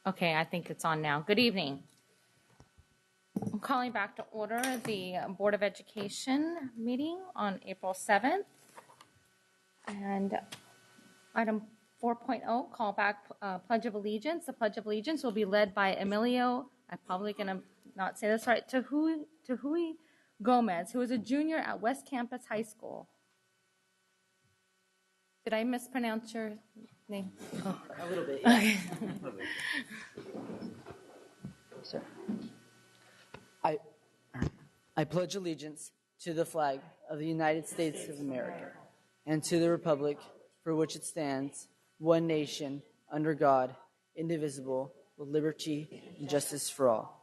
Okay, I think it's on now. Good evening. I'm calling back to order the Board of Education meeting on April 7th. And item 4.0, call back Pledge of Allegiance. The Pledge of Allegiance will be led by Emilio, I'm probably going to not say this right, Tehui Gomez, who is a junior at West Campus High School. Did I mispronounce your name? Oh. A little bit, yeah. Okay. Sir. I pledge allegiance to the flag of the United States of America and to the republic for which it stands, one nation, under God, indivisible, with liberty and justice for all.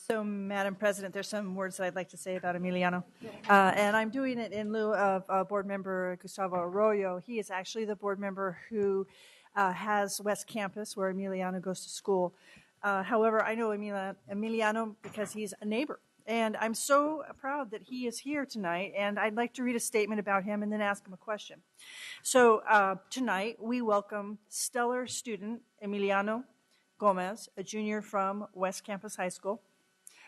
So, Madam President, there's some words that I'd like to say about Emiliano. And I'm doing it in lieu of board member Gustavo Arroyo. He is actually the board member who has West Campus, where Emiliano goes to school. However, I know Emiliano because he's a neighbor. And I'm so proud that he is here tonight. And I'd like to read a statement about him and then ask him a question. So tonight, we welcome stellar student Emiliano Gomez, a junior from West Campus High School.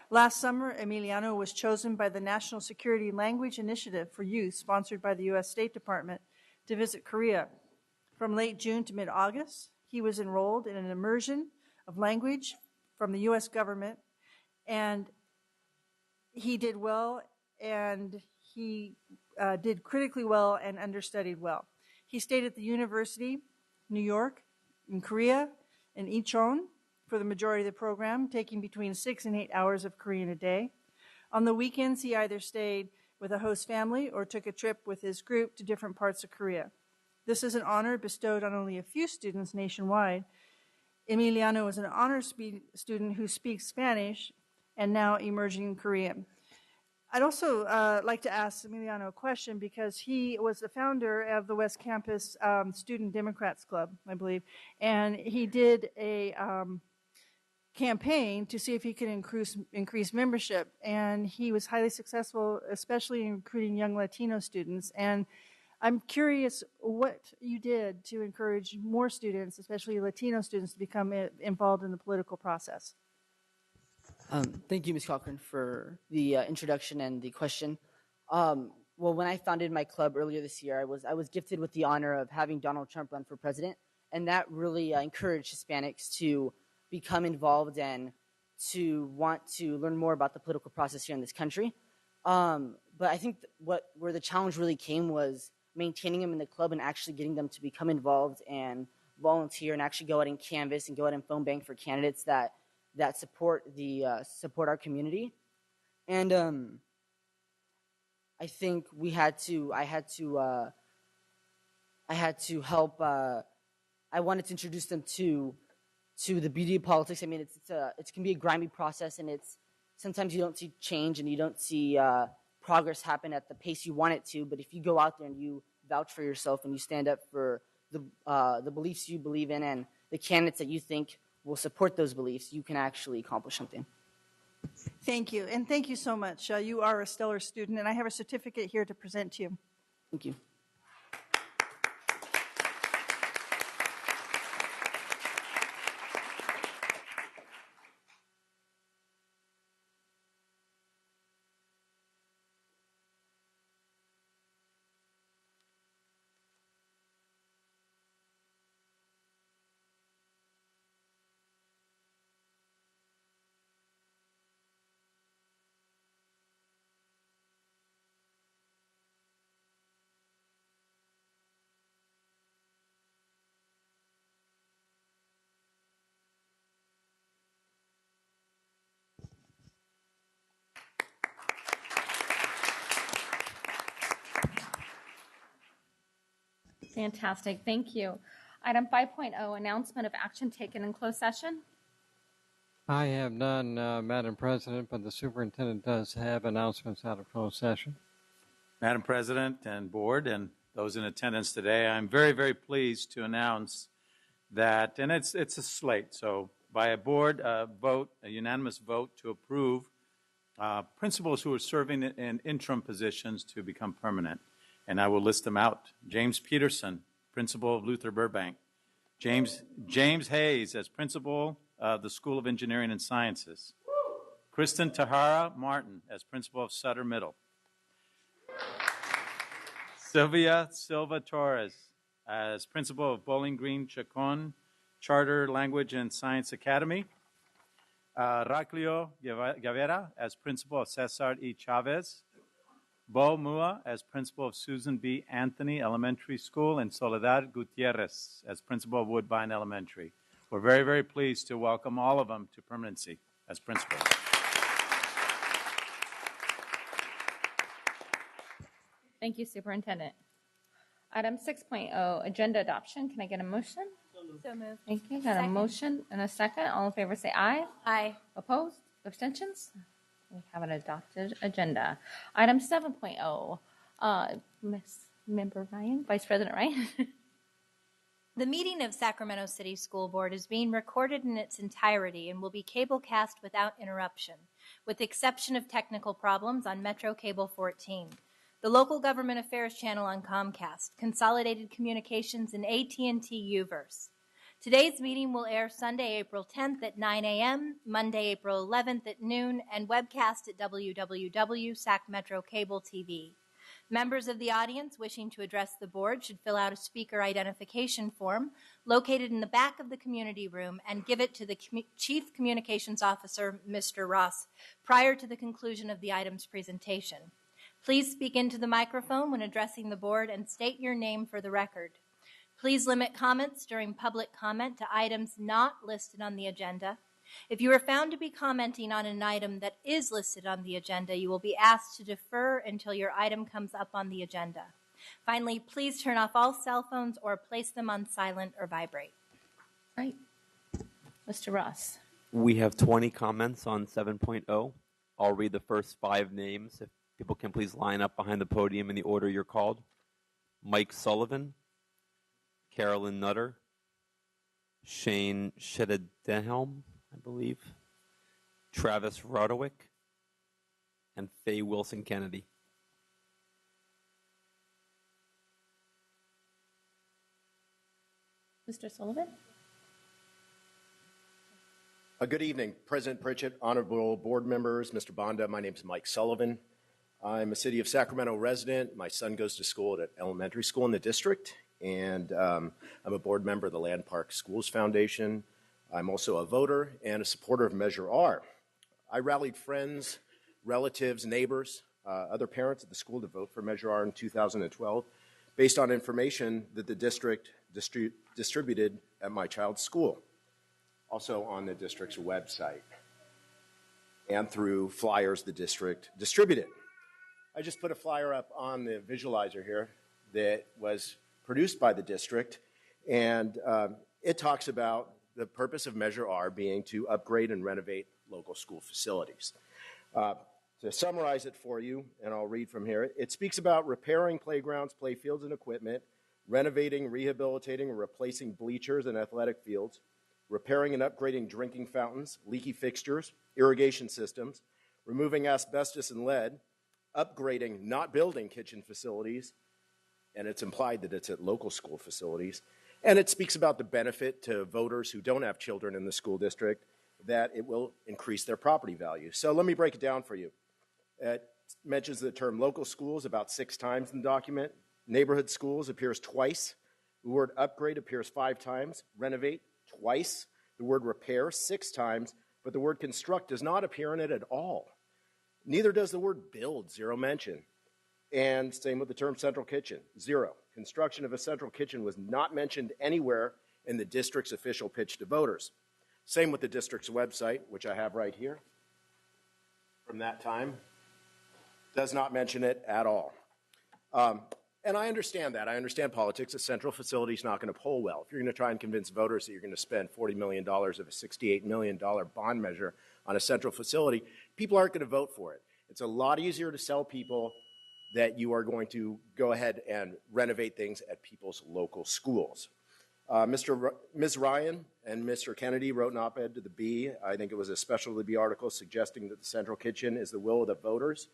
Last summer, Emiliano was chosen by the National Security Language Initiative for Youth, sponsored by the U.S. State Department, to visit Korea. From late June to mid-August, he was enrolled in an immersion of language from the U.S. government, and he did well, and he did critically well and understudied well. He stayed at the University, New York, in Korea, in Incheon, for the majority of the program, taking between 6 and 8 hours of Korean a day. On the weekends, he either stayed with a host family or took a trip with his group to different parts of Korea. This is an honor bestowed on only a few students nationwide. Emiliano is an honors student who speaks Spanish and now emerging Korean. I'd also like to ask Emiliano a question because he was the founder of the West Campus Student Democrats Club, I believe, and he did a campaign to see if he could increase membership, and he was highly successful, especially in recruiting young Latino students. And I'm curious what you did to encourage more students, especially Latino students, to become involved in the political process. Thank you, Ms. Cochran, for the introduction and the question. Well, when I founded my club earlier this year, I was gifted with the honor of having Donald Trump run for president, and that really encouraged Hispanics to become involved and to want to learn more about the political process here in this country. But I think where the challenge really came was maintaining them in the club and actually getting them to become involved and volunteer and actually go out and canvass and go out and phone bank for candidates that support our community. And I think I had to help. I wanted to introduce them to the beauty of politics. I mean, it can be a grimy process, and sometimes you don't see change and you don't see progress happen at the pace you want it to. But if you go out there and you vouch for yourself and you stand up for the beliefs you believe in and the candidates that you think will support those beliefs, you can actually accomplish something. Thank you, and thank you so much. You are a stellar student, and I have a certificate here to present to you. Thank you. Fantastic. Thank you. Item 5.0, announcement of action taken in closed session. I have none, Madam President, but the superintendent does have announcements out of closed session. Madam President and board and those in attendance today, I'm very, very pleased to announce that, and it's a slate, so by a board vote, a unanimous vote to approve principals who are serving in interim positions to become permanent. And I will list them out. James Peterson, principal of Luther Burbank. James Hayes as principal of the School of Engineering and Sciences. Kristen Tahara Martin as principal of Sutter Middle. Sylvia Silva Torres as principal of Bowling Green Chacon Charter Language and Science Academy. Raclio Guevara as principal of Cesar E. Chavez. Bo Mua as principal of Susan B. Anthony Elementary School, and Soledad Gutierrez as principal of Woodbine Elementary. We're very, very pleased to welcome all of them to permanency as principals. Thank you, Superintendent. Item 6.0, agenda adoption. Can I get a motion? So moved. Thank you. Got a Second. motion and a second. All in favor say aye. Aye. Opposed? Abstentions? We have an adopted agenda. Item 7.0, Ms. Member Ryan, Vice President Ryan. The meeting of Sacramento City School Board is being recorded in its entirety and will be cablecast without interruption, with the exception of technical problems on Metro Cable 14, the local government affairs channel on Comcast, Consolidated Communications, and AT&T Uverse. Today's meeting will air Sunday, April 10th at 9 a.m., Monday, April 11th at noon, and webcast at www.sacmetro Cable TV. Members of the audience wishing to address the board should fill out a speaker identification form located in the back of the community room and give it to the Chief Communications Officer, Mr. Ross, prior to the conclusion of the item's presentation. Please speak into the microphone when addressing the board and state your name for the record. Please limit comments during public comment to items not listed on the agenda. If you are found to be commenting on an item that is listed on the agenda, you will be asked to defer until your item comes up on the agenda. Finally, please turn off all cell phones or place them on silent or vibrate. Right. Mr. Ross. We have 20 comments on 7.0. I'll read the first 5 names. If people can please line up behind the podium in the order you're called. Mike Sullivan, Carolyn Nutter, Shane Sheddenhelm, I believe, Travis Rodowicz, and Faye Wilson Kennedy. Mr. Sullivan. Good evening, President Pritchett, honorable board members, Mr. Bonda. My name is Mike Sullivan. I'm a City of Sacramento resident. My son goes to school at an elementary school in the district, and I'm a board member of the Land Park Schools Foundation. I'm also a voter and a supporter of Measure R. I rallied friends, relatives, neighbors, other parents at the school to vote for Measure R in 2012 based on information that the district distributed at my child's school, also on the district's website, and through flyers the district distributed. I just put a flyer up on the visualizer here that was produced by the district, and it talks about the purpose of Measure R being to upgrade and renovate local school facilities. To summarize it for you, and I'll read from here, it speaks about repairing playgrounds, playfields, and equipment, renovating, rehabilitating, and replacing bleachers and athletic fields, repairing and upgrading drinking fountains, leaky fixtures, irrigation systems, removing asbestos and lead, upgrading, not building kitchen facilities, and it's implied that it's at local school facilities. And it speaks about the benefit to voters who don't have children in the school district, that it will increase their property value. So let me break it down for you. It mentions the term local schools about 6 times in the document. Neighborhood schools appears twice. The word upgrade appears 5 times. Renovate, twice. The word repair, 6 times. But the word construct does not appear in it at all. Neither does the word build, 0 mention. And same with the term central kitchen, 0. Construction of a central kitchen was not mentioned anywhere in the district's official pitch to voters. Same with the district's website, which I have right here from that time. Does not mention it at all. And I understand that. I understand politics. A central facility is not going to poll well. If you're going to try and convince voters that you're going to spend $40 million of a $68 million bond measure on a central facility, people aren't going to vote for it. It's a lot easier to sell people that you are going to go ahead and renovate things at people's local schools. Ms. Ryan and Mr. Kennedy wrote an op-ed to the Bee. I think it was a special to the Bee article suggesting that the Central Kitchen is the will of the voters.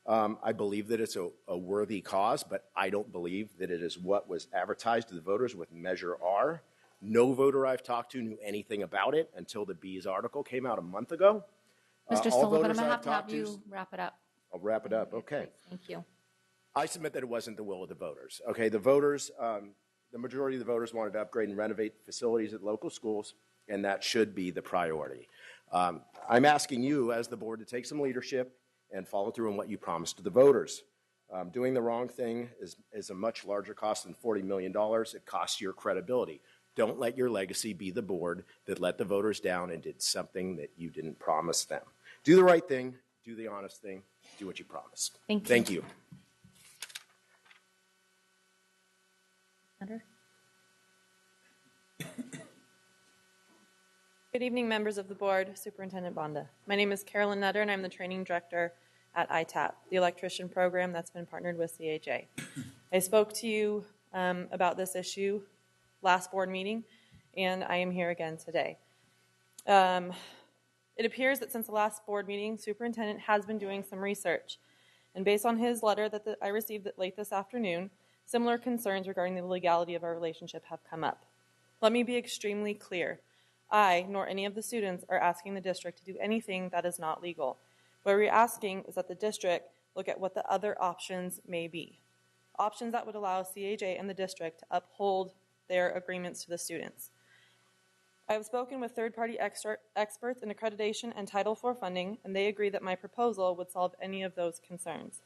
I believe that it's a worthy cause, but I don't believe that it is what was advertised to the voters with Measure R. No voter I've talked to knew anything about it until the Bee's article came out a month ago. Mr. All Sullivan, I'm voters going to I've have talked to- you wrap it up. I'll wrap it up. Okay. Thank you. I submit that it wasn't the will of the voters. Okay, the voters, the majority of the voters wanted to upgrade and renovate facilities at local schools, and that should be the priority. I'm asking you, as the board, to take some leadership and follow through on what you promised to the voters. Doing the wrong thing is a much larger cost than $40 million. It costs your credibility. Don't let your legacy be the board that let the voters down and did something that you didn't promise them. Do the right thing, do the honest thing, do what you promised. Thank you. Thank you. Senator? Good evening, members of the board, Superintendent Bonda. My name is Carolyn Nutter, and I'm the training director at ITAP, the electrician program that's been partnered with CHA. I spoke to you about this issue last board meeting, and I am here again today. It appears that since the last board meeting, Superintendent has been doing some research, and based on his letter that I received late this afternoon, similar concerns regarding the legality of our relationship have come up. Let me be extremely clear. I, nor any of the students, are asking the district to do anything that is not legal. What we're asking is that the district look at what the other options may be. Options that would allow CHA and the district to uphold their agreements to the students. I have spoken with third-party experts in accreditation and Title IV funding, and they agree that my proposal would solve any of those concerns.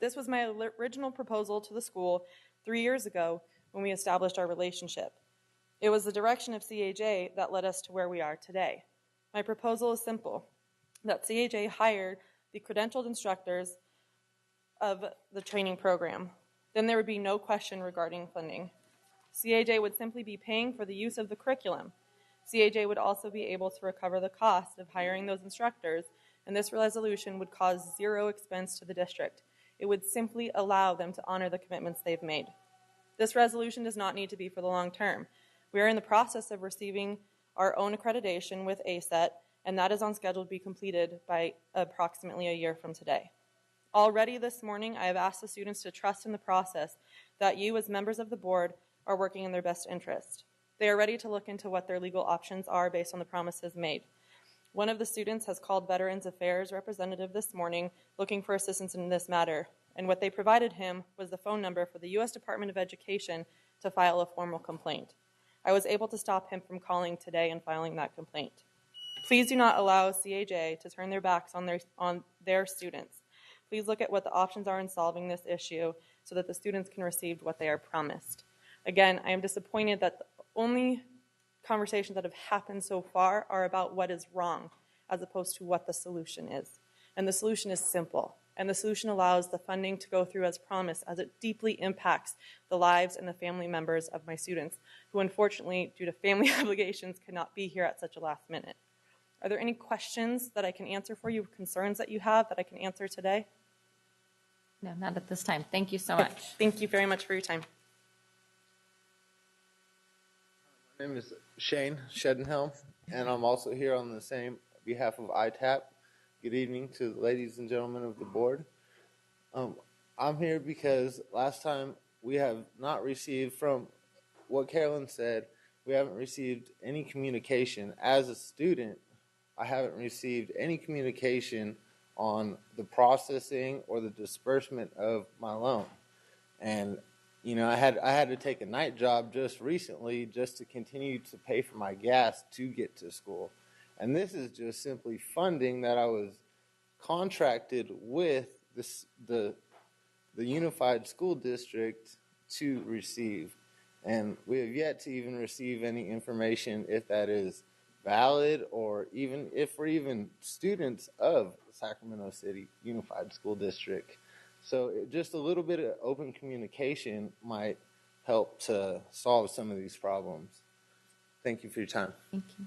This was my original proposal to the school 3 years ago when we established our relationship. It was the direction of CHA that led us to where we are today. My proposal is simple, that CHA hired the credentialed instructors of the training program. Then there would be no question regarding funding. CHA would simply be paying for the use of the curriculum. CHA would also be able to recover the cost of hiring those instructors, and this resolution would cause zero expense to the district. It would simply allow them to honor the commitments they've made. This resolution does not need to be for the long term. We are in the process of receiving our own accreditation with ASET, and that is on schedule to be completed by approximately a year from today. Already this morning, I have asked the students to trust in the process that you, as members of the board, are working in their best interest. They are ready to look into what their legal options are based on the promises made. One of the students has called Veterans Affairs representative this morning looking for assistance in this matter, and what they provided him was the phone number for the U.S. Department of Education to file a formal complaint. I was able to stop him from calling today and filing that complaint. Please do not allow CHA to turn their backs on their students. Please look at what the options are in solving this issue so that the students can receive what they are promised. Again, I am disappointed that the only conversations that have happened so far are about what is wrong as opposed to what the solution is. And the solution is simple. And the solution allows the funding to go through as promised, as it deeply impacts the lives and the family members of my students, who unfortunately, due to family obligations, cannot be here at such a last minute. Are there any questions that I can answer for you, concerns that you have that I can answer today? No, not at this time. Thank you so much. Thank you very much for your time. My name is Shane Shedenhelm, and I'm also here on the same behalf of ITAP. Good evening to the ladies and gentlemen of the board. I'm here because last time we have not received, from what Carolyn said, we haven't received any communication. As a student, I haven't received any communication on the processing or the disbursement of my loan. And you know, I had to take a night job just recently just to continue to pay for my gas to get to school. And this is just simply funding that I was contracted with the Unified School District to receive. And we have yet to even receive any information if that is valid, or even if we're even students of Sacramento City Unified School District. So just a little bit of open communication might help to solve some of these problems. Thank you for your time. Thank you.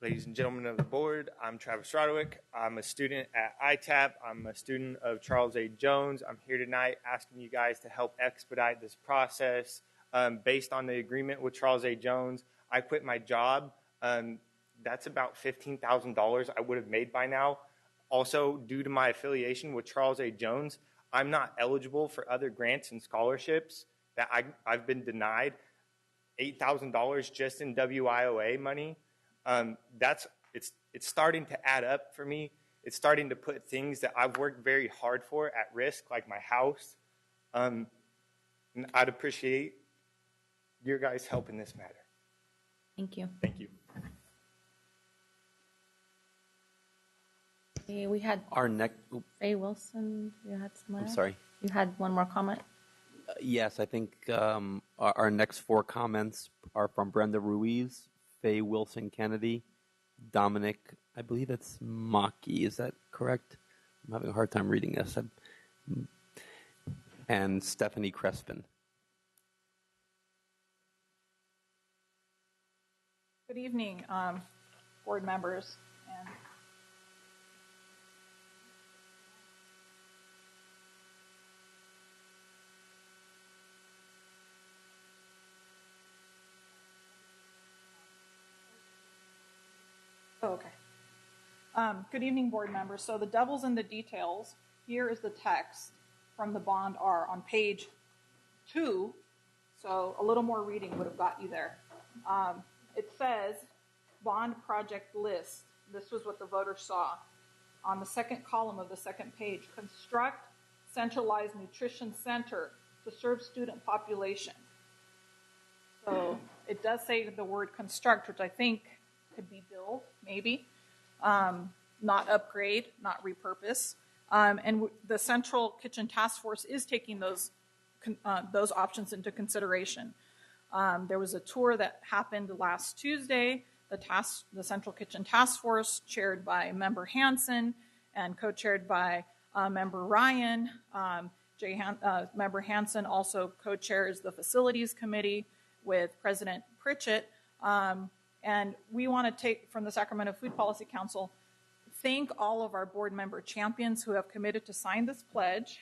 Ladies and gentlemen of the board, I'm Travis Roderick. I'm a student at ITAP. I'm a student of Charles A. Jones. I'm here tonight asking you guys to help expedite this process. Based on the agreement with Charles A. Jones, I quit my job. That's about $15,000 I would have made by now. Also, due to my affiliation with Charles A. Jones, I'm not eligible for other grants and scholarships that I've been denied. $8,000 just in WIOA money. It's starting to add up for me. It's starting to put things that I've worked very hard for at risk, like my house. And I'd appreciate your guys' help in this matter. Thank you. Thank you. Okay, we had Our next, Ray Wilson. You had someone I'm else? sorry. You had one more comment? Yes, I think our next four comments are from Brenda Ruiz, Faye Wilson Kennedy, Dominic, I believe it's Maki, is that correct? I'm having a hard time reading this. And Stephanie Crespin. Good evening, board members. And okay. Good evening, board members. So the devil's in the details. Here is the text from the bond R on page 2. So a little more reading would have got you there. It says bond project list. This was what the voters saw. On the second column of the second page, construct centralized nutrition center to serve student population. So it does say the word construct, which I think could be build, maybe. Not upgrade, not repurpose. And the Central Kitchen Task Force is taking those options into consideration. There was a tour that happened last Tuesday. The Central Kitchen Task Force, chaired by Member Hansen and co-chaired by Member Ryan. Member Hansen also co-chairs the Facilities Committee with President Pritchett. And we want to take, from the Sacramento Food Policy Council, thank all of our board member champions who have committed to sign this pledge.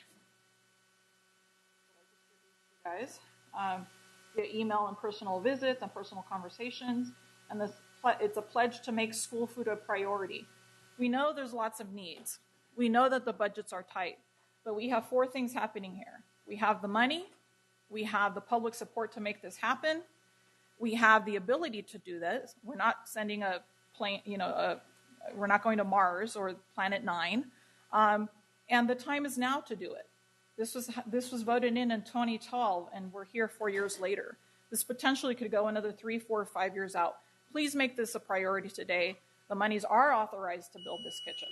Guys, via email and personal visits and personal conversations. And it's a pledge to make school food a priority. We know there's lots of needs. We know that the budgets are tight. But we have 4 things happening here. We have the money. We have the public support to make this happen. We have the ability to do this. We're not sending a plane, we're not going to Mars or Planet 9. And the time is now to do it. This was voted in 2012, and we're here 4 years later. This potentially could go another 3, 4, 5 years out. Please make this a priority today. The monies are authorized to build this kitchen.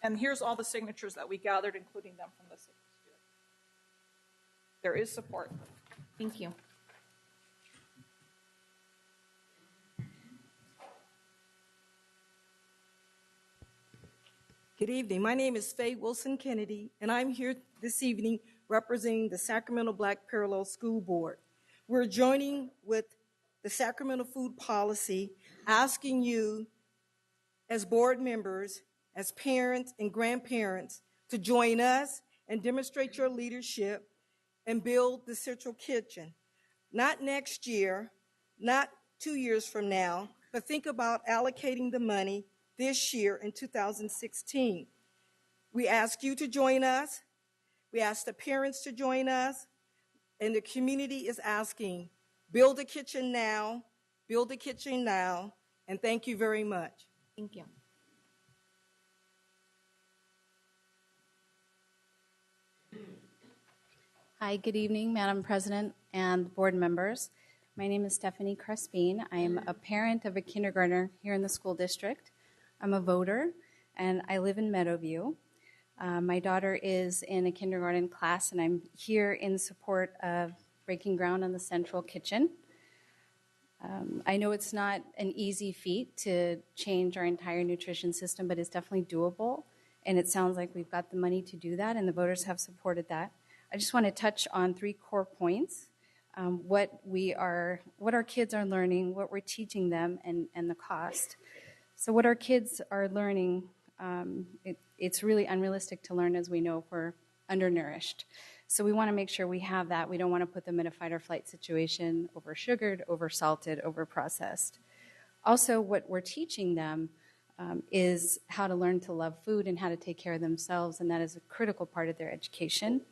And here's all the signatures that we gathered, including them from the students. There is support. Thank you. Good evening. My name is Faye Wilson Kennedy, and I'm here this evening representing the Sacramento Black Parallel School Board. We're joining with the Sacramento Food Policy, asking you as board members, as parents and grandparents, to join us and demonstrate your leadership and build the Central Kitchen. Not next year, not 2 years from now, but think about allocating the money this year in 2016. We ask you to join us. We ask the parents to join us. And the community is asking, build a kitchen now, build a kitchen now, and thank you very much. Thank you. Hi, good evening, Madam President and board members. My name is Stephanie Crespin. I am a parent of a kindergartner here in the school district. I'm a voter, and I live in Meadowview. My daughter is in a kindergarten class, and I'm here in support of breaking ground on the Central Kitchen. I know it's not an easy feat to change our entire nutrition system, but it's definitely doable, and it sounds like we've got the money to do that, and the voters have supported that. I just want to touch on 3 core points. what our kids are learning, what we're teaching them, and the cost. So what our kids are learning, it's really unrealistic to learn, as we know, if we're undernourished. So we want to make sure we have that. We don't want to put them in a fight or flight situation, over-sugared, over-salted, over-processed. Also, what we're teaching them is how to learn to love food and how to take care of themselves, and that is a critical part of their education.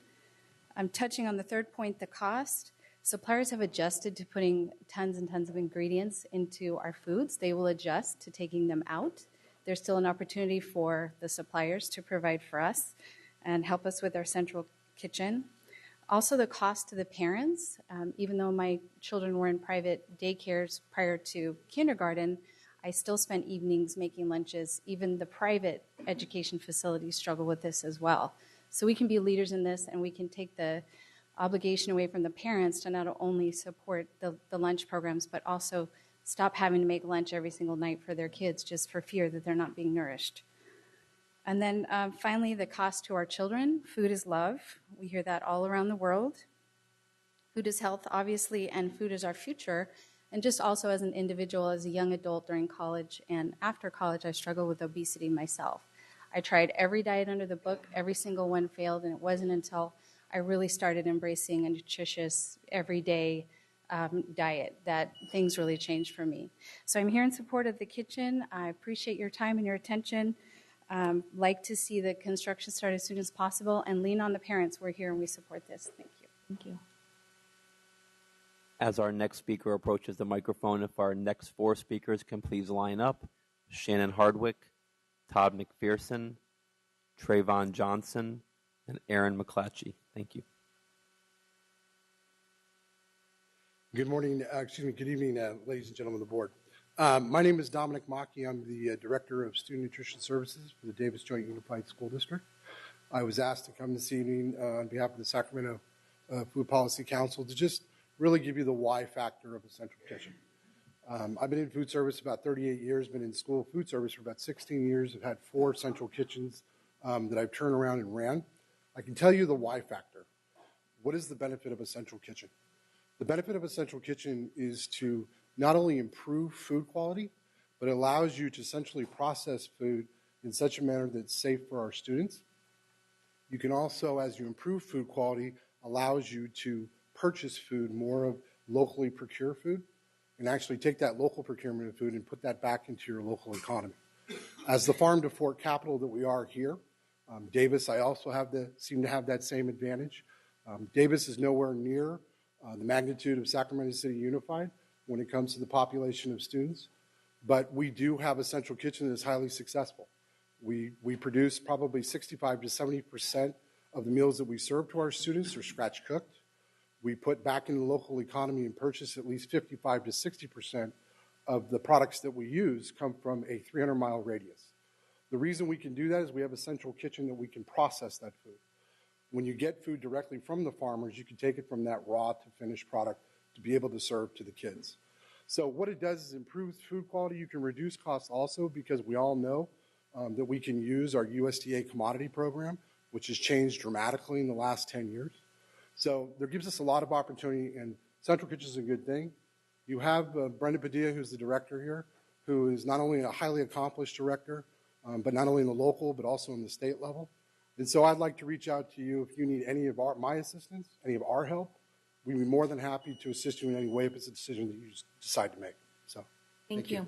I'm touching on the third point, the cost. Suppliers have adjusted to putting tons and tons of ingredients into our foods. They will adjust to taking them out. There's still an opportunity for the suppliers to provide for us and help us with our central kitchen. Also, the cost to the parents. Even though my children were in private daycares prior to kindergarten, I still spent evenings making lunches. Even the private education facilities struggle with this as well. So we can be leaders in this, and we can take the obligation away from the parents to not only support the lunch programs, but also stop having to make lunch every single night for their kids just for fear that they're not being nourished. And then finally, the cost to our children. Food is love. We hear that all around the world. Food is health, obviously, and food is our future. And just also as an individual, as a young adult during college and after college, I struggled with obesity myself. I tried every diet under the book. Every single one failed, and it wasn't until I really started embracing a nutritious, everyday diet that things really changed for me. So I'm here in support of the kitchen. I appreciate your time and your attention. Like to see the construction start as soon as possible, and lean on the parents. We're here and we support this. Thank you. Thank you. As our next speaker approaches the microphone, if our next four speakers can please line up: Shannon Hardwick, Todd McPherson, Trayvon Johnson, and Aaron McClatchy. Thank you. Good evening, ladies and gentlemen of the board. My name is Dominic Maki. I'm the Director of Student Nutrition Services for the Davis Joint Unified School District. I was asked to come this evening on behalf of the Sacramento Food Policy Council to just really give you the why factor of a central kitchen. I've been in food service about 38 years, been in school food service for about 16 years. I've had 4 central kitchens that I've turned around and ran. I can tell you the why factor. What is the benefit of a central kitchen? The benefit of a central kitchen is to not only improve food quality, but it allows you to essentially process food in such a manner that's safe for our students. You can also, as you improve food quality, allows you to purchase food, more of locally procure food, and actually take that local procurement of food and put that back into your local economy. As the farm to fork capital that we are here, Davis, I also seem to have that same advantage. Davis is nowhere near the magnitude of Sacramento City Unified when it comes to the population of students, but we do have a central kitchen that is highly successful. We produce probably 65 to 70% of the meals that we serve to our students are scratch cooked. We put back in the local economy and purchase at least 55 to 60% of the products that we use come from a 300-mile radius. The reason we can do that is we have a central kitchen that we can process that food. When you get food directly from the farmers, you can take it from that raw to finished product to be able to serve to the kids. So what it does is improve food quality. You can reduce costs also because we all know that we can use our USDA commodity program, which has changed dramatically in the last 10 years. So there gives us a lot of opportunity, and central kitchen is a good thing. You have Brenda Padilla, who's the director here, who is not only a highly accomplished director, but not only in the local, but also in the state level. And so I'd like to reach out to you if you need any of my assistance, any of our help. We'd be more than happy to assist you in any way if it's a decision that you decide to make. So, Thank you.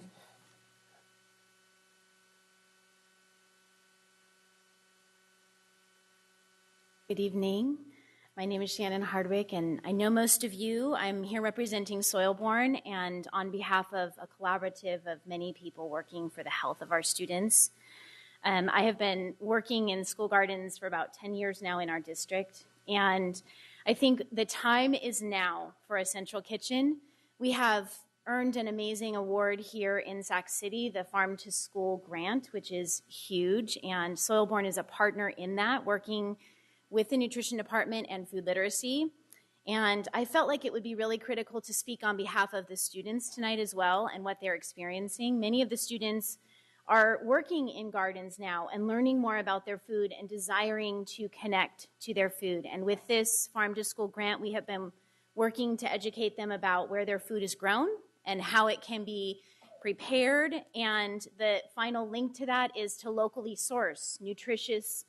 Good evening. My name is Shannon Hardwick, and I know most of you. I'm here representing Soilborn and on behalf of a collaborative of many people working for the health of our students. I have been working in school gardens for about 10 years now in our district, and I think the time is now for a central kitchen. We have earned an amazing award here in Sac City, the Farm to School grant, which is huge, and Soilborn is a partner in that, working with the nutrition department and food literacy. And I felt like it would be really critical to speak on behalf of the students tonight as well and what they're experiencing. Many of the students are working in gardens now and learning more about their food and desiring to connect to their food. And with this Farm to School grant, we have been working to educate them about where their food is grown and how it can be prepared. And the final link to that is to locally source nutritious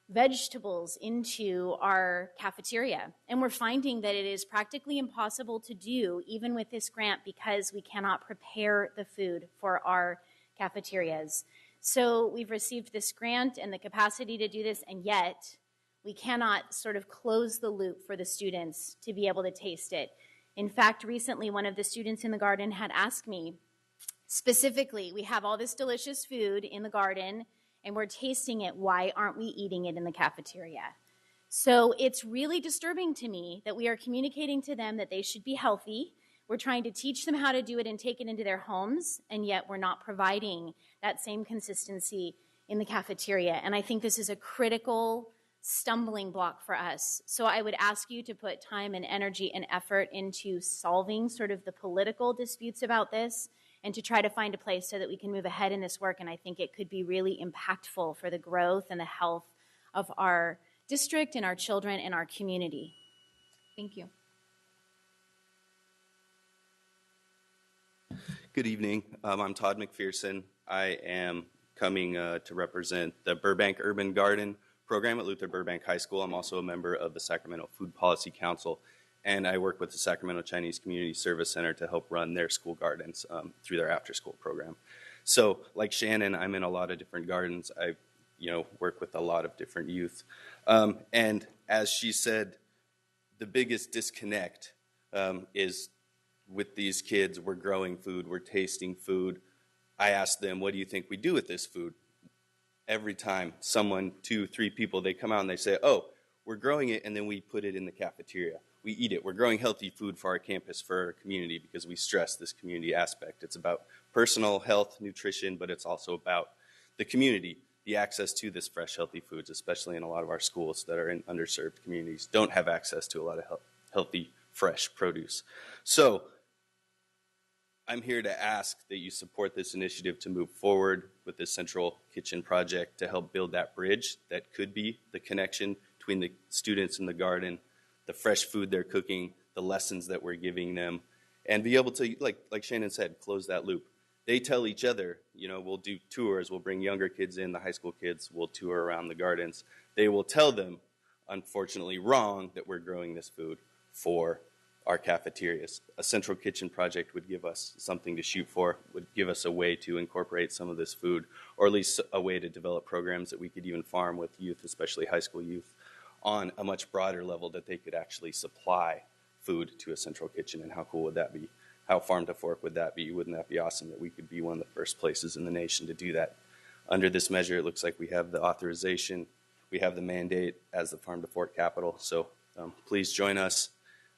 vegetables into our cafeteria. And we're finding that it is practically impossible to do, even with this grant, because we cannot prepare the food for our cafeterias. So we've received this grant and the capacity to do this, and yet we cannot sort of close the loop for the students to be able to taste it. In fact, recently one of the students in the garden had asked me, specifically, we have all this delicious food in the garden and we're tasting it, why aren't we eating it in the cafeteria? So it's really disturbing to me that we are communicating to them that they should be healthy. We're trying to teach them how to do it and take it into their homes, and yet we're not providing that same consistency in the cafeteria. And I think this is a critical stumbling block for us. So I would ask you to put time and energy and effort into solving sort of the political disputes about this, and to try to find a place so that we can move ahead in this work. And I think it could be really impactful for the growth and the health of our district and our children and our community. Thank you. Good evening. I'm Todd McPherson. I am coming to represent the Burbank Urban Garden program at Luther Burbank High School. I'm also a member of the Sacramento Food Policy Council, and I work with the Sacramento Chinese Community Service Center to help run their school gardens through their after-school program. So, like Shannon, I'm in a lot of different gardens. I, work with a lot of different youth. And as she said, the biggest disconnect is with these kids. We're growing food, we're tasting food. I ask them, what do you think we do with this food? Every time someone, 2, 3 people, they come out and they say, oh, we're growing it and then we put it in the cafeteria. We eat it. We're growing healthy food for our campus, for our community, because we stress this community aspect. It's about personal health, nutrition, but it's also about the community, the access to this fresh, healthy foods, especially in a lot of our schools that are in underserved communities, don't have access to a lot of healthy, fresh produce. So I'm here to ask that you support this initiative to move forward with this central kitchen project to help build that bridge that could be the connection between the students in the garden, the fresh food they're cooking, the lessons that we're giving them, and be able to, like Shannon said, close that loop. They tell each other, we'll do tours, we'll bring younger kids in, the high school kids, we'll tour around the gardens. They will tell them, unfortunately wrong, that we're growing this food for our cafeterias. A central kitchen project would give us something to shoot for, would give us a way to incorporate some of this food, or at least a way to develop programs that we could even farm with youth, especially high school youth, on a much broader level, that they could actually supply food to a central kitchen. And how cool would that be? How farm to fork would that be? Wouldn't that be awesome that we could be one of the first places in the nation to do that? Under this measure, it looks like we have the authorization, we have the mandate as the farm to fork capital. So please join us.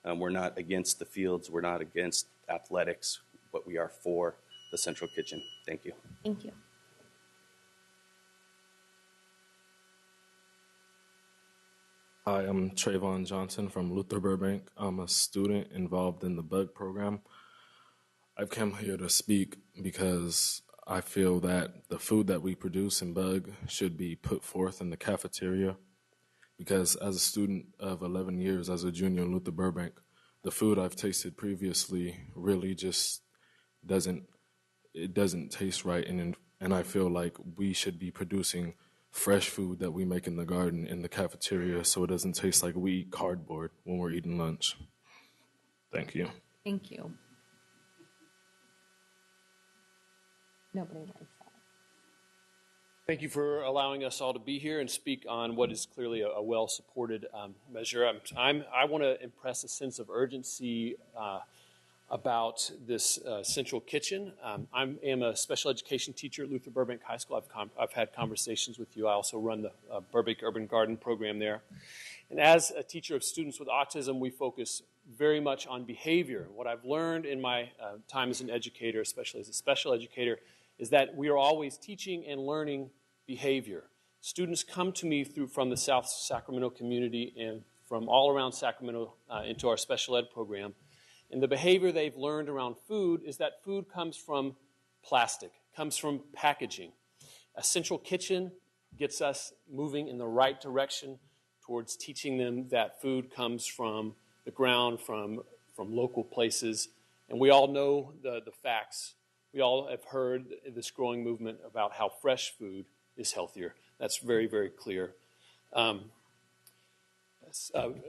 We're not against the fields, we're not against athletics, but we are for the central kitchen. Thank you. Thank you. Hi, I'm Trayvon Johnson from Luther Burbank. I'm a student involved in the BUG program. I've come here to speak because I feel that the food that we produce in BUG should be put forth in the cafeteria, because as a student of 11 years as a junior in Luther Burbank, the food I've tasted previously really just doesn't taste right, and I feel like we should be producing fresh food that we make in the garden in the cafeteria so it doesn't taste like we eat cardboard when we're eating lunch. Thank you. Thank you. Nobody likes that. Thank you for allowing us all to be here and speak on what is clearly a well-supported measure. I want to impress a sense of urgency about this central kitchen. I am a special education teacher at Luther Burbank High School. I've had conversations with you. I also run the Burbank Urban Garden program there. And as a teacher of students with autism, we focus very much on behavior. What I've learned in my time as an educator, especially as a special educator, is that we are always teaching and learning behavior. Students come to me from the South Sacramento community and from all around Sacramento into our special ed program. And the behavior they've learned around food is that food comes from plastic, comes from packaging. A central kitchen gets us moving in the right direction towards teaching them that food comes from the ground, from from local places. And we all know the facts. We all have heard this growing movement about how fresh food is healthier. That's very, very clear.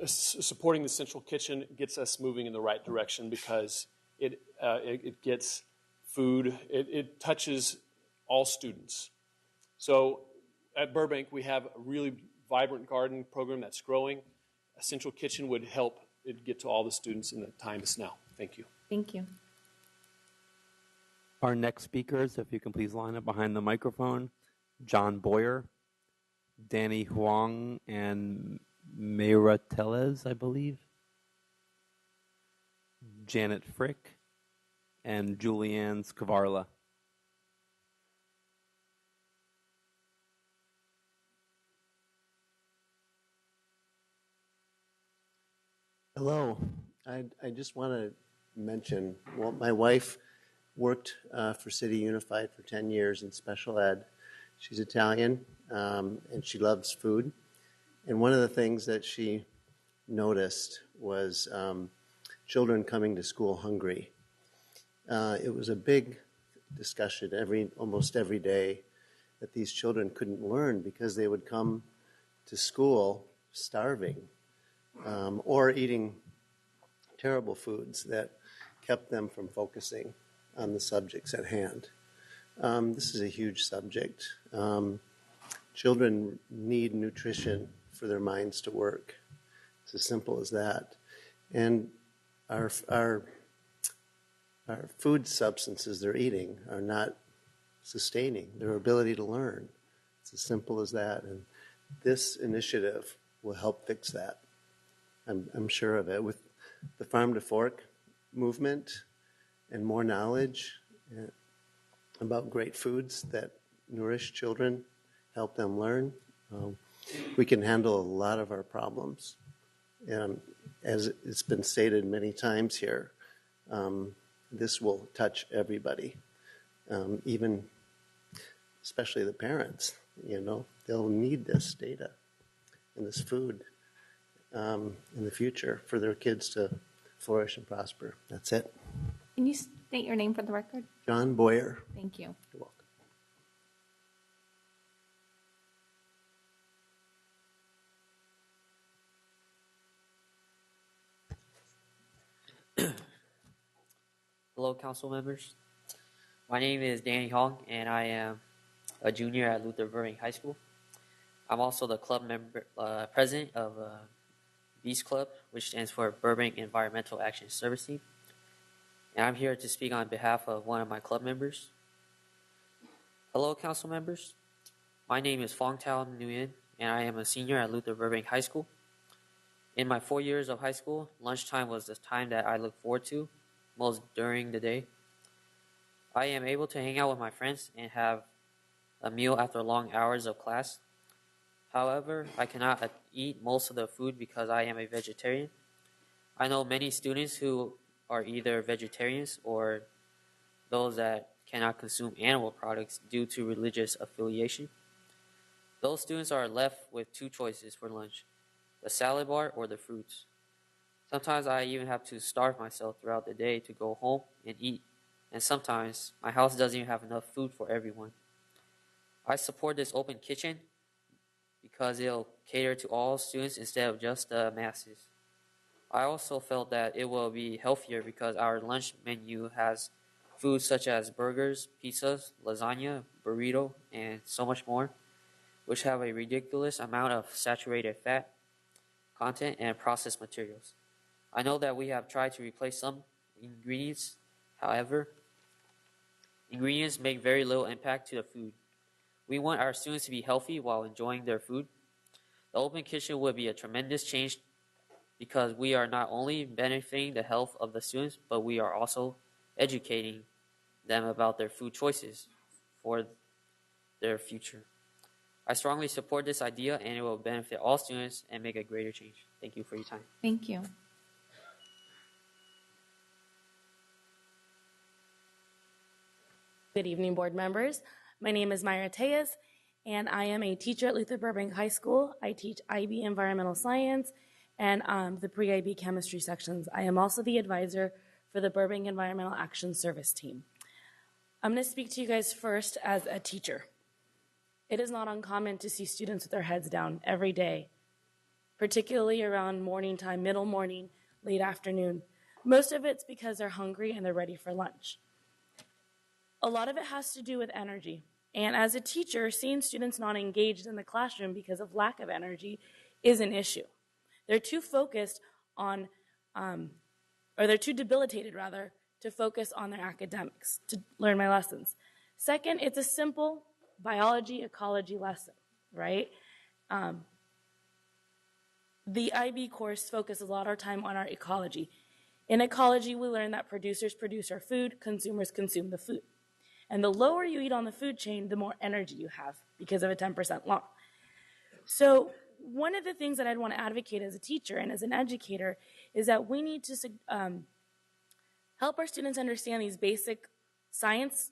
Supporting the central kitchen gets us moving in the right direction because it gets food, it touches all students. So at Burbank, we have a really vibrant garden program that's growing. A central kitchen would help it get to all the students, and the time is now. Thank you. Thank you. Our next speakers, if you can please line up behind the microphone, John Boyer, Danny Huang, and Mayra Tellez, I believe, Janet Frick, and Julianne Scavarla. Hello. I just want to mention, well, my wife worked for City Unified for 10 years in special ed. She's Italian, and she loves food. And one of the things that she noticed was children coming to school hungry. It was a big discussion almost every day that these children couldn't learn because they would come to school starving or eating terrible foods that kept them from focusing on the subjects at hand. This is a huge subject. Children need nutrition for their minds to work. It's as simple as that. And our food substances they're eating are not sustaining their ability to learn. It's as simple as that. And this initiative will help fix that. I'm sure of it. With the Farm to Fork movement and more knowledge about great foods that nourish children, help them learn, we can handle a lot of our problems. And as it's been stated many times here, this will touch everybody, even especially the parents. They'll need this data and this food in the future for their kids to flourish and prosper. That's it. Can you state your name for the record? John Boyer. Thank you. You're welcome. Hello, council members. My name is Danny Hong, and I am a junior at Luther Burbank High School. I'm also the club member, president of Beast Club, which stands for Burbank Environmental Action Service Team. And I'm here to speak on behalf of one of my club members. Hello, council members. My name is Fong Tao Nguyen, and I am a senior at Luther Burbank High School. In my 4 years of high school, lunchtime was the time that I look forward to most during the day. I am able to hang out with my friends and have a meal after long hours of class. However, I cannot eat most of the food because I am a vegetarian. I know many students who are either vegetarians or those that cannot consume animal products due to religious affiliation. Those students are left with two choices for lunch: the salad bar or the fruits. Sometimes I even have to starve myself throughout the day to go home and eat, and sometimes my house doesn't even have enough food for everyone. I support this open kitchen because it'll cater to all students instead of just the masses. I also felt that it will be healthier because our lunch menu has foods such as burgers, pizzas, lasagna, burrito, and so much more, which have a ridiculous amount of saturated fat content and processed materials. I know that we have tried to replace some ingredients. However, ingredients make very little impact to the food. We want our students to be healthy while enjoying their food. The open kitchen would be a tremendous change because we are not only benefiting the health of the students, but we are also educating them about their food choices for their future. I strongly support this idea, and it will benefit all students and make a greater change. Thank you for your time. Thank you. Good evening, board members. My name is Myra Tejas, and I am a teacher at Luther Burbank High School. I teach IB Environmental Science, and the pre-IB chemistry sections. I am also the advisor for the Burbank Environmental Action Service team. I'm going to speak to you guys first as a teacher. It is not uncommon to see students with their heads down every day, particularly around morning time, middle morning, late afternoon. Most of it's because they're hungry and they're ready for lunch. A lot of it has to do with energy. And as a teacher, seeing students not engaged in the classroom because of lack of energy is an issue. They're too focused on, or they're too debilitated rather, to focus on their academics, to learn my lessons. Second, it's a simple biology, ecology lesson, right? The IB course focuses a lot of our time on our ecology. In ecology, we learn that producers produce our food, consumers consume the food. And the lower you eat on the food chain, the more energy you have because of a 10% law. So one of the things that I'd want to advocate as a teacher and as an educator is that we need to help our students understand these basic science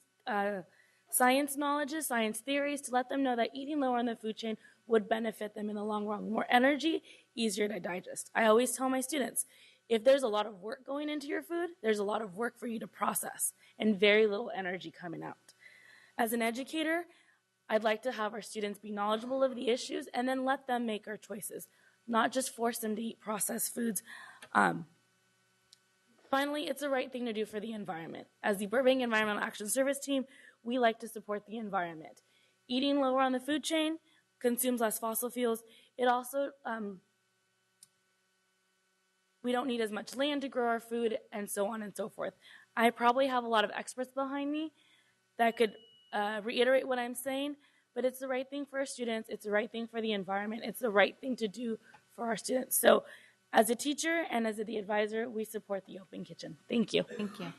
knowledges, science theories, to let them know that eating lower on the food chain would benefit them in the long run. More energy, easier to digest. I always tell my students, if there's a lot of work going into your food, there's a lot of work for you to process and very little energy coming out. As an educator, I'd like to have our students be knowledgeable of the issues and then let them make our choices, not just force them to eat processed foods. Finally, it's the right thing to do for the environment. As the Burbank Environmental Action Service team, we like to support the environment. Eating lower on the food chain consumes less fossil fuels. It also, we don't need as much land to grow our food, and so on and so forth. I probably have a lot of experts behind me that could reiterate what I'm saying, but it's the right thing for our students. It's the right thing for the environment. It's the right thing to do for our students. So as a teacher and as the advisor, we support the Open Kitchen. Thank you. Thank you.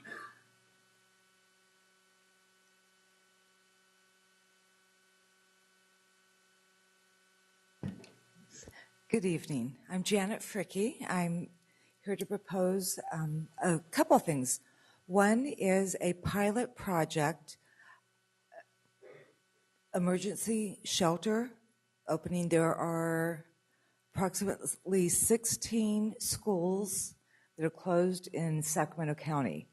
Good evening. I'm Janet Fricky. I'm here to propose a couple of things. One is a pilot project, emergency shelter opening. There are approximately 16 schools that are closed in Sacramento County.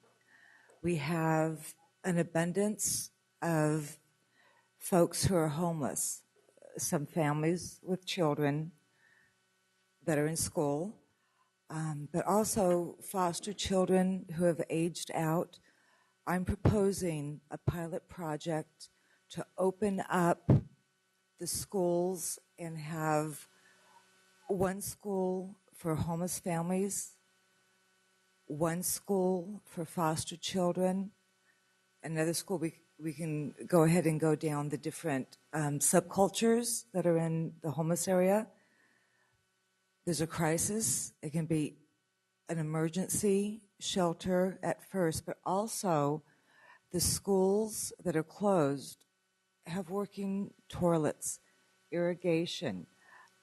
We have an abundance of folks who are homeless, some families with children that are in school, but also foster children who have aged out. I'm proposing a pilot project to open up the schools and have one school for homeless families, one school for foster children, another school we can go ahead and go down the different subcultures that are in the homeless area. There's a crisis. It can be an emergency shelter at first, but also the schools that are closed have working toilets, irrigation,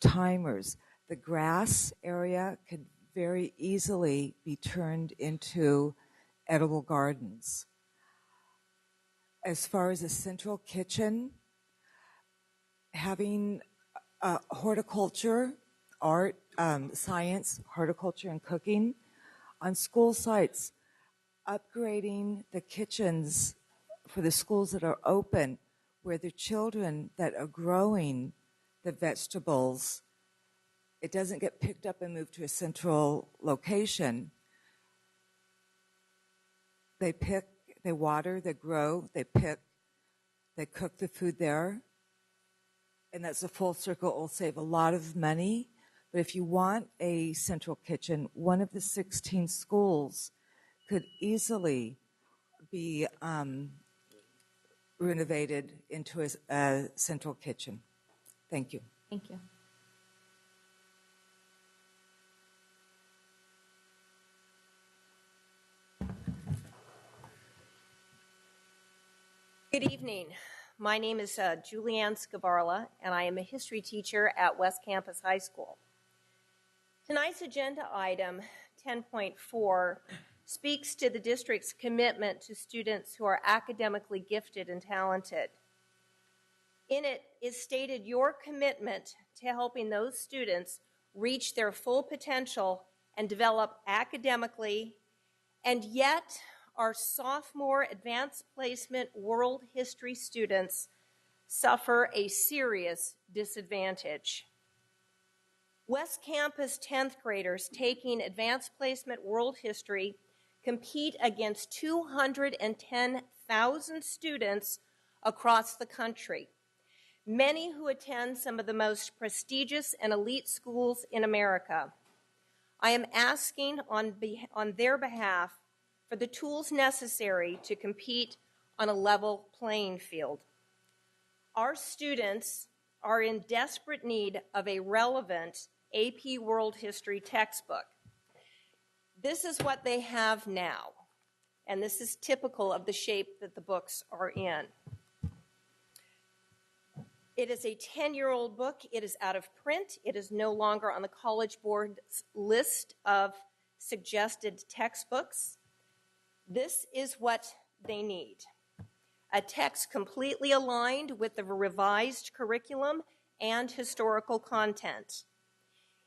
timers. The grass area could very easily be turned into edible gardens. As far as a central kitchen, having horticulture, art, science, horticulture, and cooking on school sites, upgrading the kitchens for the schools that are open, where the children that are growing the vegetables, it doesn't get picked up and moved to a central location. They pick, they water, they grow, they pick, they cook the food there. And that's a full circle. It will save a lot of money. But if you want a central kitchen, one of the 16 schools could easily be renovated into a central kitchen. Thank you. Thank you. Good evening. My name is Julianne Scavarla, and I am a history teacher at West Campus High School. Tonight's agenda item 10.4 speaks to the district's commitment to students who are academically gifted and talented. In it is stated your commitment to helping those students reach their full potential and develop academically, and yet our sophomore advanced placement world history students suffer a serious disadvantage. West Campus 10th graders taking advanced placement world history compete against 210,000 students across the country, many who attend some of the most prestigious and elite schools in America. I am asking on their behalf for the tools necessary to compete on a level playing field. Our students are in desperate need of a relevant AP World History textbook. This is what they have now, and this is typical of the shape that the books are in. It is a 10-year-old book. It is out of print. It is no longer on the College Board's list of suggested textbooks. This is what they need: a text completely aligned with the revised curriculum and historical content.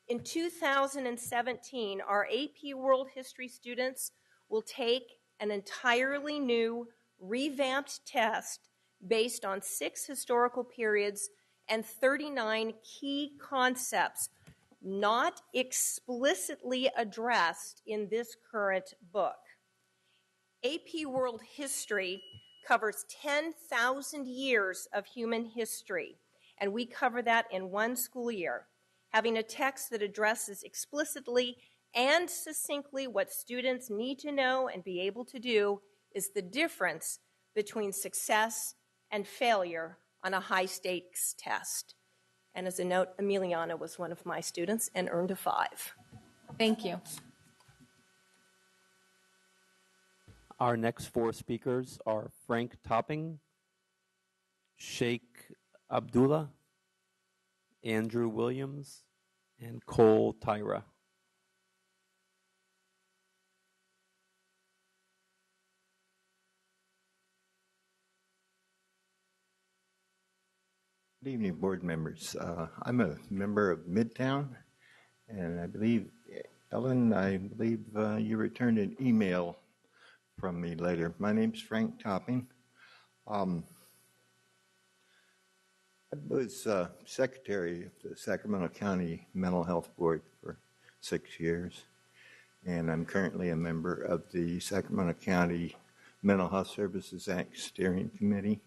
In 2017, our AP World History students will take an entirely new, revamped test based on 6 historical periods and 39 key concepts not explicitly addressed in this current book. AP World History covers 10,000 years of human history, and we cover that in one school year. Having a text that addresses explicitly and succinctly what students need to know and be able to do is the difference between success and failure on a high-stakes test. And as a note, Emiliana was one of my students and earned a 5. Thank you. Our next 4 speakers are Frank Topping, Sheikh Abdullah, Andrew Williams, and Cole Tyra. Good evening, board members. I'm a member of Midtown, and I believe, Ellen, you returned an email from me later. My name's Frank Topping. I was secretary of the Sacramento County Mental Health Board for 6 years, and I'm currently a member of the Sacramento County Mental Health Services Act Steering Committee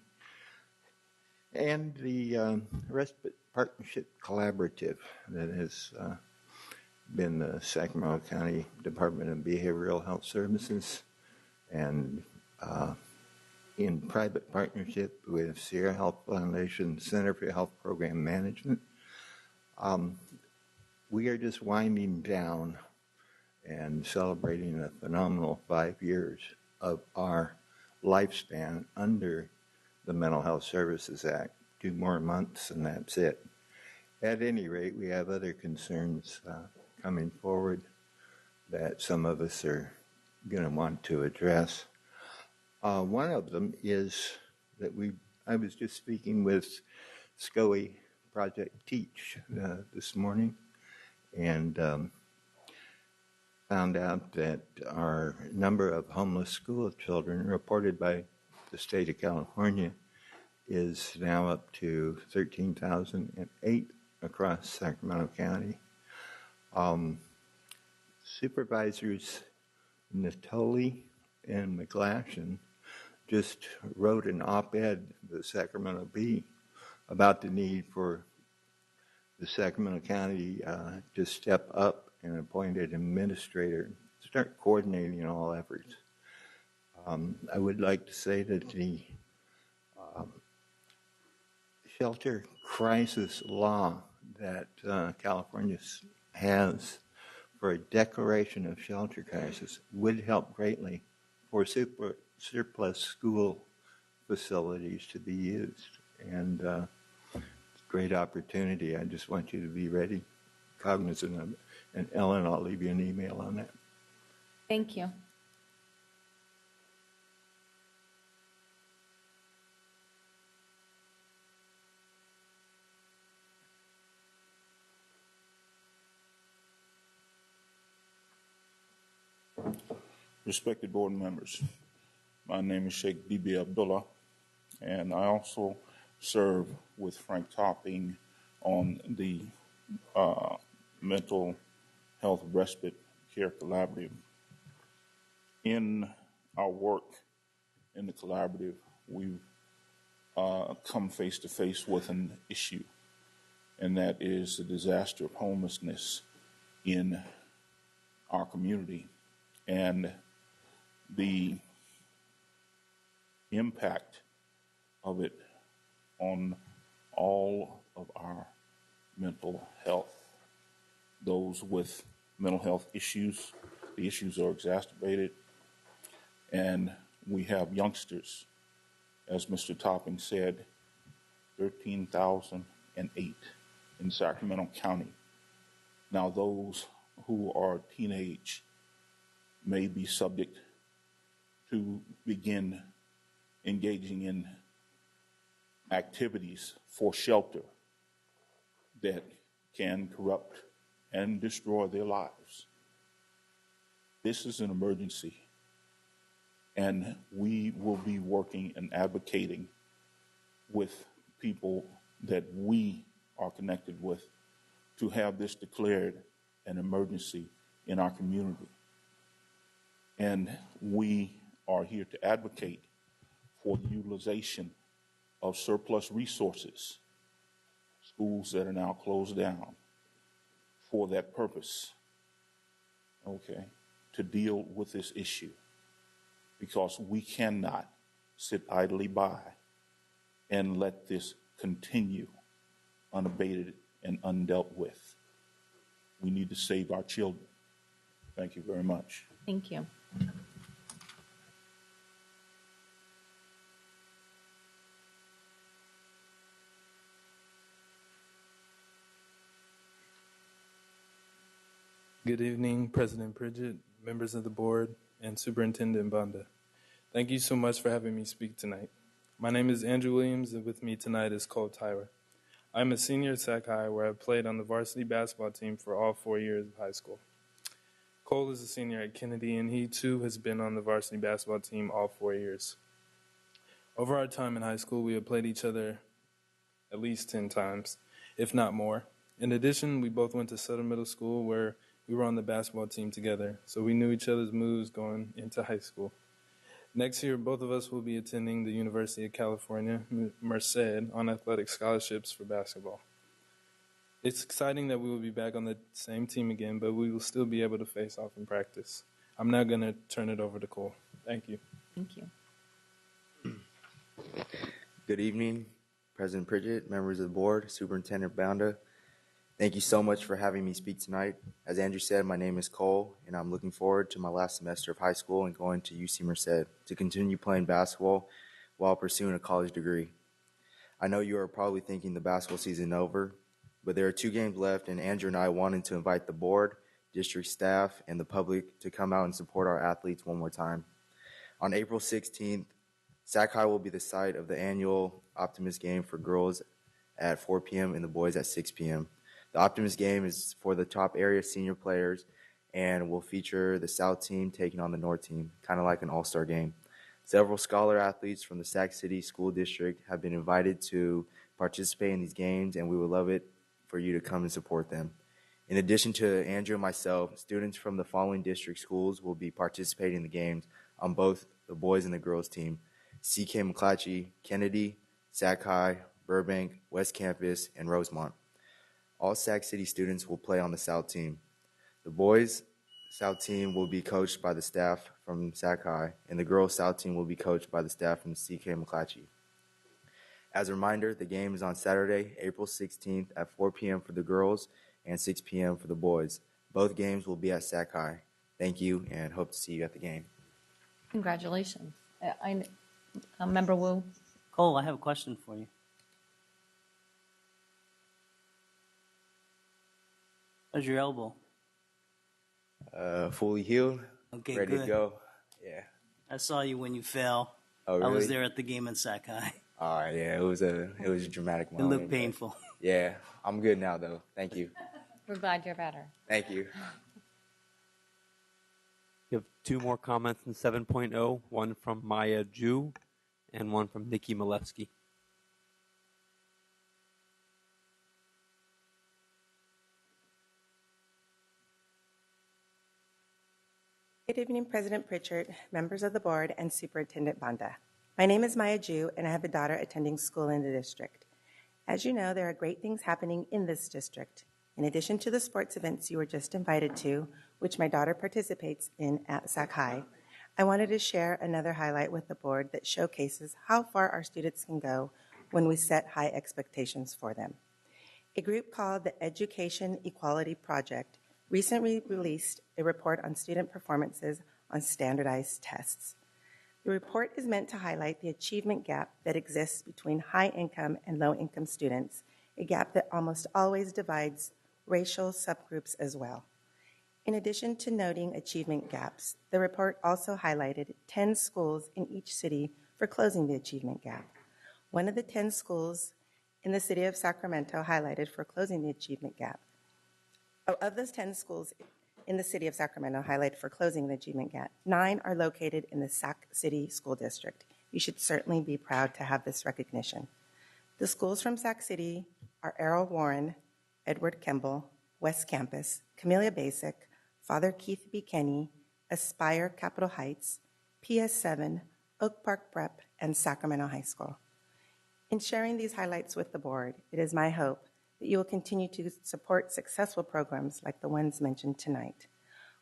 and the Respite Partnership Collaborative that has been the Sacramento County Department of Behavioral Health Services and in private partnership with Sierra Health Foundation Center for Health Program Management. We are just winding down and celebrating a phenomenal 5 years of our lifespan under the Mental Health Services Act. 2 more months and that's it. At any rate, we have other concerns coming forward that some of us are going to want to address. One of them is that I was just speaking with SCUSD Project Teach this morning and found out that our number of homeless school children reported by the state of California is now up to 13,008 across Sacramento County. Supervisors Natoli and McGlashan just wrote an op-ed, the Sacramento Bee, about the need for the Sacramento County to step up and appoint an administrator, start coordinating all efforts. I would like to say that the shelter crisis law that California has for a declaration of shelter crisis would help greatly for surplus school facilities to be used. And it's a great opportunity. I just want you to be ready, cognizant of it. And Ellen, I'll leave you an email on that. Thank you. Respected board members, my name is Sheikh Bibi Abdullah, and I also serve with Frank Topping on the Mental Health Respite Care Collaborative. In our work in the collaborative, we've come face to face with an issue, and that is the disaster of homelessness in our community and the impact of it on all of our mental health. Those with mental health issues, the issues are exacerbated, and we have youngsters, as Mr. Topping said, 13,008 in Sacramento County. Now, those who are teenage may be subject to begin engaging in activities for shelter that can corrupt and destroy their lives. This is an emergency, and we will be working and advocating with people that we are connected with to have this declared an emergency in our community. And we are here to advocate for the utilization of surplus resources, schools that are now closed down, for that purpose, okay, to deal with this issue, because we cannot sit idly by and let this continue unabated and undealt with. We need to save our children. Thank you very much. Thank you. Good evening, President Pridgett, members of the board, and Superintendent Banda. Thank you so much for having me speak tonight. My name is Andrew Williams, and with me tonight is Cole Tyler. I'm a senior at Sac High, where I've played on the varsity basketball team for all 4 years of high school. Cole is a senior at Kennedy, and he too has been on the varsity basketball team all 4 years. Over our time in high school, we have played each other at least 10 times, if not more. In addition, we both went to Southern Middle School, where we were on the basketball team together, so we knew each other's moves going into high school. Next year, both of us will be attending the University of California, Merced, on athletic scholarships for basketball. It's exciting that we will be back on the same team again, but we will still be able to face off in practice. I'm now going to turn it over to Cole. Thank you. Thank you. Good evening, President Pridgett, members of the board, Superintendent Banda. Thank you so much for having me speak tonight. As Andrew said, my name is Cole, and I'm looking forward to my last semester of high school and going to UC Merced to continue playing basketball while pursuing a college degree. I know you are probably thinking the basketball season is over, but there are 2 games left, and Andrew and I wanted to invite the board, district staff, and the public to come out and support our athletes one more time. On April 16th, Sac High will be the site of the annual Optimist game for girls at 4 p.m. and the boys at 6 p.m. The Optimist game is for the top area senior players and will feature the South team taking on the North team, kind of like an all-star game. Several scholar athletes from the Sac City School District have been invited to participate in these games, and we would love it for you to come and support them. In addition to Andrew and myself, students from the following district schools will be participating in the games on both the boys and the girls team: C.K. McClatchy, Kennedy, Sac High, Burbank, West Campus, and Rosemont. All Sac City students will play on the South team. The boys' South team will be coached by the staff from Sac High, and the girls' South team will be coached by the staff from C.K. McClatchy. As a reminder, the game is on Saturday, April 16th at 4 p.m. for the girls and 6 p.m. for the boys. Both games will be at Sac High. Thank you, and hope to see you at the game. Congratulations. Member Wu. Cole, I have a question for you. How's your elbow? Fully healed. Okay, ready good. to go. Yeah. I saw you when you fell. Oh, I was really? there at the game in Sac High. All right, yeah, it was a dramatic It moment. looked painful. Yeah, I'm good now though. Thank you. We're glad you're better. Thank you. You have two more comments in 7.0, one from Maya Ju and one from Nikki Malevsky. Good evening, President Pritchard, members of the board, and Superintendent Banda. My name is Maya Ju, and I have a daughter attending school in the district. As you know, there are great things happening in this district. In addition to the sports events you were just invited to, which my daughter participates in at Sac High, I wanted to share another highlight with the board that showcases how far our students can go when we set high expectations for them. A group called the Education Equality Project recently released a report on student performances on standardized tests. The report is meant to highlight the achievement gap that exists between high-income and low-income students, a gap that almost always divides racial subgroups as well. In addition to noting achievement gaps, the report also highlighted 10 schools in each city for closing the achievement gap. One of the 10 schools in the city of Sacramento highlighted for closing the achievement gap. Of those 10 schools in the city of Sacramento highlighted for closing the achievement gap, 9 are located in the Sac City School District. You should certainly be proud to have this recognition. The schools from Sac City are Errol Warren, Edward Kemble, West Campus, Camellia Basic, Father Keith B. Kenny, Aspire Capitol Heights, PS7, Oak Park Prep, and Sacramento High School. In sharing these highlights with the board, it is my hope that you will continue to support successful programs like the ones mentioned tonight.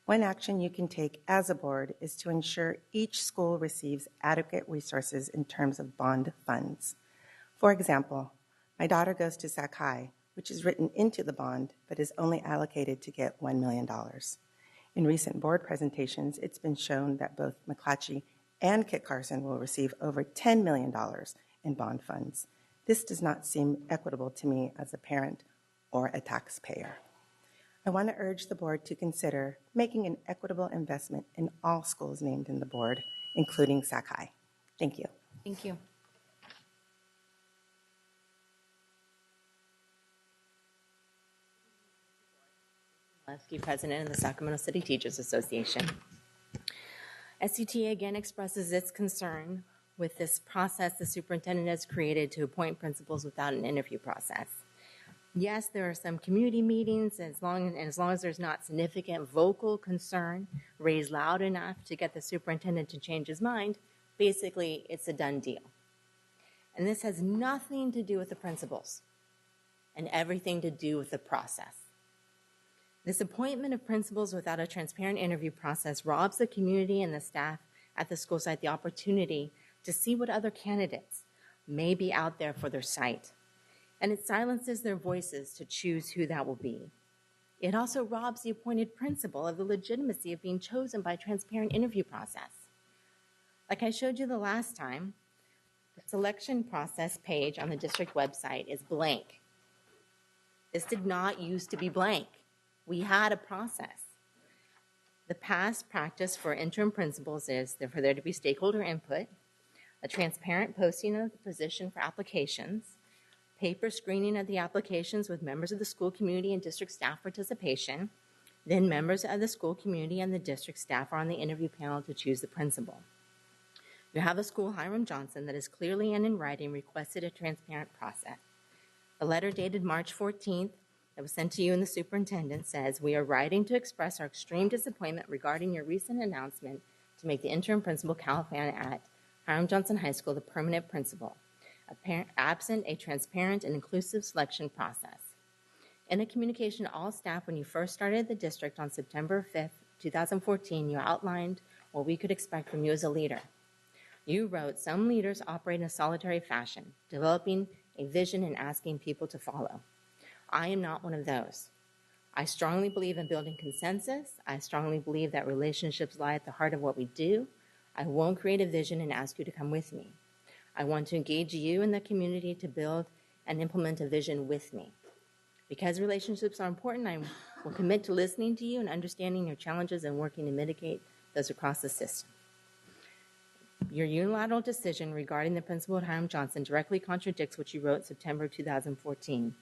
One action you can take as a board is to ensure each school receives adequate resources in terms of bond funds. For example, my daughter goes to Sac High, which is written into the bond, but is only allocated to get $1 million. In recent board presentations, it's been shown that both McClatchy and Kit Carson will receive over $10 million in bond funds. This does not seem equitable to me as a parent or a taxpayer. I want to urge the board to consider making an equitable investment in all schools named in the board, including Sac High. Thank you. Thank you. President of the Sacramento City Teachers Association. SCTA again expresses its concern with this process the superintendent has created to appoint principals without an interview process. Yes, there are some community meetings, as long as there's not significant vocal concern raised loud enough to get the superintendent to change his mind, basically it's a done deal. And this has nothing to do with the principals and everything to do with the process. This appointment of principals without a transparent interview process robs the community and the staff at the school site the opportunity to see what other candidates may be out there for their site. And it silences their voices to choose who that will be. It also robs the appointed principal of the legitimacy of being chosen by a transparent interview process. Like I showed you the last time, the selection process page on the district website is blank. This did not used to be blank. We had a process. The past practice for interim principals is for there to be stakeholder input, a transparent posting of the position for applications, paper screening of the applications with members of the school community and district staff participation, then members of the school community and the district staff are on the interview panel to choose the principal. You have a school, Hiram Johnson, that is clearly and in writing requested a transparent process. A letter dated March 14th that was sent to you and the superintendent says, "We are writing to express our extreme disappointment regarding your recent announcement to make the interim principal, Califan, at Hiram Johnson High School the permanent principal, absent a transparent and inclusive selection process. In a communication to all staff when you first started the district on September 5th, 2014, you outlined what we could expect from you as a leader. You wrote, some leaders operate in a solitary fashion, developing a vision and asking people to follow. I am not one of those. I strongly believe in building consensus. I strongly believe that relationships lie at the heart of what we do. I won't create a vision and ask you to come with me. I want to engage you and the community to build and implement a vision with me. Because relationships are important, I will commit to listening to you and understanding your challenges and working to mitigate those across the system. Your unilateral decision regarding the principal at Hiram Johnson directly contradicts what you wrote September 2014.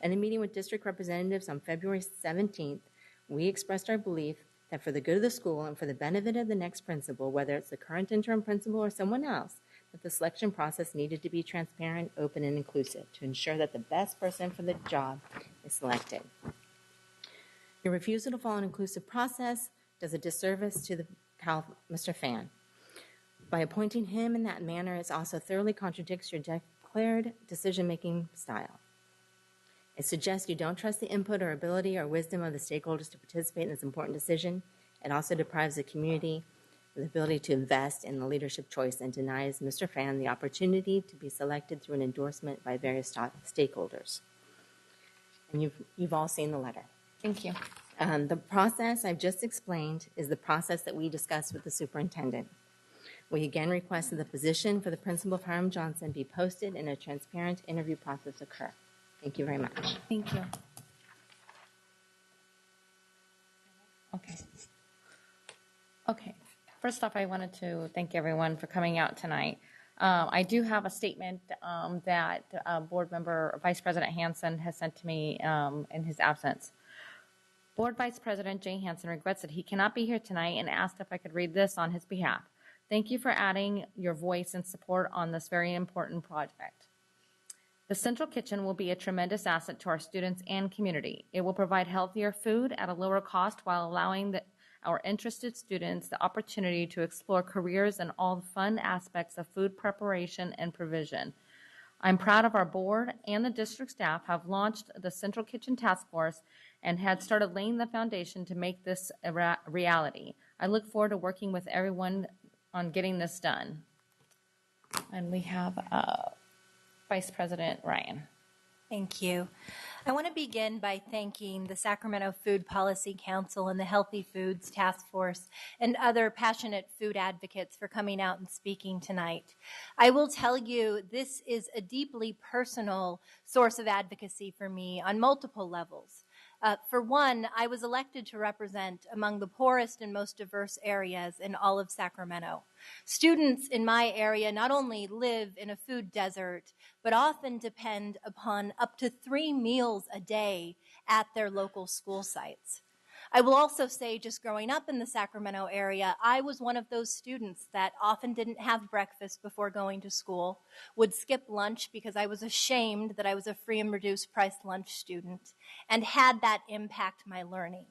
In a meeting with district representatives on February 17th, we expressed our belief that for the good of the school and for the benefit of the next principal, whether it's the current interim principal or someone else, that the selection process needed to be transparent, open, and inclusive to ensure that the best person for the job is selected. Your refusal to follow an inclusive process does a disservice to Mr. Fan. By appointing him in that manner, it also thoroughly contradicts your declared decision-making style. It suggests you don't trust the input or ability or wisdom of the stakeholders to participate in this important decision. It also deprives the community of the ability to invest in the leadership choice and denies Mr. Fan the opportunity to be selected through an endorsement by various stakeholders. And you've all seen the letter. Thank you. The process I've just explained is the process that we discussed with the superintendent. We again request that the position for the principal of Hiram Johnson be posted and a transparent interview process occur. Thank you very much. Thank you. Okay. Okay. First off, I wanted to thank everyone for coming out tonight. I do have a statement that Board Member Vice President Hansen has sent to me in his absence. Board Vice President Jay Hansen regrets that he cannot be here tonight and asked if I could read this on his behalf. Thank you for adding your voice and support on this very important project. The Central Kitchen will be a tremendous asset to our students and community. It will provide healthier food at a lower cost while allowing our interested students the opportunity to explore careers in all the fun aspects of food preparation and provision. I'm proud of our board and the district staff have launched the Central Kitchen Task Force and had started laying the foundation to make this a reality. I look forward to working with everyone on getting this done. And we have Vice President Ryan. Thank you. I want to begin by thanking the Sacramento Food Policy Council and the Healthy Foods Task Force and other passionate food advocates for coming out and speaking tonight. I will tell you, this is a deeply personal source of advocacy for me on multiple levels. For one, I was elected to represent among the poorest and most diverse areas in all of Sacramento. Students in my area not only live in a food desert, but often depend upon up to 3 meals a day at their local school sites. I will also say, just growing up in the Sacramento area, I was one of those students that often didn't have breakfast before going to school, would skip lunch because I was ashamed that I was a free and reduced price lunch student, and had that impact my learning.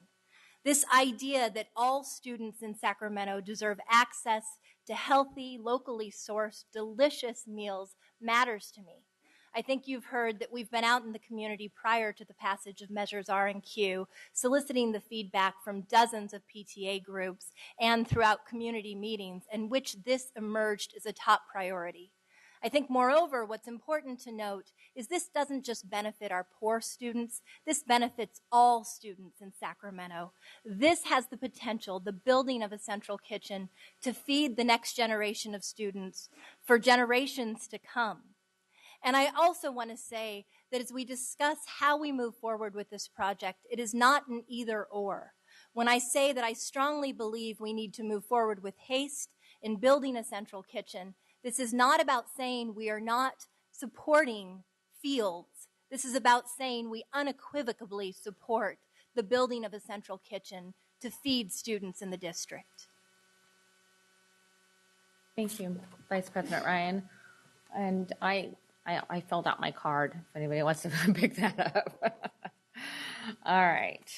This idea that all students in Sacramento deserve access to healthy, locally sourced, delicious meals matters to me. I think you've heard that we've been out in the community prior to the passage of Measures R and Q, soliciting the feedback from dozens of PTA groups and throughout community meetings, in which this emerged as a top priority. I think, moreover, what's important to note is this doesn't just benefit our poor students, this benefits all students in Sacramento. This has the potential, the building of a central kitchen, to feed the next generation of students for generations to come. And I also want to say that as we discuss how we move forward with this project, it is not an either or. When I say that I strongly believe we need to move forward with haste in building a central kitchen, this is not about saying we are not supporting fields. This is about saying we unequivocally support the building of a central kitchen to feed students in the district. Thank you, Vice President Ryan. And I filled out my card if anybody wants to pick that up. All right.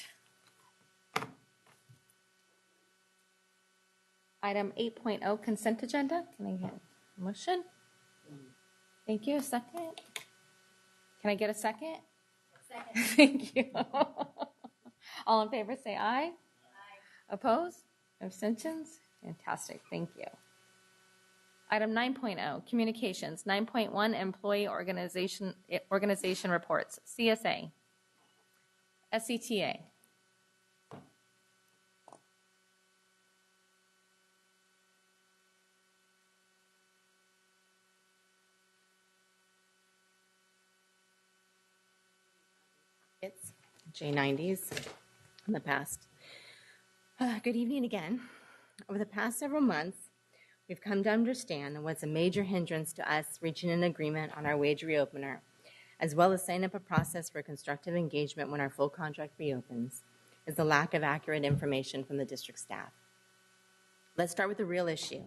Item 8.0, consent agenda. Can I get a motion? Thank you. A second? Can I get a second? Second. Thank you. All in favor say aye. Aye. Opposed? Abstentions? Fantastic. Thank you. Item 9.0, communications. 9.1, employee organization reports. CSA. SCTA. It's J90s in the past. Good evening again. Over the past several months, we've come to understand what's a major hindrance to us reaching an agreement on our wage reopener, as well as setting up a process for constructive engagement when our full contract reopens, is the lack of accurate information from the district staff. Let's start with the real issue,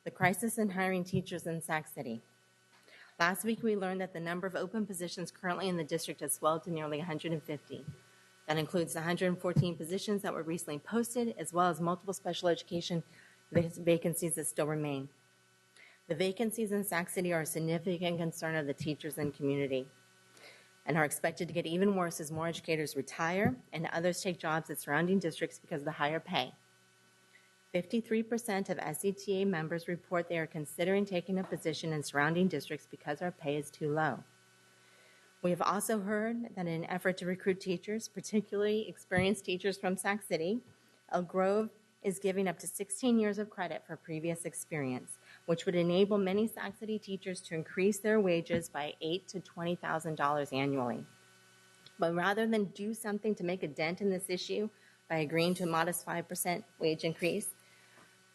the crisis in hiring teachers in Sac City. Last week, we learned that the number of open positions currently in the district has swelled to nearly 150. That includes the 114 positions that were recently posted, as well as multiple special education vacancies that still remain. The vacancies in Sac City are a significant concern of the teachers and community, and are expected to get even worse as more educators retire and others take jobs at surrounding districts because of the higher pay. 53% of SCTA members report they are considering taking a position in surrounding districts because our pay is too low. We have also heard that in an effort to recruit teachers, particularly experienced teachers from Sac City, Elk Grove is giving up to 16 years of credit for previous experience, which would enable many Sac City teachers to increase their wages by $8,000 to $20,000 annually. But rather than do something to make a dent in this issue by agreeing to a modest 5% wage increase,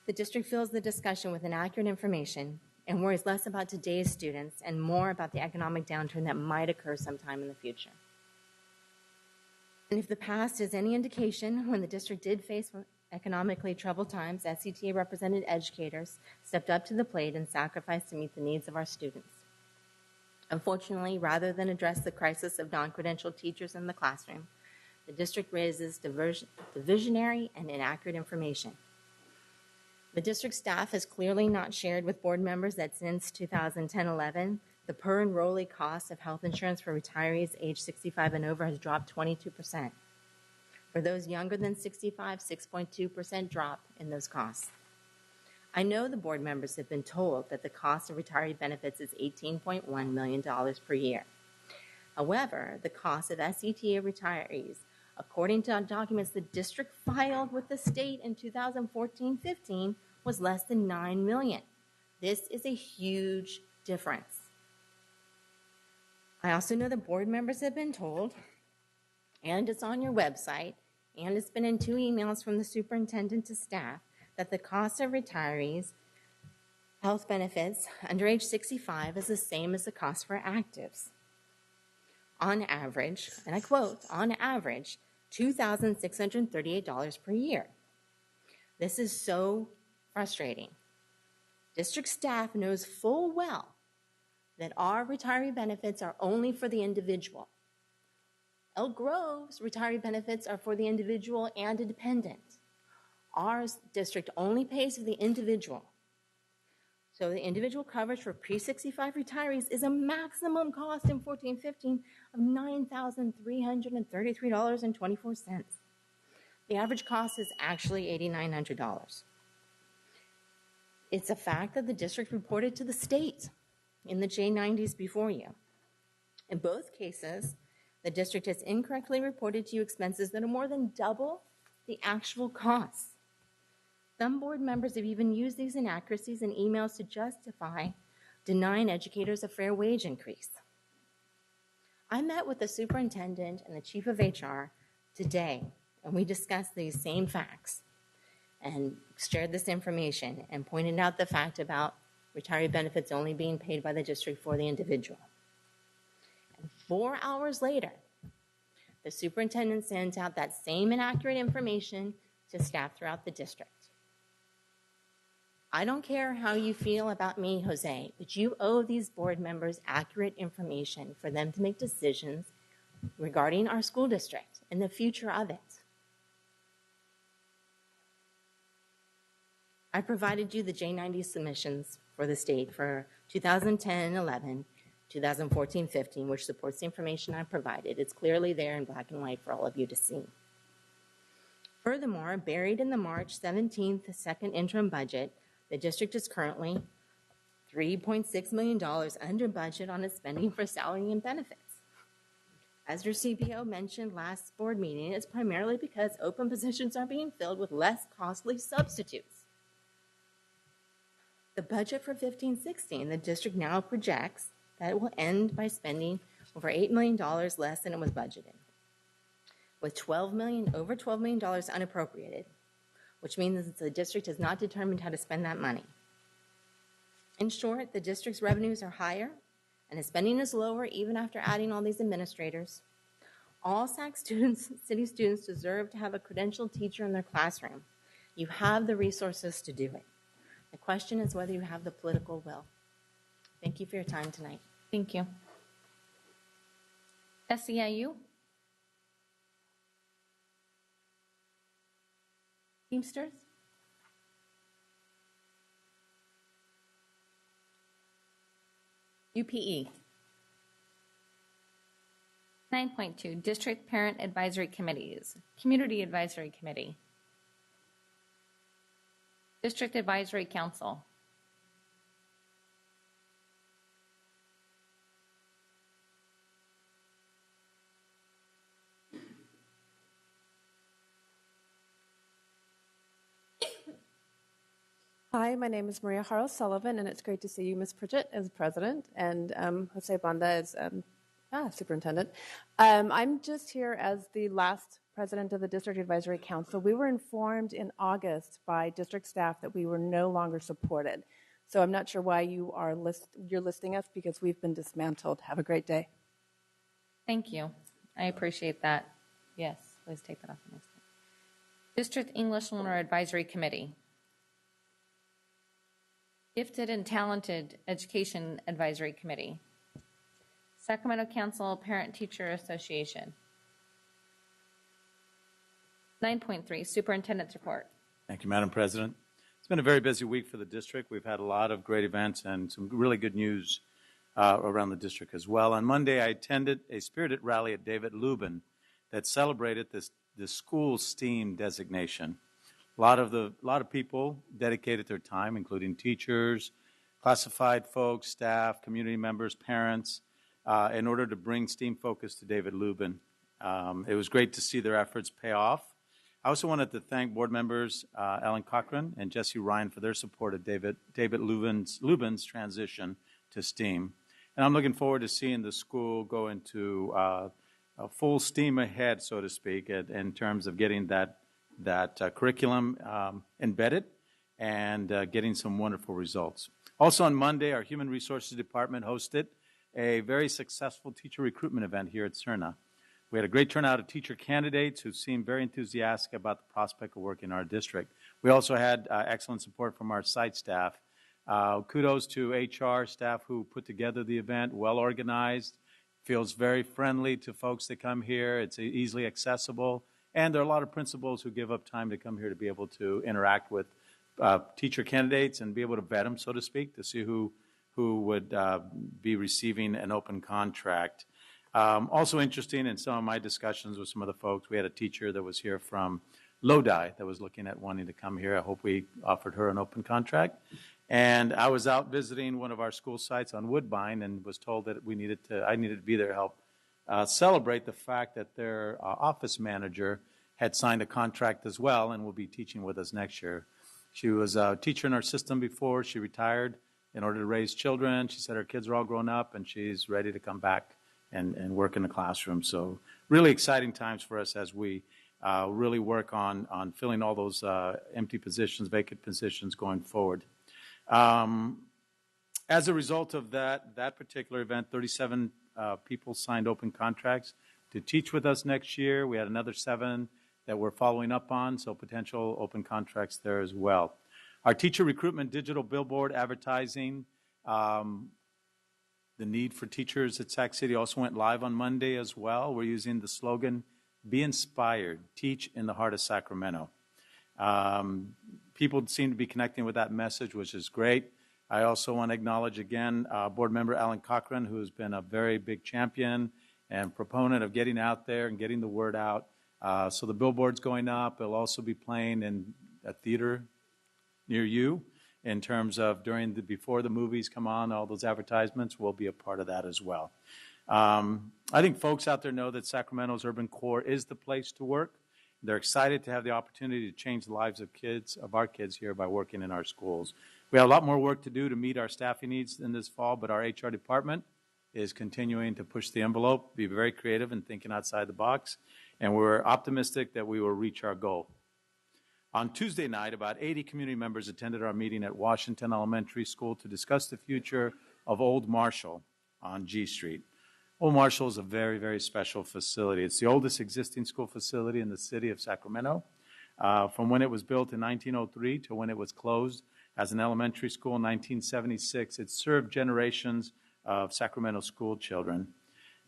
the district fills the discussion with inaccurate information and worries less about today's students and more about the economic downturn that might occur sometime in the future. And if the past is any indication, when the district did face economically troubled times, SCTA represented educators stepped up to the plate and sacrificed to meet the needs of our students. Unfortunately, rather than address the crisis of non-credentialed teachers in the classroom, the district raises divisionary and inaccurate information. The district staff has clearly not shared with board members that since 2010-11, the per enrollee cost of health insurance for retirees age 65 and over has dropped 22%. For those younger than 65, 6.2% drop in those costs. I know the board members have been told that the cost of retiree benefits is $18.1 million per year. However, the cost of SCTA retirees, according to documents the district filed with the state in 2014-15, was less than $9 million. This is a huge difference. I also know the board members have been told, and it's on your website, and it's been in 2 emails from the superintendent to staff, that the cost of retirees' health benefits under age 65 is the same as the cost for actives. On average, and I quote, on average, $2,638 per year. This is so frustrating. District staff knows full well that our retiree benefits are only for the individual. Elk Grove's retiree benefits are for the individual and a dependent. Our district only pays for the individual. So the individual coverage for pre-65 retirees is a maximum cost in 14-15 of $9,333.24. The average cost is actually $8,900. It's a fact that the district reported to the state in the J90s before you. In both cases, the district has incorrectly reported to you expenses that are more than double the actual costs. Some board members have even used these inaccuracies in emails to justify denying educators a fair wage increase. I met with the superintendent and the chief of HR today, and we discussed these same facts and shared this information and pointed out the fact about retiree benefits only being paid by the district for the individual. And 4 hours later, the superintendent sent out that same inaccurate information to staff throughout the district. I don't care how you feel about me, Jose, but you owe these board members accurate information for them to make decisions regarding our school district and the future of it. I provided you the J90 submissions for the state for 2010-11, 2014-15, which supports the information I provided. It's clearly there in black and white for all of you to see. Furthermore, buried in the March 17th second interim budget, the district is currently $3.6 million under budget on its spending for salary and benefits. As your CPO mentioned last board meeting, it's primarily because open positions are being filled with less costly substitutes. The budget for 15-16, the district now projects that it will end by spending over $8 million less than it was budgeted, with over $12 million unappropriated, which means that the district has not determined how to spend that money. In short, the district's revenues are higher and its spending is lower even after adding all these administrators, All SAC students, city students deserve to have a credentialed teacher in their classroom. You have the resources to do it. The question is whether you have the political will. Thank you for your time tonight. Thank you. SEIU? Teamsters? UPE? 9.2, District Parent Advisory Committees. Community Advisory Committee. District Advisory Council. Hi, my name is Maria Harrell Sullivan, and it's great to see you, Ms. Pritchett, as president, and Jose Banda as superintendent. I'm just here as the last president of the District Advisory Council. We were informed in August by district staff that we were no longer supported. So I'm not sure why you're listing us, because we've been dismantled. Have a great day. Thank you. I appreciate that. Yes, please take that off the list. District English Learner Advisory Committee. Gifted and Talented Education Advisory Committee. Sacramento Council Parent Teacher Association. 9.3, Superintendent's Report. Thank you, Madam President. It's been a very busy week for the district. We've had a lot of great events and some really good news around the district as well. On Monday, I attended a spirited rally at David Lubin that celebrated the school STEAM designation. A lot of people dedicated their time, including teachers, classified folks, staff, community members, parents, in order to bring STEAM focus to David Lubin. It was great to see their efforts pay off. I also wanted to thank board members Ellen Cochran and Jesse Ryan for their support of David Lubin's transition to STEAM. And I'm looking forward to seeing the school go into a full steam ahead, so to speak, in terms of getting that curriculum embedded and getting some wonderful results. Also on Monday, our Human Resources Department hosted a very successful teacher recruitment event here at CERNA. We had a great turnout of teacher candidates who seemed very enthusiastic about the prospect of working in our district. We also had excellent support from our site staff. Kudos to HR staff who put together the event, well organized, feels very friendly to folks that come here. It's easily accessible. And there are a lot of principals who give up time to come here to be able to interact with teacher candidates and be able to vet them, so to speak, to see who would be receiving an open contract. Also interesting in some of my discussions with some of the folks, we had a teacher that was here from Lodi that was looking at wanting to come here. I hope we offered her an open contract. And I was out visiting one of our school sites on Woodbine and was told that I needed to be there to help celebrate the fact that their office manager had signed a contract as well and will be teaching with us next year. She was a teacher in our system before. She retired in order to raise children. She said her kids are all grown up and she's ready to come back and work in the classroom. So really exciting times for us as we really work on filling all those empty positions, vacant positions going forward. As a result of that particular event, 37 people signed open contracts to teach with us next year. We had another 7 that we're following up on, so potential open contracts there as well. Our teacher recruitment, digital billboard advertising, the need for teachers at Sac City also went live on Monday as well. We're using the slogan, "Be inspired, teach in the heart of Sacramento." People seem to be connecting with that message, which is great. I also want to acknowledge again board member Alan Cochran, who has been a very big champion and proponent of getting out there and getting the word out. So the billboard's going up. It'll also be playing in a theater near you in terms of before the movies come on, all those advertisements will be a part of that as well. I think folks out there know that Sacramento's urban core is the place to work. They're excited to have the opportunity to change the lives of our kids here by working in our schools. We have a lot more work to do to meet our staffing needs in this fall, but our HR department is continuing to push the envelope, be very creative and thinking outside the box, and we're optimistic that we will reach our goal. On Tuesday night, about 80 community members attended our meeting at Washington Elementary School to discuss the future of Old Marshall on G Street. Old Marshall is a very, very special facility. It's the oldest existing school facility in the city of Sacramento. From when it was built in 1903 to when it was closed as an elementary school in 1976, it served generations of Sacramento school children.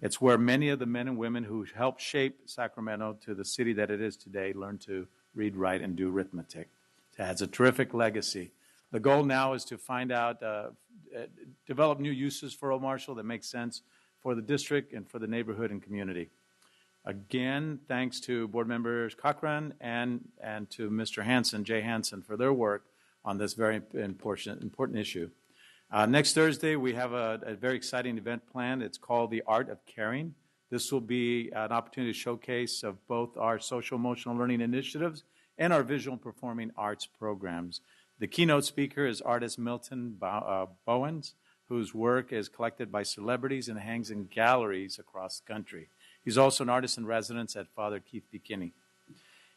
It's where many of the men and women who helped shape Sacramento to the city that it is today learned to read, write, and do arithmetic. It has a terrific legacy. The goal now is to find out, develop new uses for Old Marshall that make sense for the district and for the neighborhood and community. Again, thanks to Board Members Cochran and to Mr. Hansen, Jay Hansen, for their work on this very important issue. Next Thursday, we have a very exciting event planned. It's called The Art of Caring. This will be an opportunity to showcase of both our social emotional learning initiatives and our visual and performing arts programs. The keynote speaker is artist Milton Bowens, whose work is collected by celebrities and hangs in galleries across the country. He's also an artist in residence at Father Keith B. Kinney.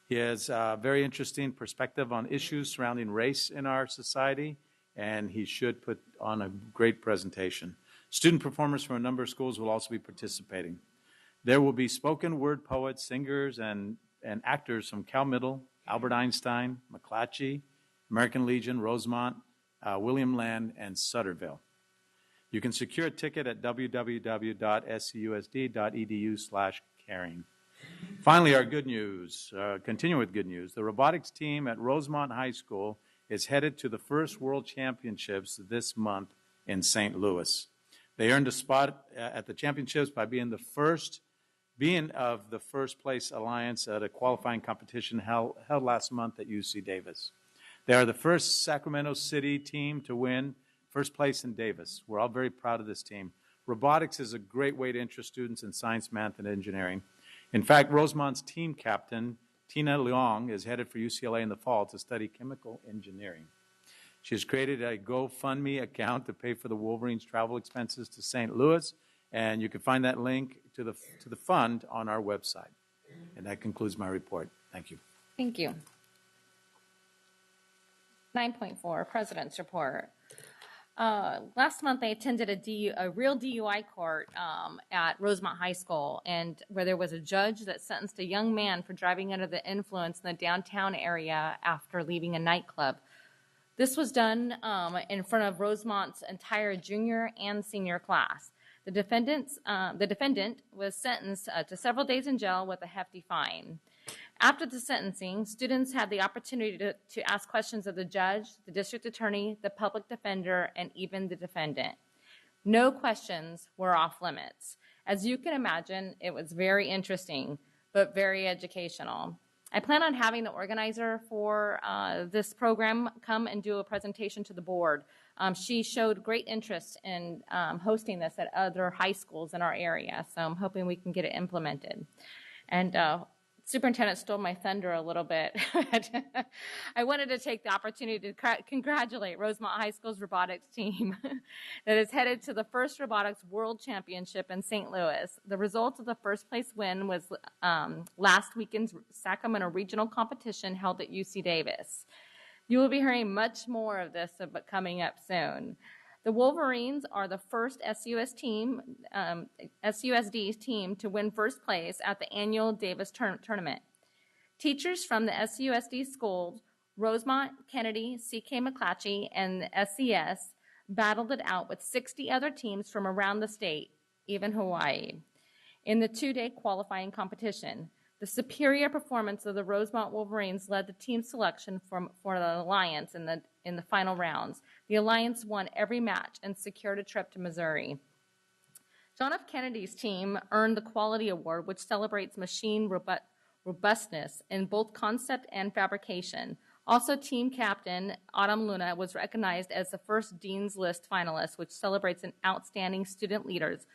He has a very interesting perspective on issues surrounding race in our society, and he should put on a great presentation. Student performers from a number of schools will also be participating. There will be spoken word poets, singers, and actors from Cal Middle, Albert Einstein, McClatchy, American Legion, Rosemont, William Land, and Sutterville. You can secure a ticket at www.scusd.edu/caring. Finally, our good news, continue with good news. The robotics team at Rosemont High School is headed to the first World Championships this month in St. Louis. They earned a spot at the championships by being of the first place alliance at a qualifying competition held last month at UC Davis. They are the first Sacramento City team to win first place in Davis. We're all very proud of this team. Robotics is a great way to interest students in science, math, and engineering. In fact, Rosemont's team captain, Tina Leong, is headed for UCLA in the fall to study chemical engineering. She has created a GoFundMe account to pay for the Wolverines' travel expenses to St. Louis, and you can find that link to the fund on our website. And that concludes my report. Thank you. Thank you. 9.4, President's Report. Last month, I attended a real DUI court at Rosemont High School, and where there was a judge that sentenced a young man for driving under the influence in the downtown area after leaving a nightclub. This was done in front of Rosemont's entire junior and senior class. The defendant was sentenced to several days in jail with a hefty fine. After the sentencing, students had the opportunity to ask questions of the judge, the district attorney, the public defender, and even the defendant. No questions were off limits. As you can imagine, it was very interesting, but very educational. I plan on having the organizer for this program come and do a presentation to the board. She showed great interest in hosting this at other high schools in our area, so I'm hoping we can get it implemented. And Superintendent stole my thunder a little bit. I wanted to take the opportunity to congratulate Rosemont High School's robotics team that is headed to the first robotics world championship in St. Louis. The result of the first place win was last weekend's Sacramento regional competition held at UC Davis. You will be hearing much more of this coming up soon. The Wolverines are the first SCUSD team to win first place at the annual Davis tournament. Teachers from the SCUSD schools, Rosemont, Kennedy, C.K. McClatchy, and SCS, battled it out with 60 other teams from around the state, even Hawaii, in the two-day qualifying competition. The superior performance of the Rosemont Wolverines led the team selection for the Alliance in the final rounds. The Alliance won every match and secured a trip to Missouri. John F. Kennedy's team earned the Quality Award, which celebrates machine robustness in both concept and fabrication. Also, team captain Autumn Luna was recognized as the first Dean's List finalist, which celebrates an outstanding student leaders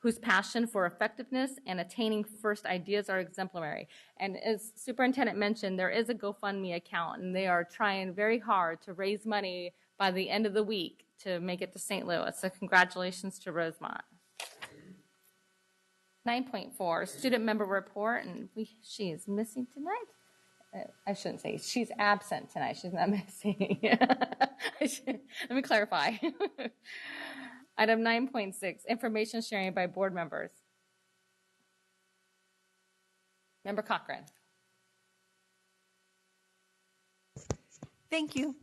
whose passion for effectiveness and attaining first ideas are exemplary. And as Superintendent mentioned, there is a GoFundMe account, and they are trying very hard to raise money by the end of the week to make it to St. Louis. So congratulations to Rosemont. 9.4, student member report, and she is missing tonight. I shouldn't say she's absent tonight. She's not missing. Let me clarify. Item 9.6, information sharing by board members. Member Cochran. Thank you.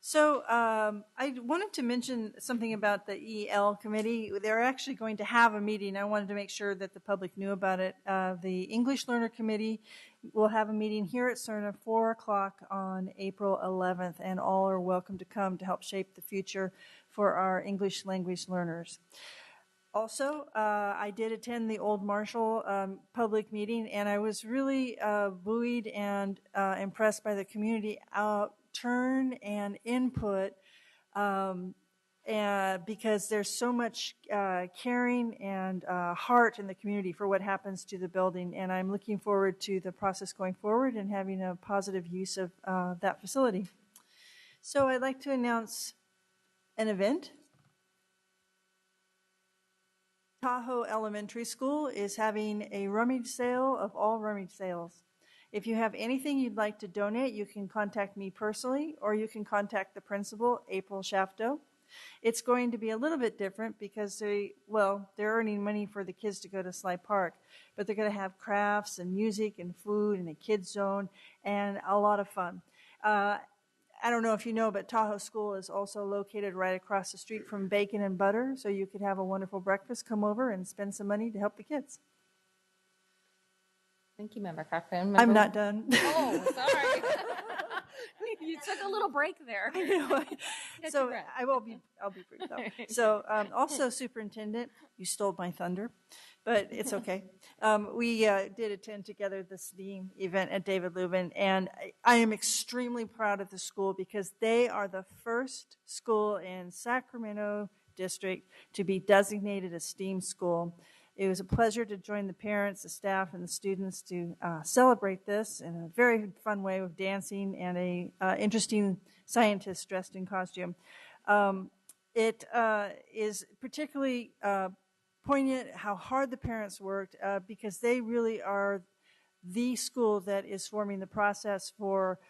So I wanted to mention something about the EL committee. They're actually going to have a meeting. I wanted to make sure that the public knew about it. The English Learner Committee will have a meeting here at CERN at 4 o'clock on April 11th, and all are welcome to come to help shape the future for our English language learners. Also, I did attend the Old Marshall public meeting, and I was really buoyed and impressed by the community turn and input, because there's so much caring and heart in the community for what happens to the building, and I'm looking forward to the process going forward and having a positive use of that facility. So I'd like to announce an event. Tahoe Elementary School is having a rummage sale of all rummage sales. If you have anything you'd like to donate, you can contact me personally, or you can contact the principal, April Shafto. It's going to be a little bit different because they're earning money for the kids to go to Sly Park, but they're going to have crafts and music and food and a kids zone and a lot of fun. I don't know if you know, but Tahoe School is also located right across the street from Bacon and Butter, so you could have a wonderful breakfast, come over and spend some money to help the kids. Thank you, Member Cochran. I'm not done. Oh, sorry. You took a little break there. I know. So I'll be brief though. So also, Superintendent, you stole my thunder, but it's okay. We did attend together the STEAM event at David Lubin, and I am extremely proud of the school because they are the first school in Sacramento District to be designated a STEAM school. It was a pleasure to join the parents, the staff, and the students to celebrate this in a very fun way with dancing and a interesting scientist dressed in costume. It is particularly poignant how hard the parents worked because they really are the school that is forming the process for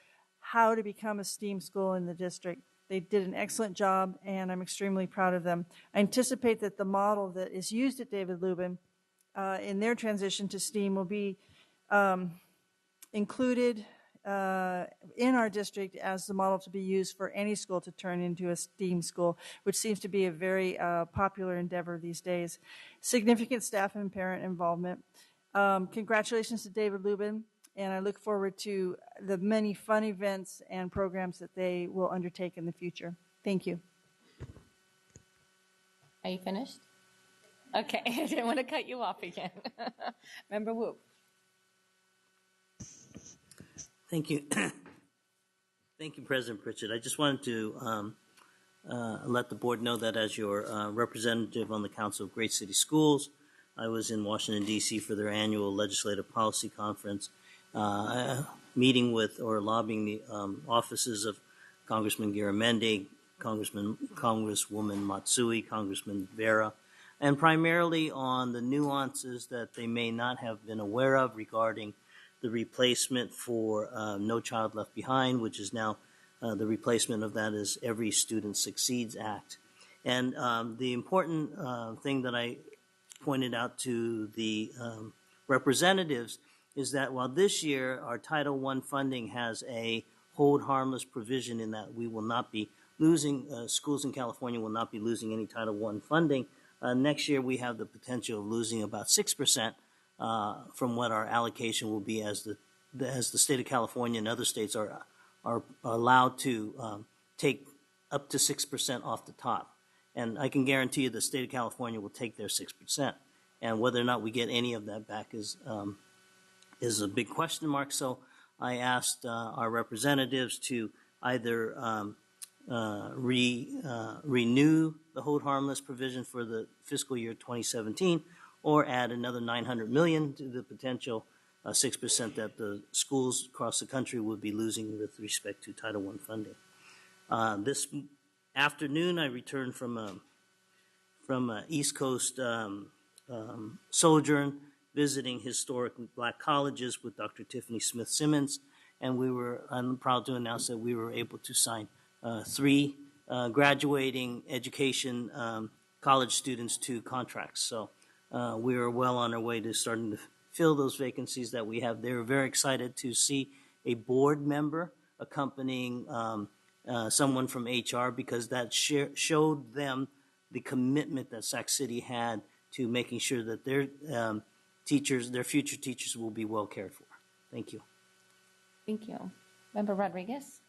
how to become a STEAM school in the district. They did an excellent job, and I'm extremely proud of them. I anticipate that the model that is used at David Lubin in their transition to STEAM will be included in our district as the model to be used for any school to turn into a STEAM school, which seems to be a very popular endeavor these days. Significant staff and parent involvement. Congratulations to David Lubin, and I look forward to the many fun events and programs that they will undertake in the future. Thank you. Are you finished? Okay, I didn't want to cut you off again. Member Wu. Thank you. Thank you, President Pritchett. I just wanted to let the board know that as your representative on the Council of Great City Schools, I was in Washington, D.C. for their annual legislative policy conference, meeting with or lobbying the offices of Congressman Garamendi, Congresswoman Matsui, Congressman Vera, and primarily on the nuances that they may not have been aware of regarding the replacement for No Child Left Behind, which is now the replacement of that is Every Student Succeeds Act. And the important thing that I pointed out to the representatives is that while this year our Title I funding has a hold harmless provision in that we will not be losing, schools in California will not be losing any Title I funding, next year we have the potential of losing about 6% from what our allocation will be as the state of California and other states are allowed to take up to 6% off the top. And I can guarantee you the state of California will take their 6%. And whether or not we get any of that back is a big question mark. So I asked our representatives to either renew the hold harmless provision for the fiscal year 2017 or add another $900 million to the potential 6% that the schools across the country would be losing with respect to Title I funding. This afternoon, I returned from a East Coast sojourn, visiting historic black colleges with Dr. Tiffany Smith Simmons, and I'm proud to announce that we were able to sign 3 graduating education college students to contracts. So we are well on our way to starting to fill those vacancies that we have. They're very excited to see a board member accompanying someone from HR, because that showed them the commitment that Sac City had to making sure that their teachers, their future teachers, will be well cared for. Thank you. Thank you. Member Rodriguez?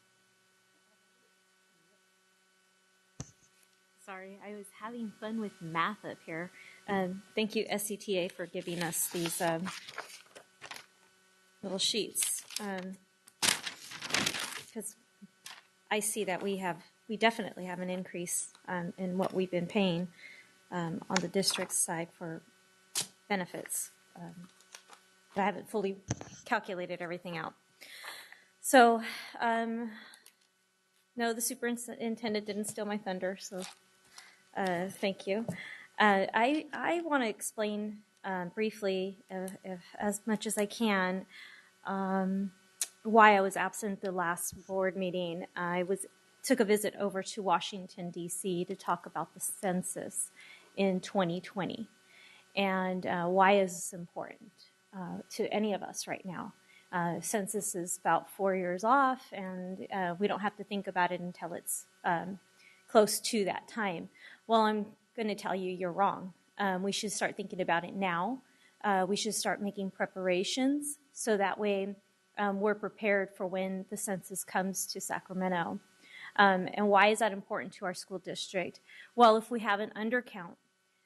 Sorry, I was having fun with math up here. Thank you, SCTA, for giving us these little sheets. Because I see that we definitely have an increase in what we've been paying on the district's side for benefits. I haven't fully calculated everything out. So, no, the superintendent didn't steal my thunder, so thank you. I want to explain briefly, if, as much as I can, why I was absent the last board meeting. I took a visit over to Washington, D.C. to talk about the census in 2020 and why is this important to any of us right now. Census is about 4 years off, and we don't have to think about it until it's close to that time. Well, I'm going to tell you you're wrong. We should start thinking about it now. We should start making preparations so that way we're prepared for when the census comes to Sacramento. And why is that important to our school district? Well, if we have an undercount,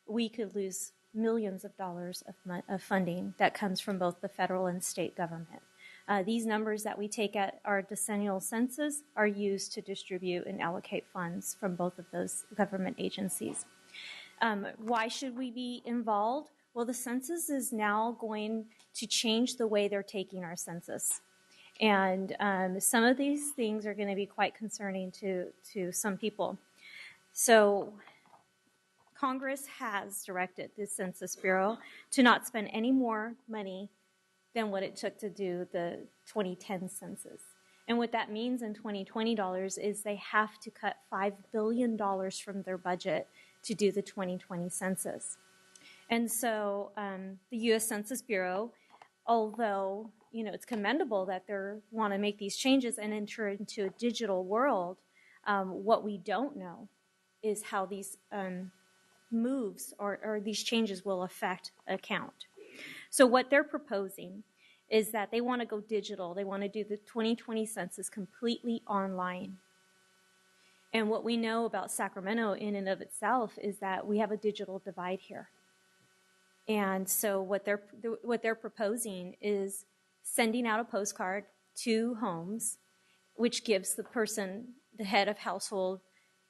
we could lose millions of dollars of funding that comes from both the federal and state government. These numbers that we take at our decennial census are used to distribute and allocate funds from both of those government agencies. Why should we be involved? Well, the census is now going to change the way they're taking our census. And some of these things are going to be quite concerning to some people. So Congress has directed the Census Bureau to not spend any more money than what it took to do the 2010 census. And what that means in 2020 dollars is they have to cut $5 billion from their budget to do the 2020 census. And so the U.S. Census Bureau, although it's commendable that they want to make these changes and enter into a digital world, what we don't know is how these moves or these changes will affect a count. So what they're proposing is that they want to go digital. They want to do the 2020 census completely online. And what we know about Sacramento in and of itself is that we have a digital divide here. And so what they're proposing is sending out a postcard to homes, which gives the person, the head of household,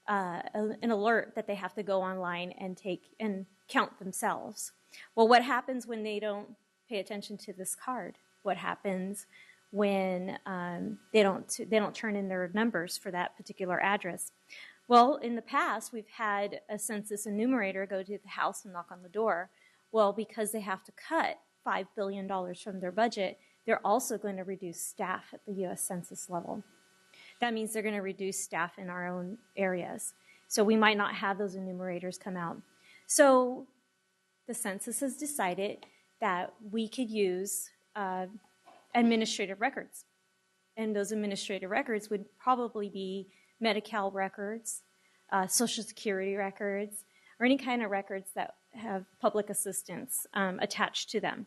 an alert that they have to go online and count themselves. Well, what happens when they don't pay attention to this card? What happens when they don't turn in their numbers for that particular address? Well, in the past, we've had a census enumerator go to the house and knock on the door. Well, because they have to cut $5 billion from their budget, they're also going to reduce staff at the U.S. Census level. That means they're going to reduce staff in our own areas. So we might not have those enumerators come out. So the census has decided that we could use administrative records. And those administrative records would probably be Medi-Cal records, Social Security records, or any kind of records that have public assistance attached to them.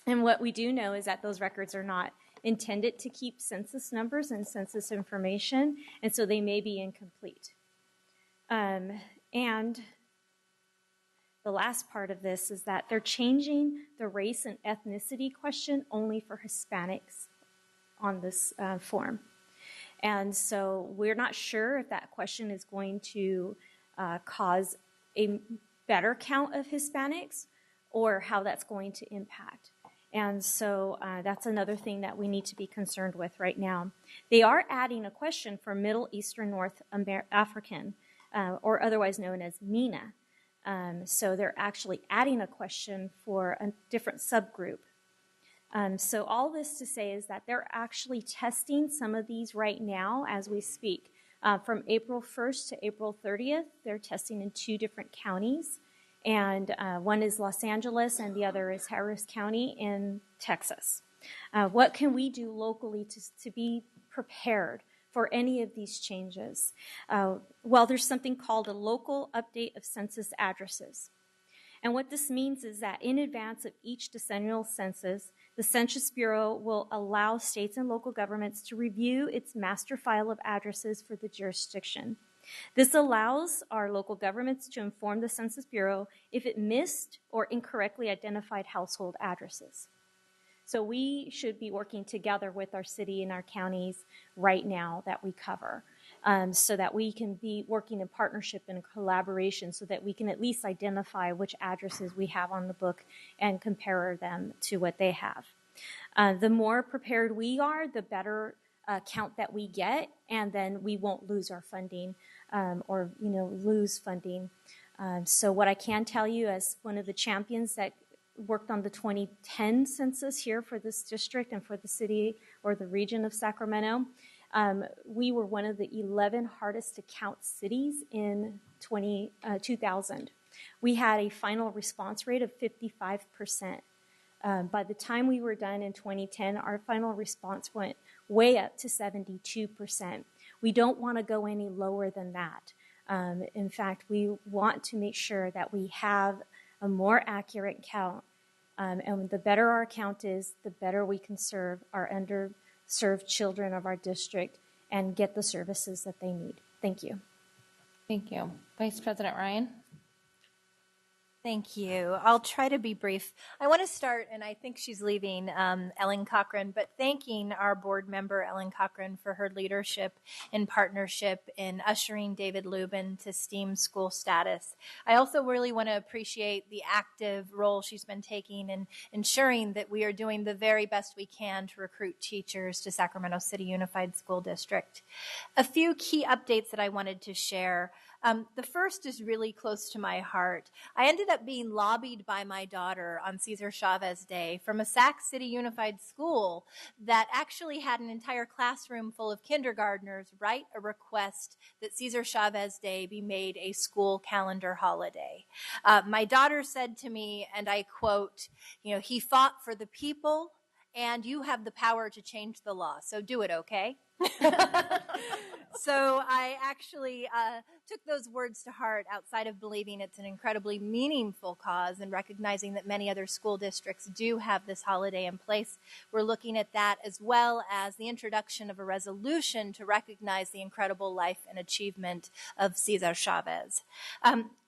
And what we do know is that those records are not intended to keep census numbers and census information, and so they may be incomplete. And the last part of this is that they're changing the race and ethnicity question only for Hispanics on this form. And so we're not sure if that question is going to cause a better count of Hispanics or how that's going to impact. And so that's another thing that we need to be concerned with right now. They are adding a question for Middle Eastern North African, or otherwise known as MENA. So they're actually adding a question for a different subgroup. So all this to say is that they're actually testing some of these right now as we speak. From April 1st to April 30th, they're testing in 2 different counties. And one is Los Angeles, and the other is Harris County in Texas. What can we do locally to be prepared for any of these changes? Well, there's something called a local update of census addresses. And what this means is that in advance of each decennial census, the Census Bureau will allow states and local governments to review its master file of addresses for the jurisdiction. This allows our local governments to inform the Census Bureau if it missed or incorrectly identified household addresses. So we should be working together with our city and our counties right now that we cover, so that we can be working in partnership and collaboration so that we can at least identify which addresses we have on the book and compare them to what they have. The more prepared we are, the better count that we get, and then we won't lose our funding or lose funding. So what I can tell you as one of the champions that worked on the 2010 census here for this district and for the city or the region of Sacramento, we were one of the 11 hardest to count cities in 2000. We had a final response rate of 55%. By the time we were done in 2010, our final response went way up to 72%. We don't want to go any lower than that. In fact, we want to make sure that we have a more accurate count. And the better our count is, the better we can serve our underserved children of our district and get the services that they need. Thank you. Thank you. Vice President Ryan. Thank you. I'll try to be brief. I want to start, and I think she's leaving, Ellen Cochran, but thanking our board member, Ellen Cochran, for her leadership and partnership in ushering David Lubin to STEAM school status. I also really want to appreciate the active role she's been taking in ensuring that we are doing the very best we can to recruit teachers to Sacramento City Unified School District. A few key updates that I wanted to share. The first is really close to my heart. I ended up being lobbied by my daughter on Cesar Chavez Day from a Sac City Unified School that actually had an entire classroom full of kindergartners write a request that Cesar Chavez Day be made a school calendar holiday. My daughter said to me, and I quote, he fought for the people, and you have the power to change the law, so do it, okay? So I actually took those words to heart outside of believing it's an incredibly meaningful cause and recognizing that many other school districts do have this holiday in place. We're looking at that as well as the introduction of a resolution to recognize the incredible life and achievement of Cesar Chavez.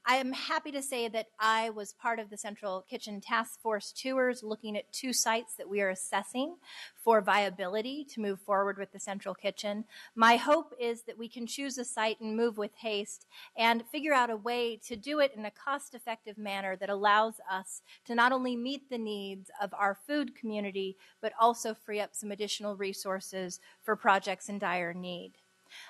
I am happy to say that I was part of the Central Kitchen Task Force tours looking at 2 sites that we are assessing for viability to move forward with the Central Kitchen. My hope is that we can choose a site and move with haste and figure out a way to do it in a cost-effective manner that allows us to not only meet the needs of our food community, but also free up some additional resources for projects in dire need.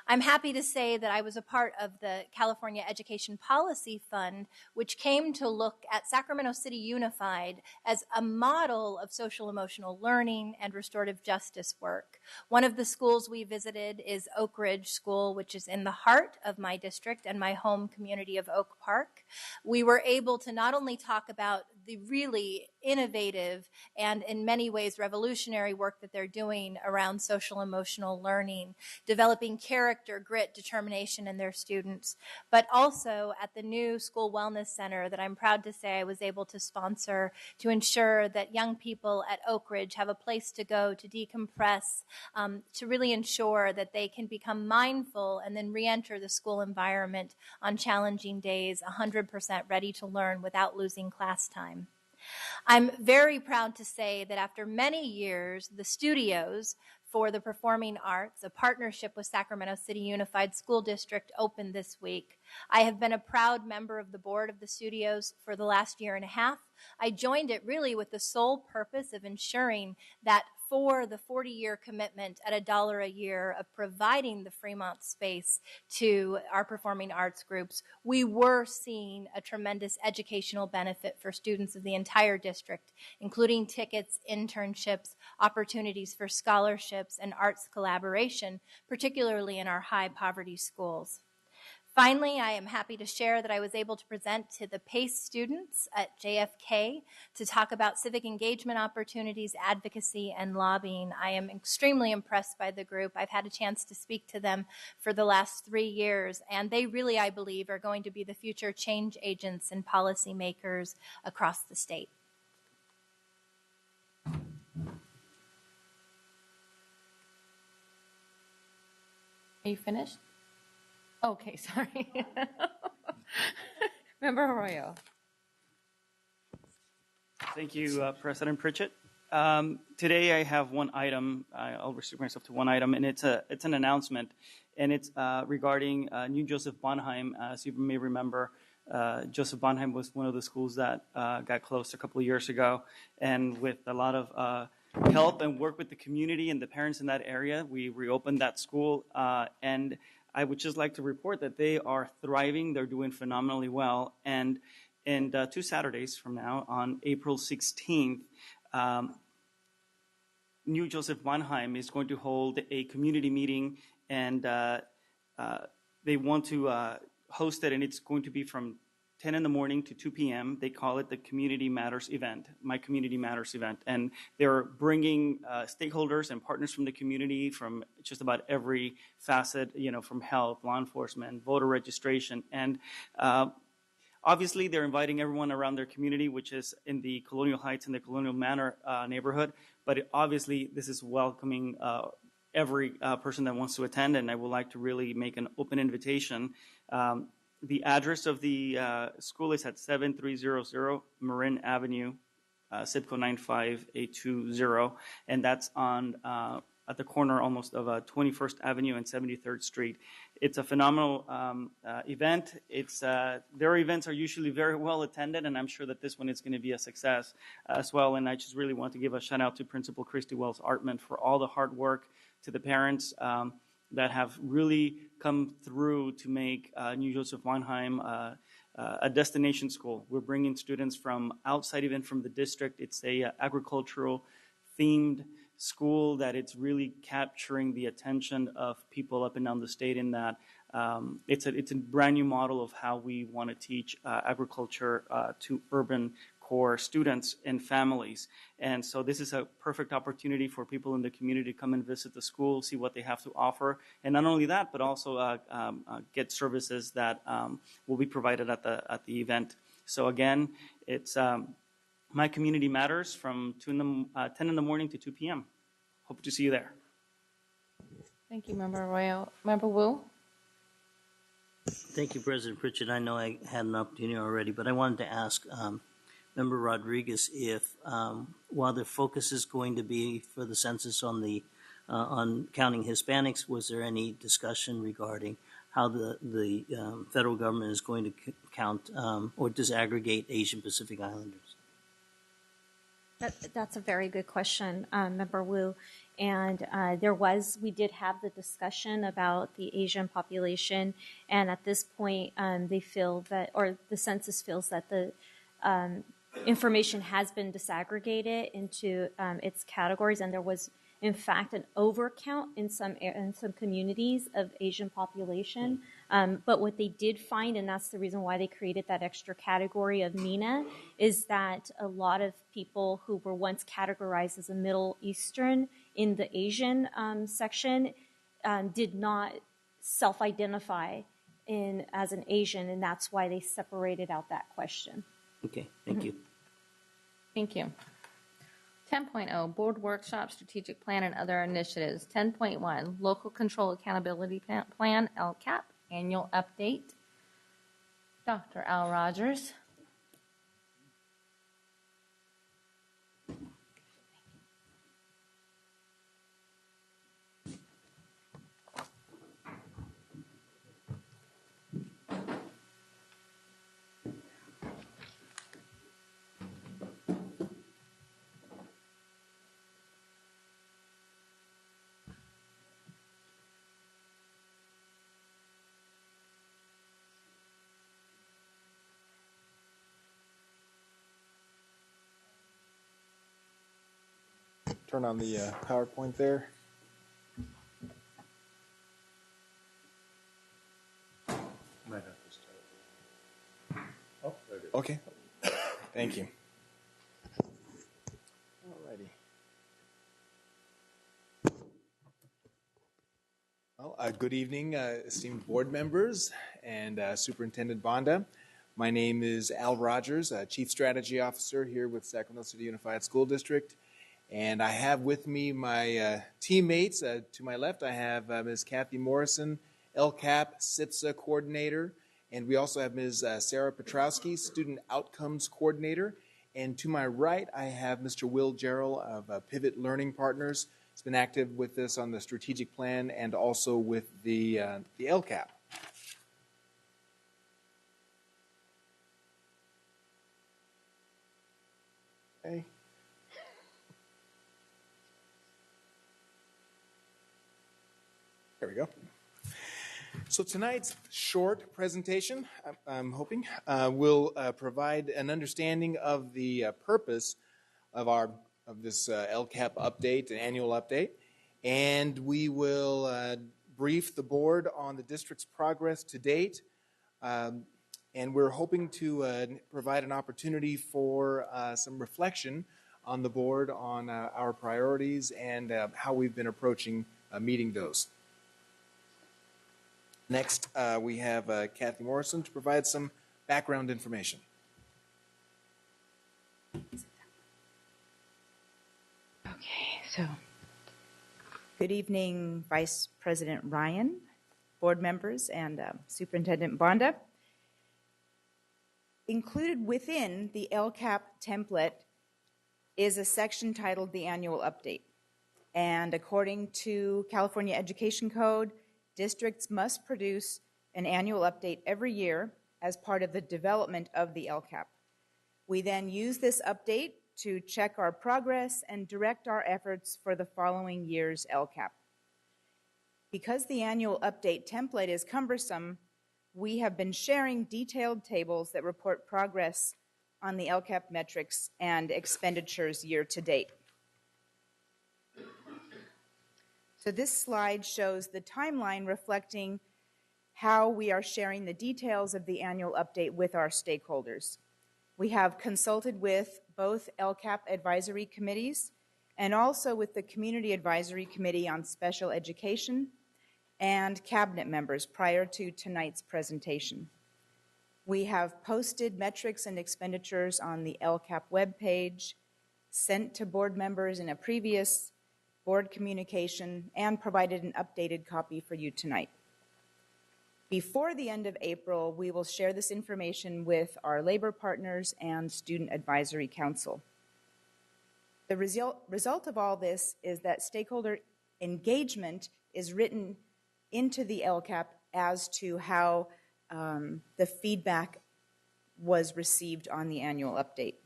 I'm happy to say that I was a part of the California Education Policy Fund, which came to look at Sacramento City Unified as a model of social emotional learning and restorative justice work. One of the schools we visited is Oak Ridge School, which is in the heart of my district and my home community of Oak Park. We were able to not only talk about the really innovative and in many ways revolutionary work that they're doing around social emotional learning, developing character, grit, determination in their students, but also at the new school wellness center that I'm proud to say I was able to sponsor to ensure that young people at Oak Ridge have a place to go to decompress, to really ensure that they can become mindful and then re-enter the school environment on challenging days 100% ready to learn without losing class time. I'm very proud to say that after many years, the studios for the performing arts, a partnership with Sacramento City Unified School District, opened this week. I have been a proud member of the board of the studios for the last year and a half. I joined it really with the sole purpose of ensuring that for the 40-year commitment at $1 a year of providing the Fremont space to our performing arts groups, we were seeing a tremendous educational benefit for students of the entire district, including tickets, internships, opportunities for scholarships, and arts collaboration, particularly in our high poverty schools. Finally, I am happy to share that I was able to present to the PACE students at JFK to talk about civic engagement opportunities, advocacy, and lobbying. I am extremely impressed by the group. I've had a chance to speak to them for the last 3 years, and they really, I believe, are going to be the future change agents and policymakers across the state. Are you finished? Okay, sorry. Member Arroyo. Thank you, President Pritchett. Today I have one item. I'll restrict myself to one item, and it's an announcement, and it's regarding New Joseph Bonheim. As you may remember, Joseph Bonheim was one of the schools that got closed a couple of years ago, and with a lot of help and work with the community and the parents in that area, we reopened that school, and I would just like to report that they are thriving. They're doing phenomenally well. And 2 Saturdays from now, on April 16th, New Joseph Bonheim is going to hold a community meeting, and they want to host it, and it's going to be from 10 in the morning to 2 p.m. They call it the Community Matters event, My Community Matters event. And they're bringing stakeholders and partners from the community from just about every facet, from health, law enforcement, voter registration. And obviously, they're inviting everyone around their community, which is in the Colonial Heights and the Colonial Manor neighborhood. But obviously, this is welcoming every person that wants to attend, and I would like to really make an open invitation. The address of the school is at 7300 Marin Avenue, zip code 95820, and that's on at the corner almost of 21st Avenue and 73rd Street. It's a phenomenal event. Their events are usually very well attended, and I'm sure that this one is going to be a success as well. And I just really want to give a shout out to Principal Christy Wells Artman for all the hard work, to the parents that have really come through to make New Joseph Bonheim a destination school. We're bringing students from outside, even from the district. It's a agricultural themed school that it's really capturing the attention of people up and down the state, in that it's a brand new model of how we want to teach agriculture to urban core students and families. And so this is a perfect opportunity for people in the community to come and visit the school, see what they have to offer, and not only that, but also get services that will be provided at the event. So again, it's My Community Matters from 10 in the morning to 2 p.m. Hope to see you there. Thank you, Member Arroyo. Member Wu? Thank you, President Pritchett. I know I had an opportunity already, but I wanted to ask Member Rodriguez if, while the focus is going to be for the census on counting Hispanics, was there any discussion regarding how the federal government is going to count or disaggregate Asian Pacific Islanders? That's a very good question, Member Wu. And we did have the discussion about the Asian population, and at this point, they feel that, or the census feels that the information has been disaggregated into its categories, and there was, in fact, an overcount in some communities of Asian population. But what they did find, and that's the reason why they created that extra category of MENA, is that a lot of people who were once categorized as a Middle Eastern in the Asian section did not self-identify as an Asian, and that's why they separated out that question. Okay, thank you. Thank you. 10.0, Board Workshop, Strategic Plan, and Other Initiatives. 10.1, Local Control Accountability Plan, LCAP, Annual Update. Dr. Al Rogers. Turn on the PowerPoint there. Okay. Thank you. Alrighty. Well, good evening, esteemed board members and Superintendent Bonda. My name is Al Rogers, Chief Strategy Officer here with Sacramento City Unified School District. And I have with me my teammates. To my left, I have Ms. Kathy Morrison, LCAP SIPSA Coordinator. And we also have Ms. Sarah Petrowski, Student Outcomes Coordinator. And to my right, I have Mr. Will Jarrell of Pivot Learning Partners. He's been active with us on the strategic plan and also with the LCAP. Okay. There we go. So tonight's short presentation, I'm hoping, will provide an understanding of the purpose of this LCAP update, an annual update, and we will brief the board on the district's progress to date, and we're hoping to provide an opportunity for some reflection on the board on our priorities and how we've been approaching meeting those. Next, we have Kathy Morrison to provide some background information. Okay, so good evening, Vice President Ryan, board members, and Superintendent Bonda. Included within the LCAP template is a section titled the Annual Update. And according to California Education Code, districts must produce an annual update every year as part of the development of the LCAP. We then use this update to check our progress and direct our efforts for the following year's LCAP. Because the annual update template is cumbersome, we have been sharing detailed tables that report progress on the LCAP metrics and expenditures year to date. So this slide shows the timeline reflecting how we are sharing the details of the annual update with our stakeholders. We have consulted with both LCAP advisory committees and also with the Community Advisory Committee on Special Education and cabinet members prior to tonight's presentation. We have posted metrics and expenditures on the LCAP webpage, sent to board members in a previous board communication, and provided an updated copy for you tonight. Before the end of April, we will share this information with our labor partners and Student Advisory Council. The result of all this is that stakeholder engagement is written into the LCAP as to how the feedback was received on the annual update.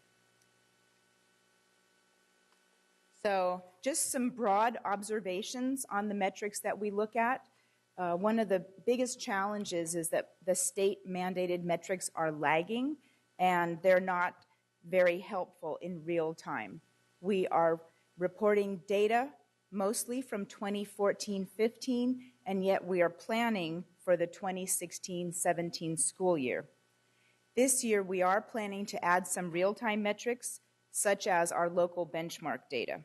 So just some broad observations on the metrics that we look at. One of the biggest challenges is that the state mandated metrics are lagging and they're not very helpful in real time. We are reporting data mostly from 2014-15, and yet we are planning for the 2016-17 school year. This year we are planning to add some real-time metrics such as our local benchmark data.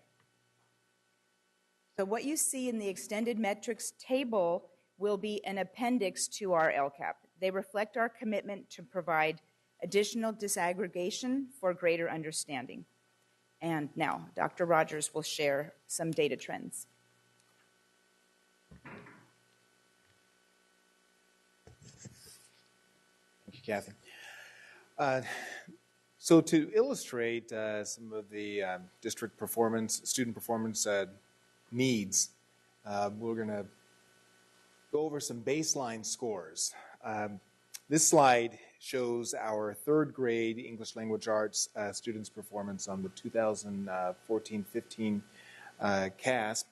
So what you see in the extended metrics table will be an appendix to our LCAP. They reflect our commitment to provide additional disaggregation for greater understanding. And now, Dr. Rogers will share some data trends. Thank you, Kathy. So to illustrate some of the district performance, student performance needs, we're going to go over some baseline scores. This slide shows our third grade English language arts students' performance on the 2014-15 CASP.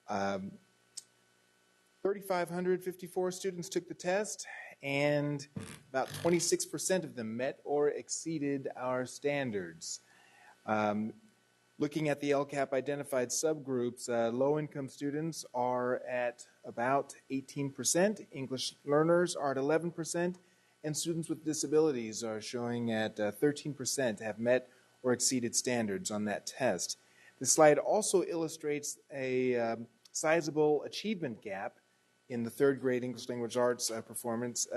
3,554 students took the test, and about 26% of them met or exceeded our standards. Looking at the LCAP identified subgroups, low-income students are at about 18%, English learners are at 11%, and students with disabilities are showing at 13% have met or exceeded standards on that test. The slide also illustrates a sizable achievement gap in the third grade English language arts performance.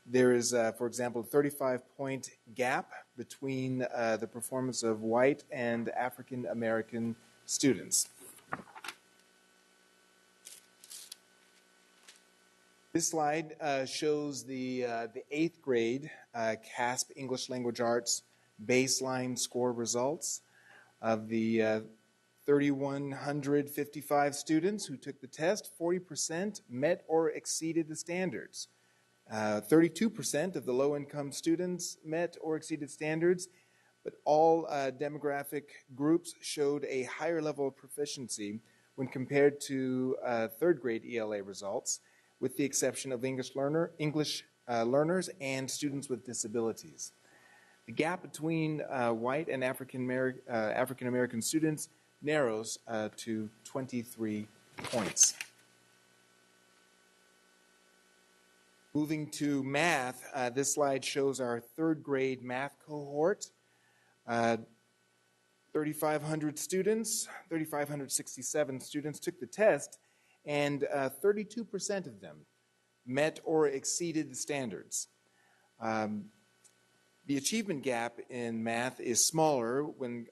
There is, for example, a 35-point gap between the performance of white and African American students. This slide shows the 8th grade CASP English Language Arts baseline score results. Of the 3,155 students who took the test, 40% met or exceeded the standards. 32% of the low-income students met or exceeded standards, but all demographic groups showed a higher level of proficiency when compared to third grade ELA results, with the exception of English learners and students with disabilities. The gap between white and African American students narrows to 23 points. Moving to math, this slide shows our third grade math cohort. 3,500 students, 3,567 students took the test, and 32% of them met or exceeded the standards. The achievement gap in math is smaller when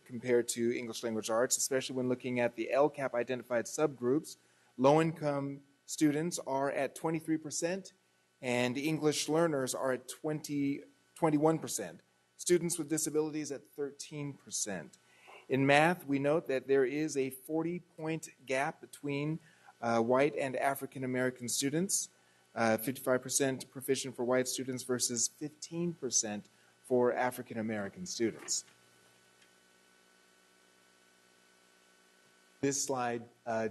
compared to English language arts, especially when looking at the LCAP identified subgroups. Low-income students are at 23%, and English learners are at 21%. Students with disabilities at 13%. In math, we note that there is a 40-point gap between white and African American students. 55% proficient for white students versus 15% for African American students. This slide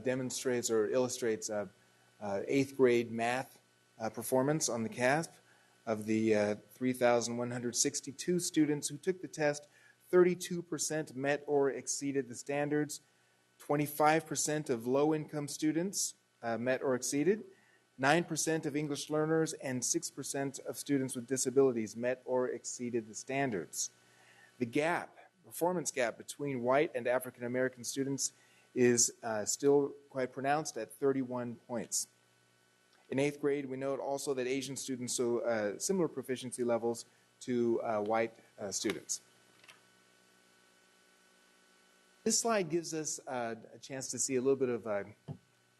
demonstrates or illustrates 8th grade math performance on the CASP. Of the 3,162 students who took the test, 32% met or exceeded the standards. 25% of low-income students met or exceeded. 9% of English learners and 6% of students with disabilities met or exceeded the standards. The performance gap between white and African American students is still quite pronounced at 31 points. In 8th grade, we note also that Asian students show similar proficiency levels to white students. This slide gives us a chance to see a little bit of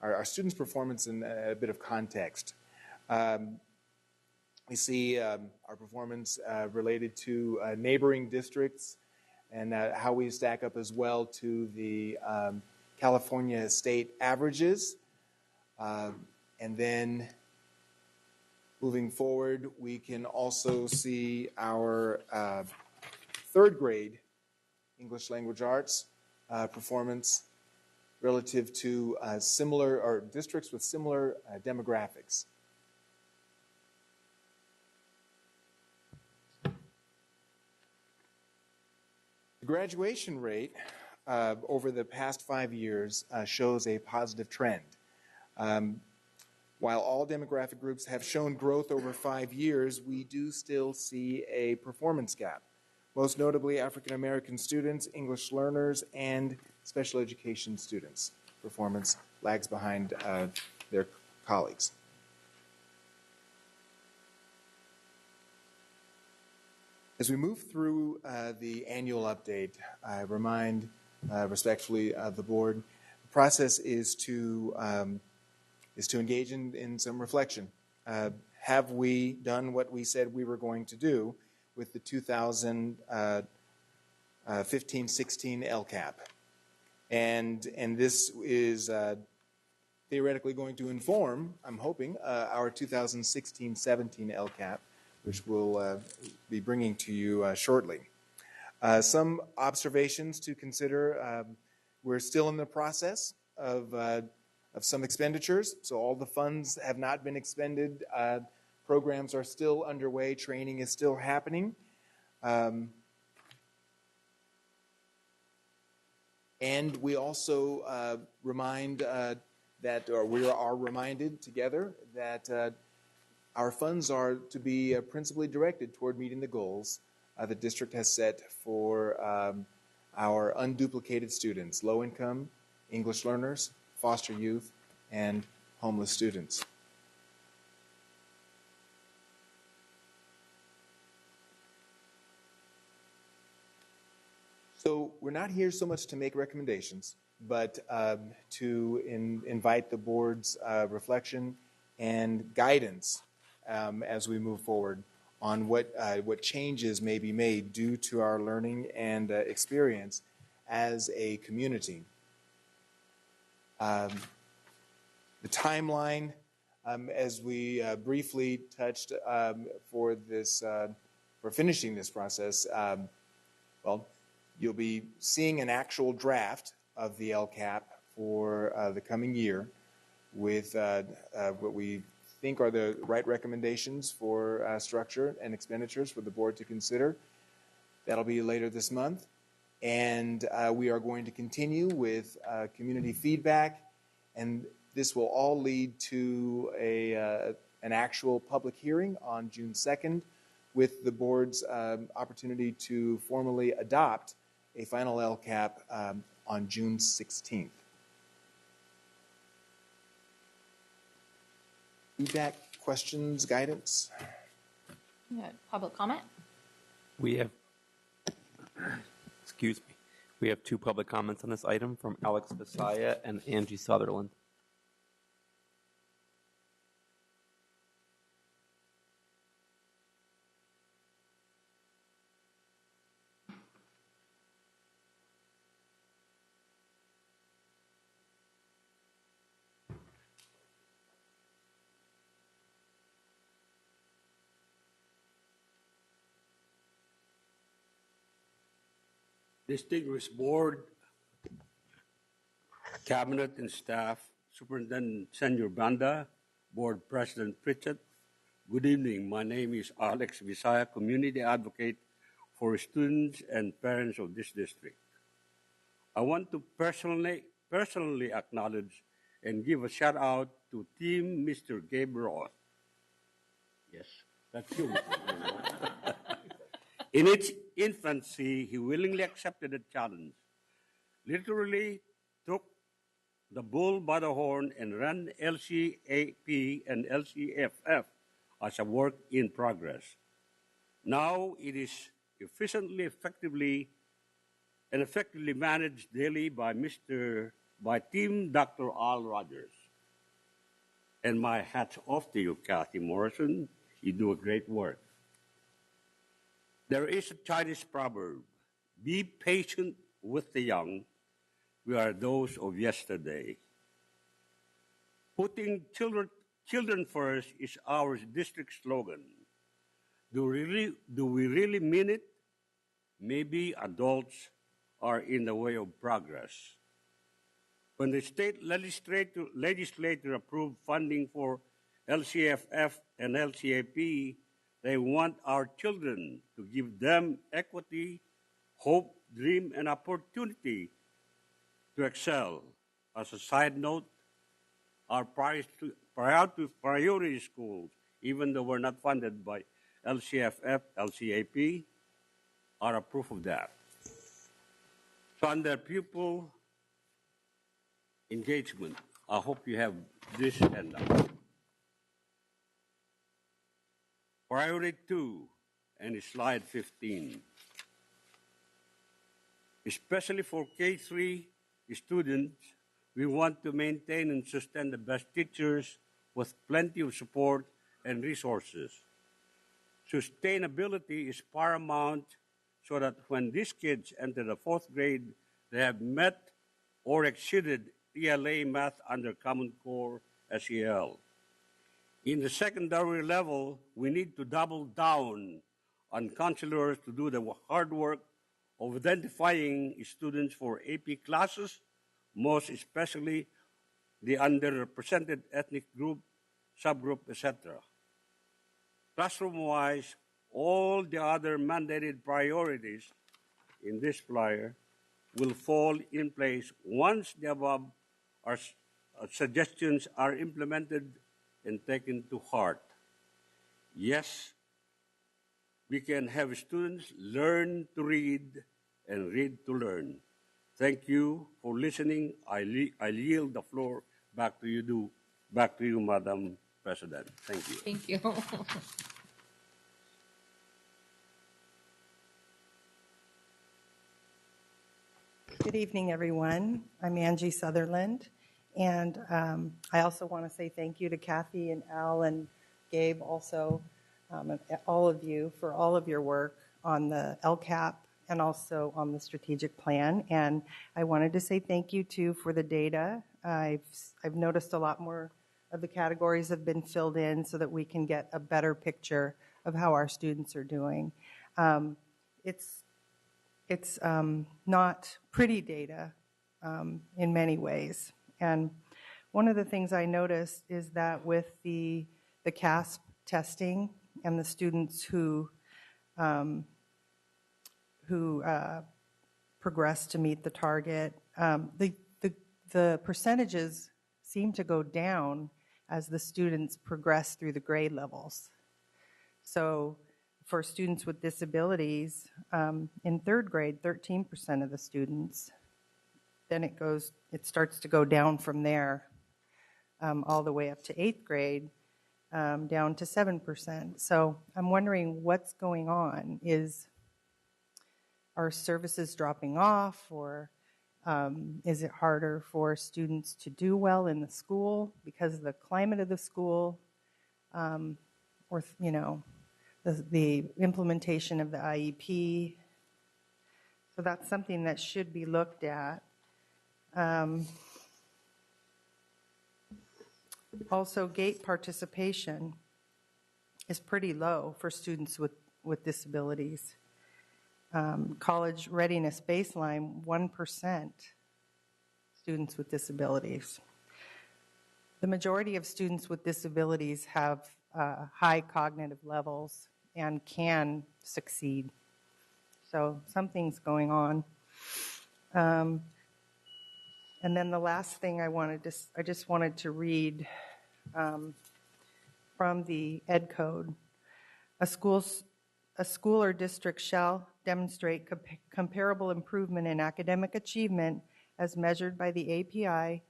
our students' performance in a bit of context. We see our performance related to neighboring districts and how we stack up as well to the California state averages. And then moving forward, we can also see our third grade English language arts performance relative to similar or districts with similar demographics. The graduation rate over the past 5 years shows a positive trend. While all demographic groups have shown growth over 5 years, we do still see a performance gap. Most notably, African American students, English learners, and special education students' performance lags behind their colleagues. As we move through the annual update, I remind respectfully the board, the process is to engage in some reflection. Have we done what we said we were going to do with the 2015-16 LCAP? And this is theoretically going to inform, I'm hoping, our 2016-17 LCAP, which we'll be bringing to you shortly. Some observations to consider. We're still in the process of some expenditures, so all the funds have not been expended. Programs are still underway. Training is still happening. And we also remind we are reminded together that Our funds are to be principally directed toward meeting the goals the district has set for our unduplicated students, low-income, English learners, foster youth, and homeless students. So we're not here so much to make recommendations, but to invite the board's reflection and guidance as we move forward on what changes may be made due to our learning and experience as a community. The timeline, as we briefly touched for finishing this process, well, you'll be seeing an actual draft of the LCAP for the coming year with what we think are the right recommendations for structure and expenditures for the board to consider. That'll be later this month. And we are going to continue with community feedback, and this will all lead to an actual public hearing on June 2nd with the board's opportunity to formally adopt a final LCAP on June 16th. Feedback, questions, guidance? Public comment? We have, excuse me, we have two public comments on this item from Alex Visaya and Angie Sutherland. Distinguished board, cabinet and staff, Superintendent Senor Banda, Board President Pritchett, good evening. My name is Alex Visaya, Community Advocate for students and parents of this district. I want to personally acknowledge and give a shout out to Team Mr. Gabe Roth. Yes, that's you. In its infancy, he willingly accepted the challenge, literally took the bull by the horn and ran LCAP and LCFF as a work in progress. Now it is efficiently, effectively managed daily by Team Dr. Al Rogers. And my hat's off to you, Kathy Morrison. You do a great work. There is a Chinese proverb, be patient with the young. We are those of yesterday. Putting children first is our district slogan. Do we really mean it? Maybe adults are in the way of progress. When the state legislature approved funding for LCFF and LCAP, they want our children to give them equity, hope, dream, and opportunity to excel. As a side note, our priority schools, even though we're not funded by LCFF, LCAP, are a proof of that. So under pupil engagement, I hope you have this handout. Priority 2 and slide 15. Especially for K-3 students, we want to maintain and sustain the best teachers with plenty of support and resources. Sustainability is paramount so that when these kids enter the 4th grade, they have met or exceeded ELA math under Common Core SEL. In the secondary level, we need to double down on counselors to do the hard work of identifying students for AP classes, most especially the underrepresented ethnic group, subgroup, etc. Classroom-wise, all the other mandated priorities in this flyer will fall in place once the above suggestions are implemented and taken to heart. Yes, we can have students learn to read and read to learn. Thank you for listening. I yield the floor back to you, Madam President. Thank you. Thank you. Good evening, everyone. I'm Angie Sutherland, and I also want to say thank you to Kathy and Al and Gabe also, and all of you for all of your work on the LCAP and also on the strategic plan. And I wanted to say thank you too for the data. I've noticed a lot more of the categories have been filled in so that we can get a better picture of how our students are doing. It's not pretty data in many ways. And one of the things I noticed is that with the CASP testing and the students who progress to meet the target, the percentages seem to go down as the students progress through the grade levels. So for students with disabilities, in third grade, 13% of the students, then it starts to go down from there all the way up to eighth grade, down to 7%. So I'm wondering what's going on. Are services dropping off, or is it harder for students to do well in the school because of the climate of the school, or the implementation of the IEP? So that's something that should be looked at. Also, GATE participation is pretty low for students with disabilities. College readiness baseline, 1% students with disabilities. The majority of students with disabilities have high cognitive levels and can succeed. So something's going on. And then the last thing I just wanted to read from the Ed Code. A school or district shall demonstrate comparable improvement in academic achievement as measured by the API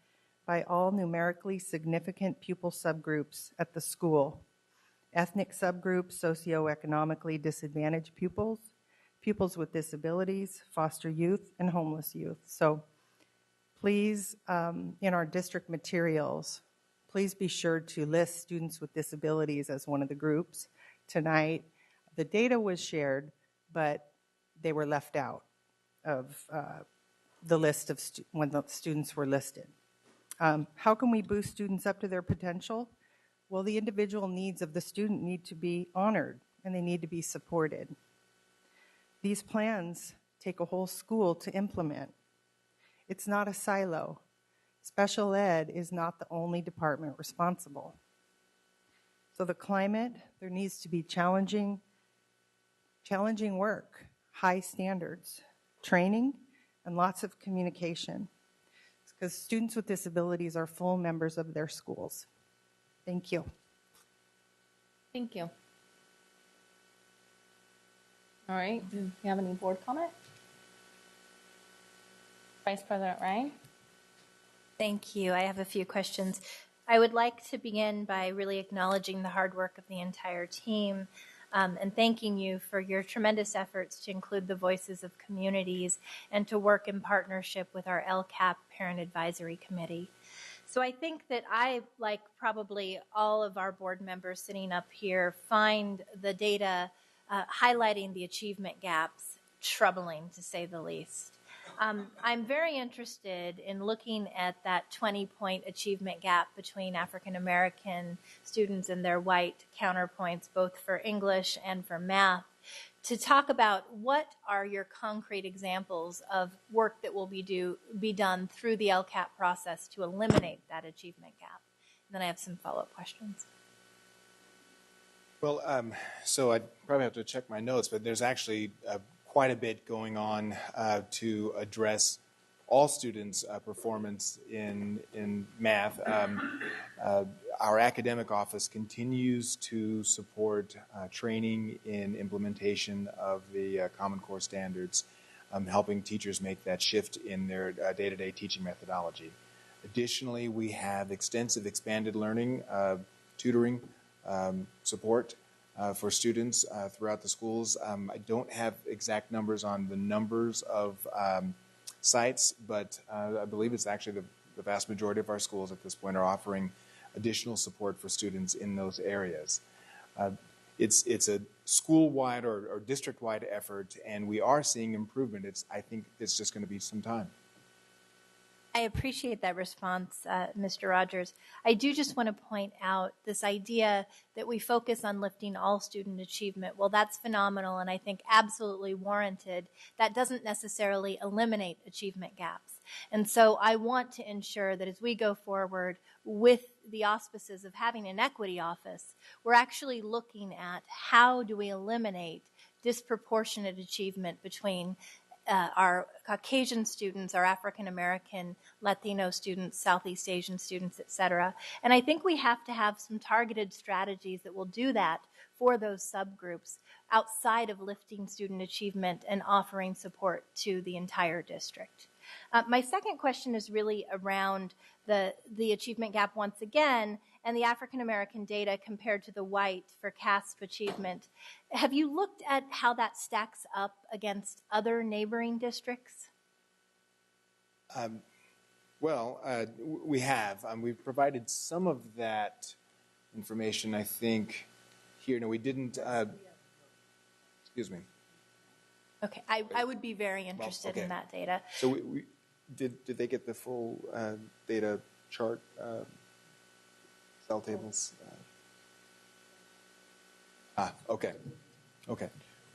by all numerically significant pupil subgroups at the school. Ethnic subgroups, socioeconomically disadvantaged pupils, pupils with disabilities, foster youth, and homeless youth. So please, in our district materials, please be sure to list students with disabilities as one of the groups. Tonight, the data was shared, but they were left out of the list of when the students were listed. How can we boost students up to their potential? Well, the individual needs of the student need to be honored, and they need to be supported. These plans take a whole school to implement. It's not a silo. Special ed is not the only department responsible. So the climate, there needs to be challenging work, high standards, training, and lots of communication, because students with disabilities are full members of their schools. Thank you. Thank you. All right, do you have any board comment? Vice President Ryan? Thank you. I have a few questions. I would like to begin by really acknowledging the hard work of the entire team and thanking you for your tremendous efforts to include the voices of communities and to work in partnership with our LCAP Parent Advisory Committee. So I think that I, like probably all of our board members sitting up here, find the data highlighting the achievement gaps troubling, to say the least. I'm very interested in looking at that 20-point achievement gap between African American students and their white counterpoints, both for English and for math, to talk about what are your concrete examples of work that will be done through the LCAP process to eliminate that achievement gap. And then I have some follow-up questions. Well, so I'd probably have to check my notes, but there's actually quite a bit going on to address all students' performance in math. our academic office continues to support training in implementation of the Common Core standards, helping teachers make that shift in their day-to-day teaching methodology. Additionally, we have extensive expanded learning, tutoring support for students throughout the schools. I don't have exact numbers on the numbers of sites, but I believe it's actually the vast majority of our schools at this point are offering additional support for students in those areas. It's a school-wide or district-wide effort, and we are seeing improvement. I think it's just going to be some time. I appreciate that response, Mr. Rogers. I do just want to point out this idea that we focus on lifting all student achievement. Well, that's phenomenal and I think absolutely warranted. That doesn't necessarily eliminate achievement gaps. And so I want to ensure that as we go forward with the auspices of having an equity office, we're actually looking at how do we eliminate disproportionate achievement between our Caucasian students, our African American, Latino students, Southeast Asian students, et cetera. And I think we have to have some targeted strategies that will do that for those subgroups outside of lifting student achievement and offering support to the entire district. My second question is really around the achievement gap once again and the African American data compared to the white for CASP achievement. Have you looked at how that stacks up against other neighboring districts? We have. We've provided some of that information, I think, here. No, we didn't. Excuse me. Okay, I would be very interested in that data. So did they get the full data chart, cell tables? Okay.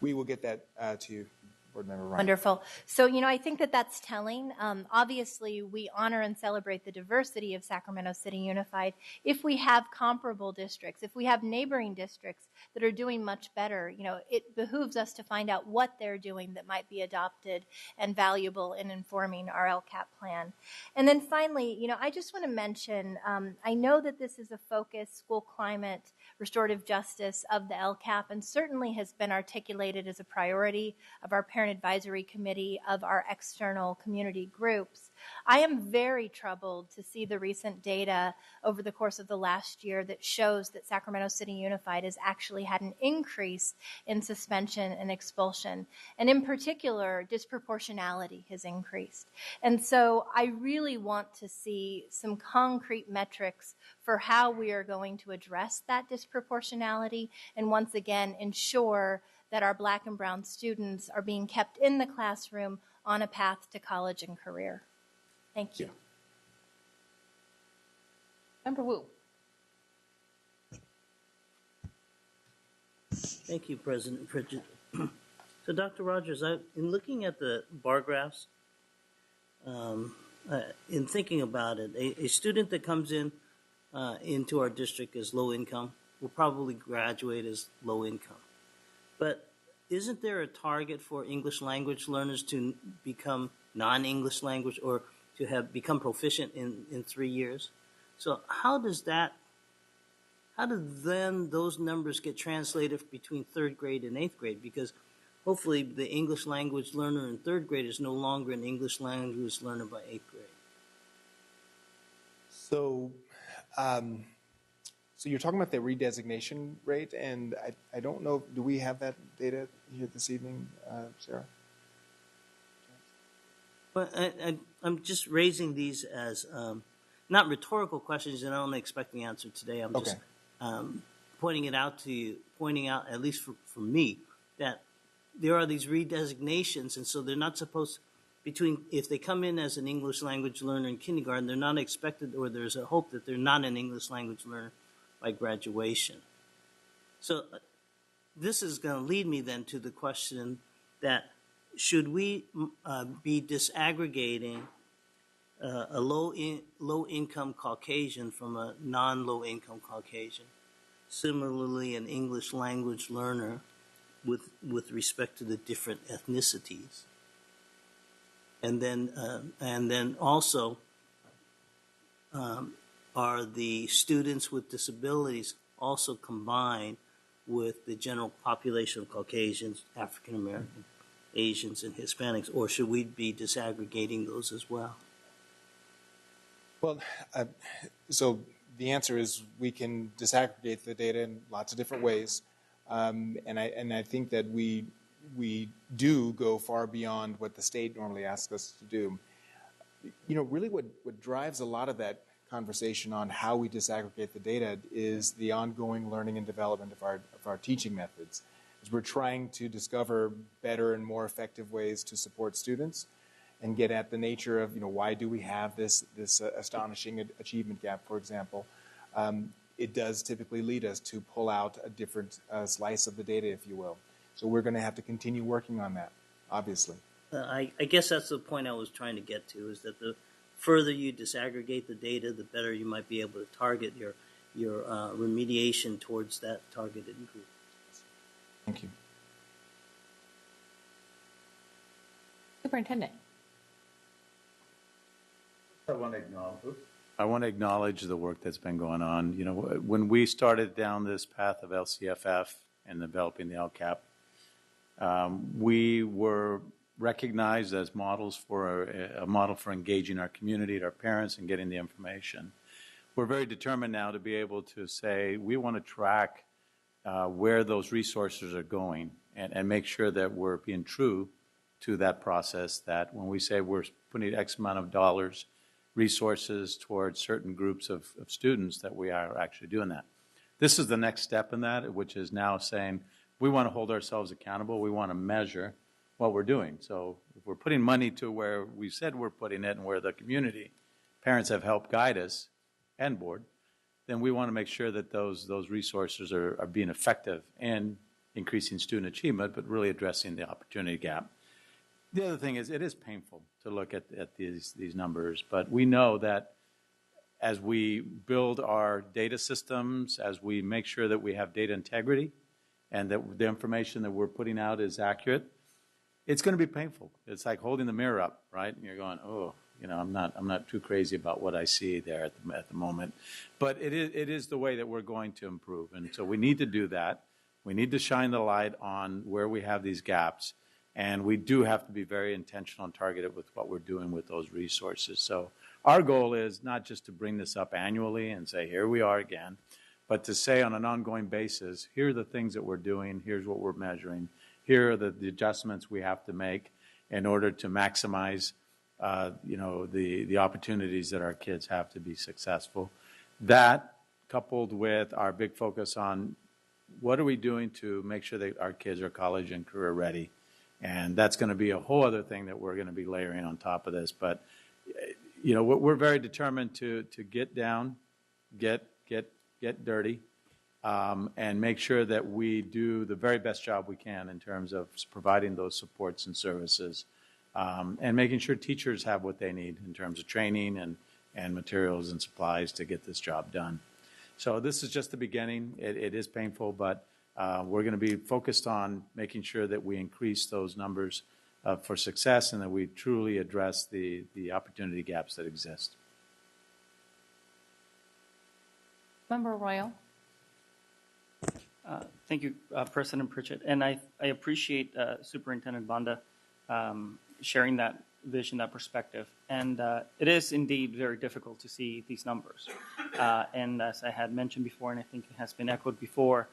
We will get that to you, Board Member Ryan. Wonderful. So, I think that that's telling. Obviously, we honor and celebrate the diversity of Sacramento City Unified. If we have comparable districts, if we have neighboring districts that are doing much better, it behooves us to find out what they're doing that might be adopted and valuable in informing our LCAP plan. And then finally, I just want to mention, I know that this is a focus, school climate, restorative justice of the LCAP, and certainly has been articulated as a priority of our Parent Advisory Committee, of our external community groups. I am very troubled to see the recent data over the course of the last year that shows that Sacramento City Unified has actually had an increase in suspension and expulsion. And in particular, disproportionality has increased. And so I really want to see some concrete metrics for how we are going to address that disproportionality and once again ensure that our Black and brown students are being kept in the classroom on a path to college and career. Thank you. Member Wu. Thank you, President Pritchett. So, Dr. Rogers, in looking at the bar graphs, in thinking about it, a student that comes into our district as low income will probably graduate as low income. But isn't there a target for English language learners to become non-English language or to have become proficient in 3 years? So how do then those numbers get translated between 3rd grade and 8th grade? Because hopefully the English language learner in 3rd grade is no longer an English language learner by 8th grade. So you're talking about the redesignation rate, and I don't know, do we have that data here this evening, Sarah? Well, I'm just raising these as not rhetorical questions, and I don't expect the answer today. I'm just pointing out, at least for me, that there are these redesignations, and so they're not supposed if they come in as an English language learner in kindergarten, they're not expected, or there's a hope that they're not an English language learner by graduation. So this is going to lead me then to the question that should we be disaggregating a low-income Caucasian from a non-low-income Caucasian? Similarly, an English language learner with respect to the different ethnicities. And then also are the students with disabilities also combined with the general population of Caucasians, African American, Asians, and Hispanics, or should we be disaggregating those as well? Well, so the answer is we can disaggregate the data in lots of different ways, and I think that we do go far beyond what the state normally asks us to do. You know, really what drives a lot of that conversation on how we disaggregate the data is the ongoing learning and development of our teaching methods. As we're trying to discover better and more effective ways to support students and get at the nature of, you know, why do we have this astonishing achievement gap, for example. It does typically lead us to pull out a different slice of the data, if you will. So we're going to have to continue working on that, obviously. I guess that's the point I was trying to get to, is that the further you disaggregate the data, the better you might be able to target your remediation towards that targeted group. Thank you. Superintendent. I want to acknowledge the work that's been going on. You know, when we started down this path of LCFF and developing the LCAP, we were recognized as models for a model for engaging our community, our parents, and getting the information. We're very determined now to be able to say we want to track where those resources are going and make sure that we're being true to that process, that when we say we're putting X amount of dollars, resources towards certain groups of students, that we are actually doing that. This is the next step in that, which is now saying we want to hold ourselves accountable. We want to measure what we're doing. So if we're putting money to where we said we're putting it and where the community, parents have helped guide us and board, then we want to make sure that those resources are being effective in increasing student achievement, but really addressing the opportunity gap. The other thing is it is painful to look at these numbers, but we know that as we build our data systems, as we make sure that we have data integrity and that the information that we're putting out is accurate, it's going to be painful. It's like holding the mirror up, right? And you're going, oh, you know, I'm not too crazy about what I see there at the moment. But it is the way that we're going to improve. And so we need to do that. We need to shine the light on where we have these gaps. And we do have to be very intentional and targeted with what we're doing with those resources. So our goal is not just to bring this up annually and say, here we are again, but to say on an ongoing basis, here are the things that we're doing, here's what we're measuring, here are the adjustments we have to make in order to maximize the opportunities that our kids have to be successful. That, coupled with our big focus on what are we doing to make sure that our kids are college and career ready. And that's going to be a whole other thing that we're going to be layering on top of this. But, you know, we're very determined to get down, get dirty, and make sure that we do the very best job we can in terms of providing those supports and services, and making sure teachers have what they need in terms of training and materials and supplies to get this job done. So this is just the beginning. It is painful, but we're going to be focused on making sure that we increase those numbers for success and that we truly address the opportunity gaps that exist. Member Royal. Thank you, President Pritchett. And I appreciate Superintendent Banda sharing that vision, that perspective. And it is indeed very difficult to see these numbers. And as I had mentioned before, and I think it has been echoed before,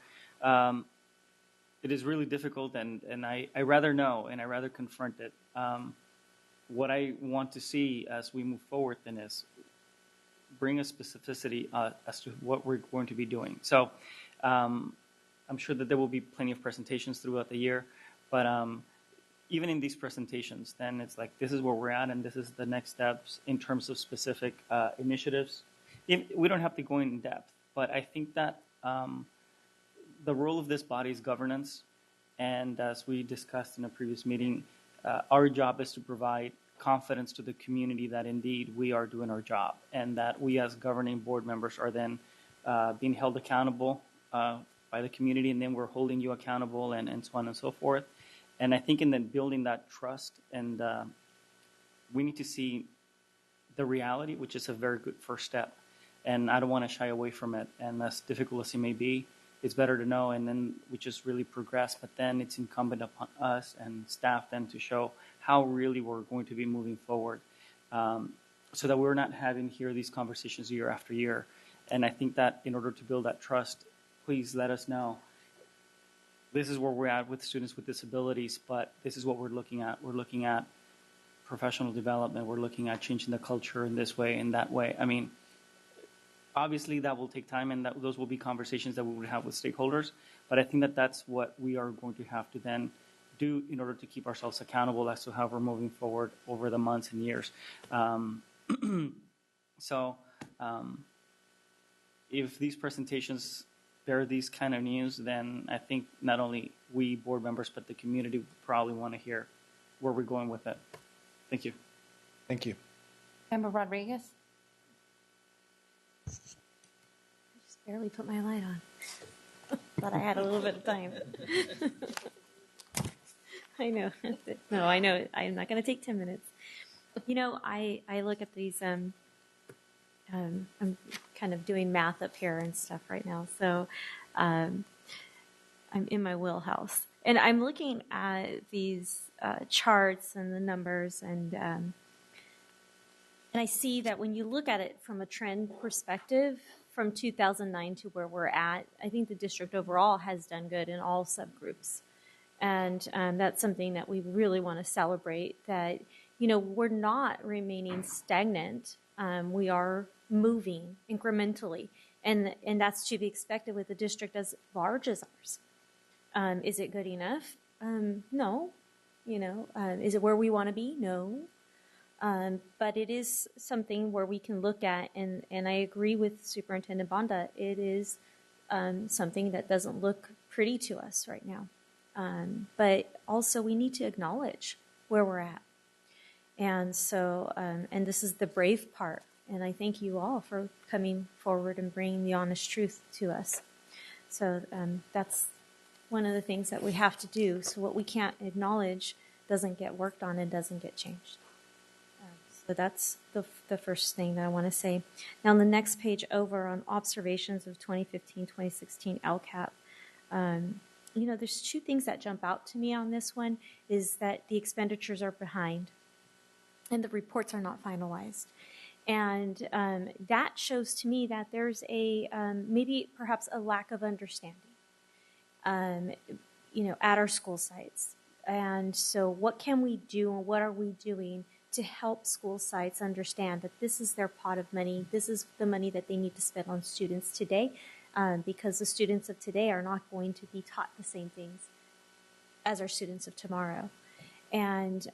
it is really difficult, and I rather know and I rather confront it. What I want to see as we move forward then is bring a specificity as to what we're going to be doing. So I'm sure that there will be plenty of presentations throughout the year, but even in these presentations, then it's like this is where we're at and this is the next steps in terms of specific initiatives. We don't have to go in depth, but I think that the role of this body is governance, and as we discussed in a previous meeting, our job is to provide confidence to the community that indeed we are doing our job, and that we as governing board members are then being held accountable by the community, and then we're holding you accountable, and so on and so forth. And I think in then building that trust, and we need to see the reality, which is a very good first step. and I don't want to shy away from it. And as difficult as it may be, it's better to know, and then we just really progress. But then it's incumbent upon us and staff then to show how really we're going to be moving forward, so that we're not having here these conversations year after year. And I think that in order to build that trust, please let us know. This is where we're at with students with disabilities, but this is what we're looking at. We're looking at professional development. We're looking at changing the culture in this way, in that way. I mean, obviously that will take time, and those will be conversations that we would have with stakeholders. But I think that that's what we are going to have to then do in order to keep ourselves accountable as to how we're moving forward over the months and years. If these presentations bear these kind of news, then I think not only we board members, but the community probably want to hear where we're going with it. Thank you. Thank you. Member Rodriguez? I just barely put my light on. Thought I had a little bit of time. I know. No, I know. I'm not going to take 10 minutes. You know, I look at these, I'm kind of doing math up here and stuff right now. So I'm in my wheelhouse. And I'm looking at these charts and the numbers, and I see that when you look at it from a trend perspective, from 2009 to where we're at, I think the district overall has done good in all subgroups. And that's something that we really want to celebrate, that, you know, we're not remaining stagnant. We are moving incrementally. And that's to be expected with a district as large as ours. Is it good enough? No. You know, is it where we want to be? No. But it is something where we can look at, and I agree with Superintendent Banda, it is something that doesn't look pretty to us right now. But also we need to acknowledge where we're at. And so, and this is the brave part, and I thank you all for coming forward and bringing the honest truth to us. So that's one of the things that we have to do. So what we can't acknowledge doesn't get worked on and doesn't get changed. So that's the first thing that I want to say. Now on the next page over on observations of 2015-2016 LCAP, you know, there's two things that jump out to me on this one, is that the expenditures are behind and the reports are not finalized. And that shows to me that there's a maybe perhaps a lack of understanding, you know, at our school sites. And so what can we do, and what are we doing to help school sites understand that this is their pot of money, this is the money that they need to spend on students today, because the students of today are not going to be taught the same things as our students of tomorrow. And,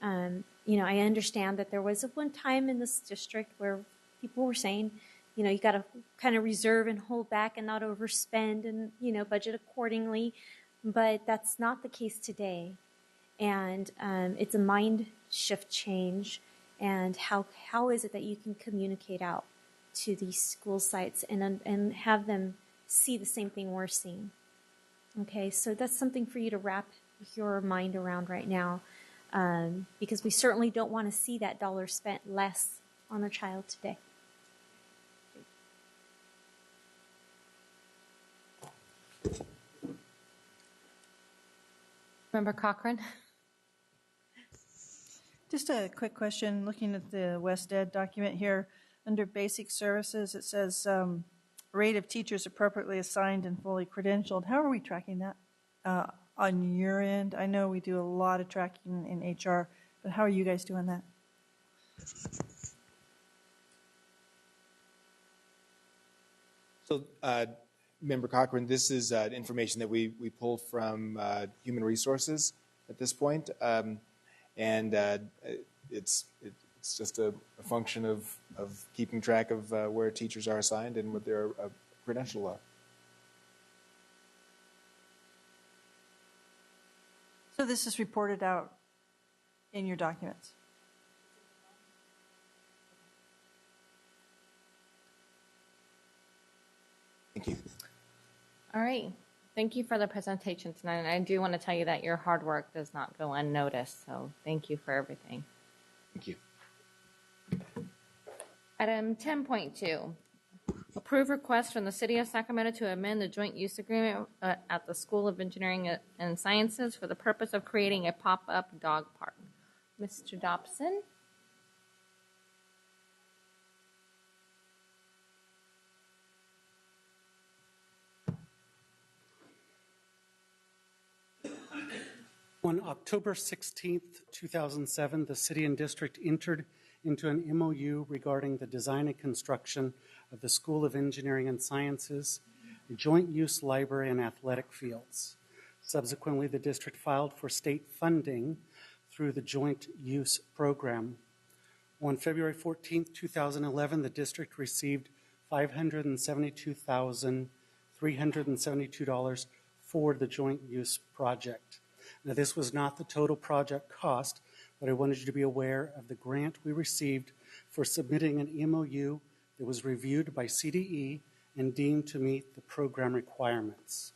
you know, I understand that there was one time in this district where people were saying, you know, you got to kind of reserve and hold back and not overspend and, you know, budget accordingly. But that's not the case today. And it's a mind shift change. And how is it that you can communicate out to these school sites and have them see the same thing we're seeing? Okay, so that's something for you to wrap your mind around right now. Because we certainly don't want to see that dollar spent less on a child today. Member Cochran? Just a quick question. Looking at the West Ed document here, under basic services, it says rate of teachers appropriately assigned and fully credentialed. How are we tracking that on your end? I know we do a lot of tracking in HR, but how are you guys doing that? So, Member Cochran, this is information that we pulled from Human Resources at this point, and it's just a function of keeping track of where teachers are assigned and what their credential are. So this is reported out in your documents? Thank you. All right. Thank you for the presentation tonight. And I do want to tell you that your hard work does not go unnoticed. So thank you for everything. Thank you. Item 10.2, Approve request from the City of Sacramento to amend the joint use agreement at the School of Engineering and Sciences for the purpose of creating a pop-up dog park. Mr. Dobson? On October 16th, 2007, the City and District entered into an MOU regarding the design and construction of the School of Engineering and Sciences, a joint-use library and athletic fields. Subsequently, the district filed for state funding through the joint use program. On February 14th, 2011, the district received $572,372 for the joint use project. Now, this was not the total project cost, but I wanted you to be aware of the grant we received for submitting an MOU that was reviewed by CDE and deemed to meet the program requirements.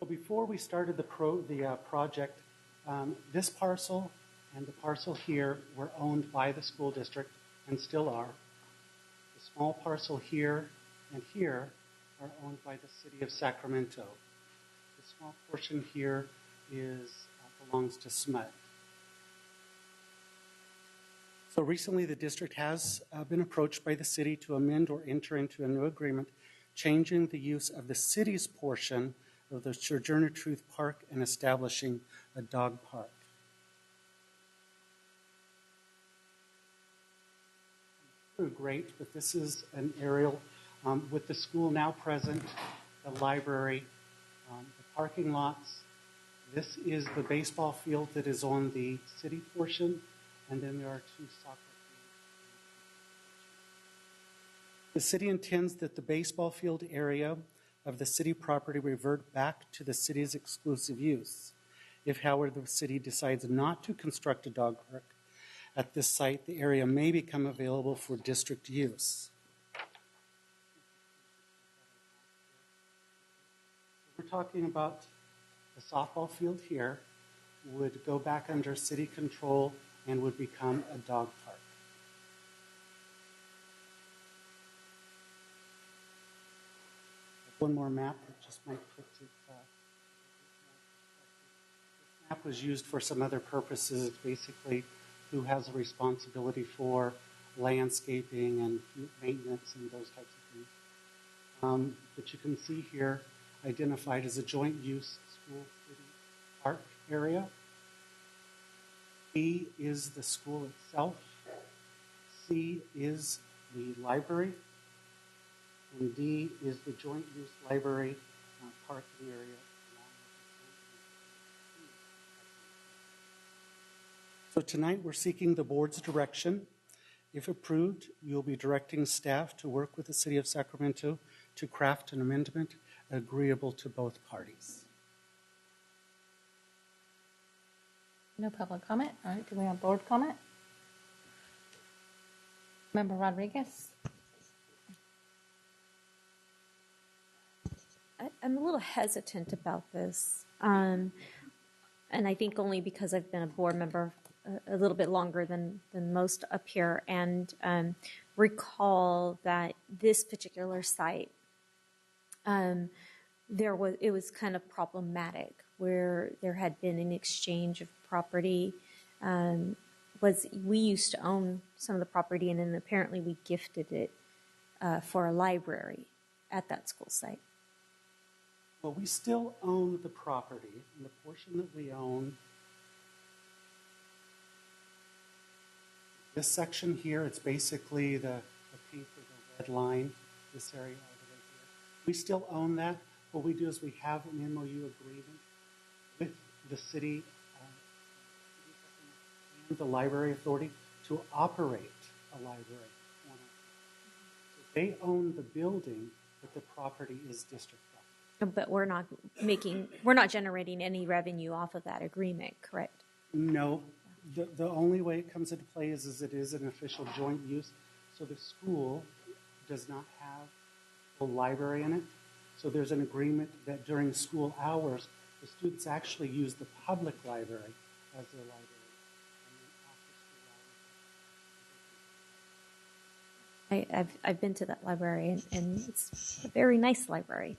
Before we started the project, this parcel and the parcel here were owned by the school district and still are. The small parcel here and here are owned by the City of Sacramento. The small portion here belongs to SMUD. So recently the district has been approached by the city to amend or enter into a new agreement changing the use of the city's portion of the Sojourner Truth Park and establishing a dog park. Great, but this is an aerial with the school now present, the library, the parking lots. This is the baseball field that is on the city portion, and then there are 2 soccer fields. The city intends that the baseball field area of the city property revert back to the city's exclusive use. If, however, the city decides not to construct a dog park at this site, the area may become available for district use. We're talking about the softball field here would go back under city control and would become a dog park. One more map that just might put it. This map was used for some other purposes, basically who has a responsibility for landscaping and maintenance and those types of things. But you can see here identified as a joint use school city park area. B is the school itself. C is the library. And D is the joint use library parking area. So tonight we're seeking the board's direction. If approved, you'll be directing staff to work with the City of Sacramento to craft an amendment agreeable to both parties. No public comment. All right, do we have board comment? Member Rodriguez. I'm a little hesitant about this, and I think only because I've been a board member a little bit longer than most up here, and recall that this particular site, it was kind of problematic, where there had been an exchange of property. We used to own some of the property, and then apparently we gifted it for a library at that school site. Well, we still own the property, and the portion that we own, this section here, it's basically the pink or the red line, this area all the way here. We still own that. What we do is we have an MOU agreement with the city and the library authority to operate a library. So they own the building, but the property is district property. But we're not generating any revenue off of that agreement, correct? No, the only way it comes into play is it is an official joint use. So the school does not have a library in it. So there's an agreement that during school hours, the students actually use the public library as their library. I've been to that library, and it's a very nice library.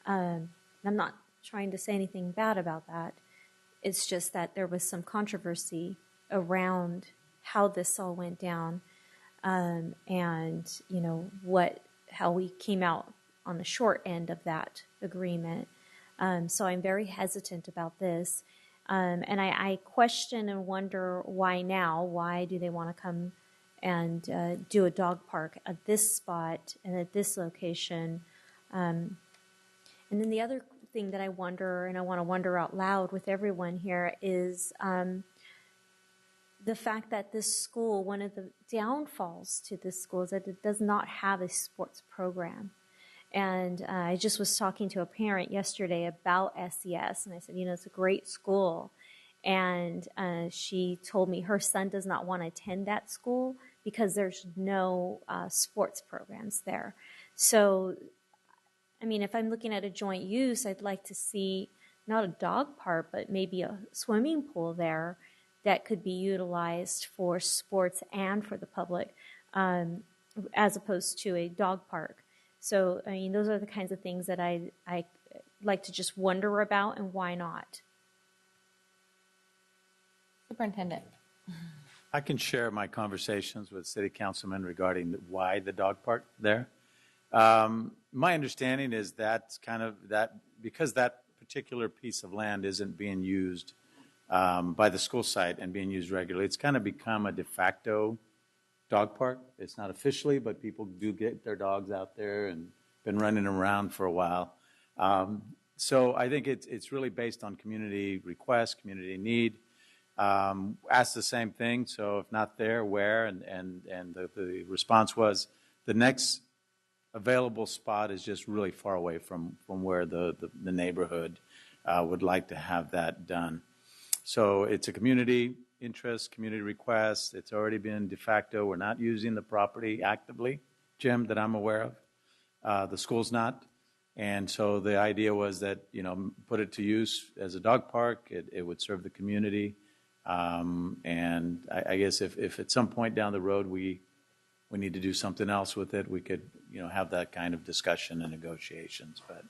I'm not trying to say anything bad about that. It's just that there was some controversy around how this all went down, and how we came out on the short end of that agreement. So I'm very hesitant about this, and I question and wonder why now. Why do they want to come and do a dog park at this spot and at this location? And then the other thing that I wonder, and I want to wonder out loud with everyone here, is the fact that this school, one of the downfalls to this school is that it does not have a sports program. And I just was talking to a parent yesterday about SES, and I said, it's a great school. And she told me her son does not want to attend that school because there's no sports programs there. So, if I'm looking at a joint use, I'd like to see not a dog park, but maybe a swimming pool there that could be utilized for sports and for the public, as opposed to a dog park. So, those are the kinds of things that I like to just wonder about, and why not? Superintendent. I can share my conversations with city councilmen regarding why the dog park there. My understanding is that's kind of that because that particular piece of land isn't being used by the school site and being used regularly. It's kind of become a de facto dog park. It's not officially, but people do get their dogs out there and been running around for a while. So I think it's really based on community request, community need. Asked the same thing. So if not there, where? And the response was the next available spot is just really far away from where the neighborhood would like to have that done. So it's a community interest, community request. It's already been de facto. We're not using the property actively, Jim, that I'm aware of. The school's not. And so the idea was that, put it to use as a dog park. It would serve the community. And I guess if at some point down the road we need to do something else with it, we could, have that kind of discussion and negotiations. But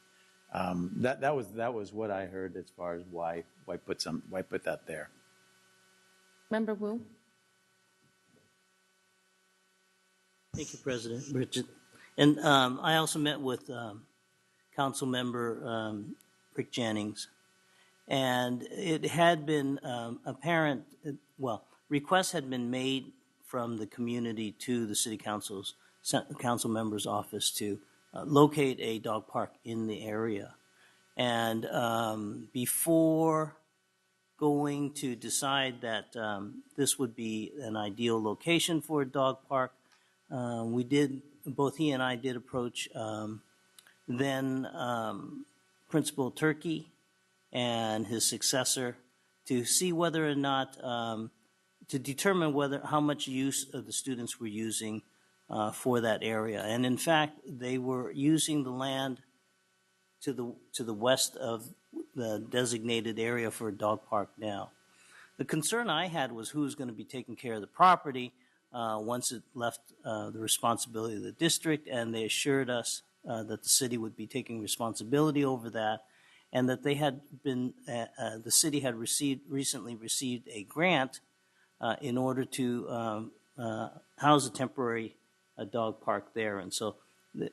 that was what I heard as far as why put that there. Member Wu. Thank you, President Bridget. And I also met with Council Member Rick Jennings, and it had been apparent. Requests had been made from the community to the City Council member's office to locate a dog park in the area. And before going to decide that this would be an ideal location for a dog park, both he and I did approach then Principal Turkey and his successor to see whether or not, to determine how much use of the students were using for that area. And in fact, they were using the land to the west of the designated area for a dog park now. The concern I had was who was going to be taking care of the property once it left the responsibility of the district, and they assured us that the city would be taking responsibility over that, and that they had been, the city had recently received a grant in order to house a temporary dog park there. And so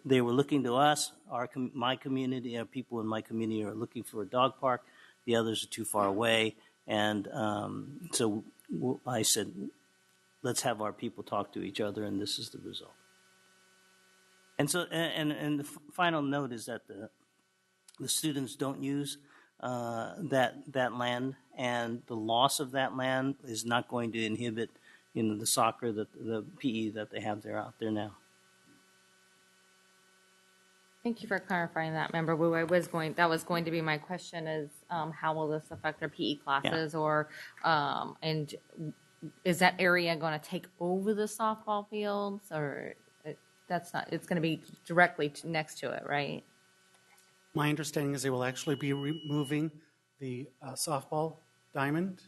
they were looking to us, my community, people in my community are looking for a dog park. The others are too far away. And so I said, let's have our people talk to each other, and this is the result. And so, and the final note is that the students don't use that land, and the loss of that land is not going to inhibit, the soccer, the PE that they have out there now. Thank you for clarifying that, Member Wu. That was going to be my question is, how will this affect their PE classes and is that area going to take over the softball fields or it's going to be directly next to it, right? My understanding is they will actually be removing the softball diamond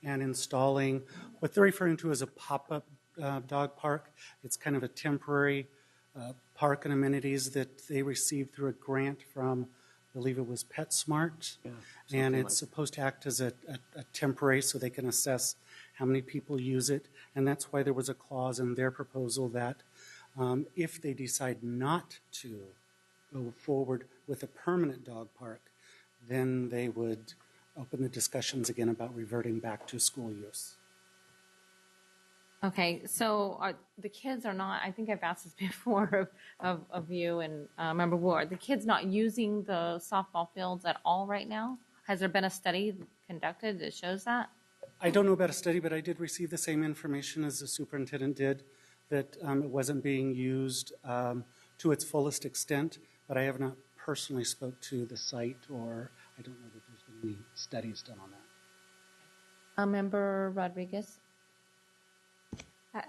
and installing what they're referring to as a pop-up dog park. It's kind of a temporary park and amenities that they received through a grant from, I believe it was PetSmart. And it's supposed to act as a temporary so they can assess how many people use it. And that's why there was a clause in their proposal that if they decide not to go forward with a permanent dog park, then they would open the discussions again about reverting back to school use. Okay, so the kids are not, I think I've asked this before of you and Member Wu, are the kids not using the softball fields at all right now? Has there been a study conducted that shows that? I don't know about a study, but I did receive the same information as the superintendent did, that it wasn't being used to its fullest extent, but I have not personally spoke to the site, or I don't know that there's been any studies done on that. Member Rodriguez?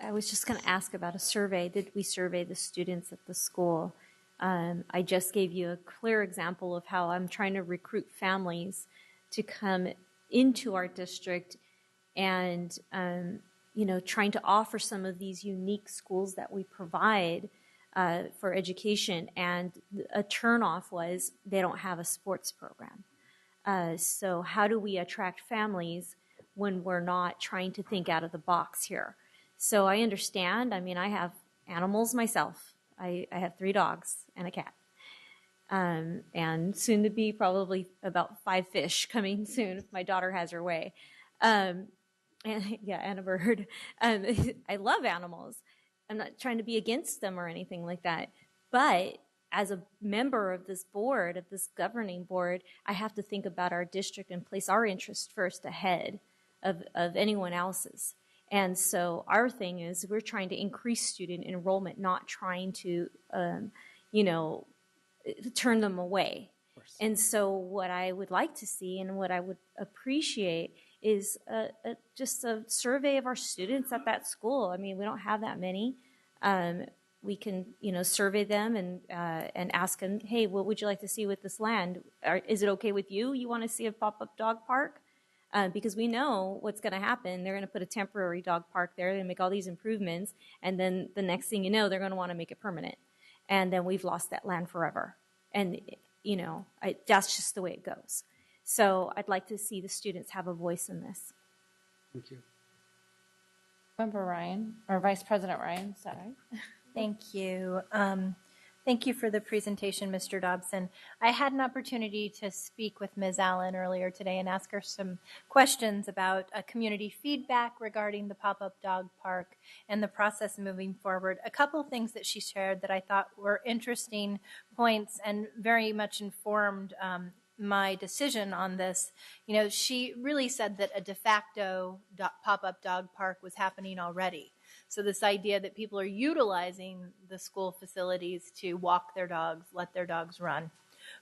I was just going to ask about a survey. Did we survey the students at the school? I just gave you a clear example of how I'm trying to recruit families to come into our district and, trying to offer some of these unique schools that we provide for education. And a turnoff was they don't have a sports program. So how do we attract families when we're not trying to think out of the box here? So I understand. I mean, I have animals myself. I have 3 dogs and a cat. And soon to be probably about 5 fish coming soon if my daughter has her way. And a bird. I love animals. I'm not trying to be against them or anything like that. But as a member of this board, of this governing board, I have to think about our district and place our interests first ahead of anyone else's. And so our thing is we're trying to increase student enrollment, not trying to, turn them away. And so what I would like to see and what I would appreciate is just a survey of our students at that school. I mean, we don't have that many. We can, survey them and ask them, hey, what would you like to see with this land? Is it okay with you? You want to see a pop-up dog park? Because we know what's going to happen. They're going to put a temporary dog park there. They're going to make all these improvements. And then the next thing you know, they're going to want to make it permanent. And then we've lost that land forever. And, that's just the way it goes. So I'd like to see the students have a voice in this. Thank you. Member Ryan, or Vice President Ryan, is that right? Thank you. Thank you for the presentation, Mr. Dobson. I had an opportunity to speak with Ms. Allen earlier today and ask her some questions about community feedback regarding the pop-up dog park and the process moving forward. A couple things that she shared that I thought were interesting points and very much informed my decision on this. She really said that a de facto pop-up dog park was happening already. So this idea that people are utilizing the school facilities to walk their dogs, let their dogs run.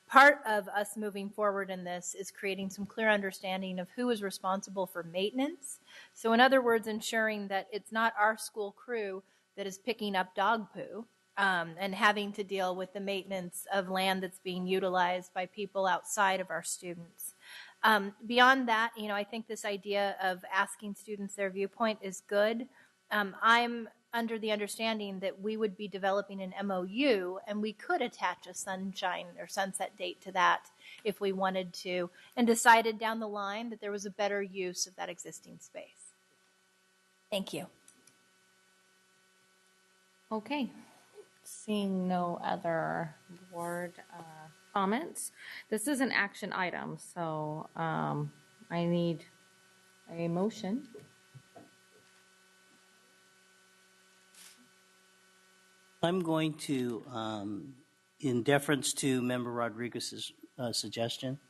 Part of us moving forward in this is creating some clear understanding of who is responsible for maintenance. So in other words, ensuring that it's not our school crew that is picking up dog poo and having to deal with the maintenance of land that's being utilized by people outside of our students. Beyond that, I think this idea of asking students their viewpoint is good. I'm under the understanding that we would be developing an MOU and we could attach a sunshine or sunset date to that if we wanted to, and decided down the line that there was a better use of that existing space. Thank you. Okay. Seeing no other board comments, this is an action item, so I need a motion. I'm going to, in deference to Member Rodriguez's suggestion,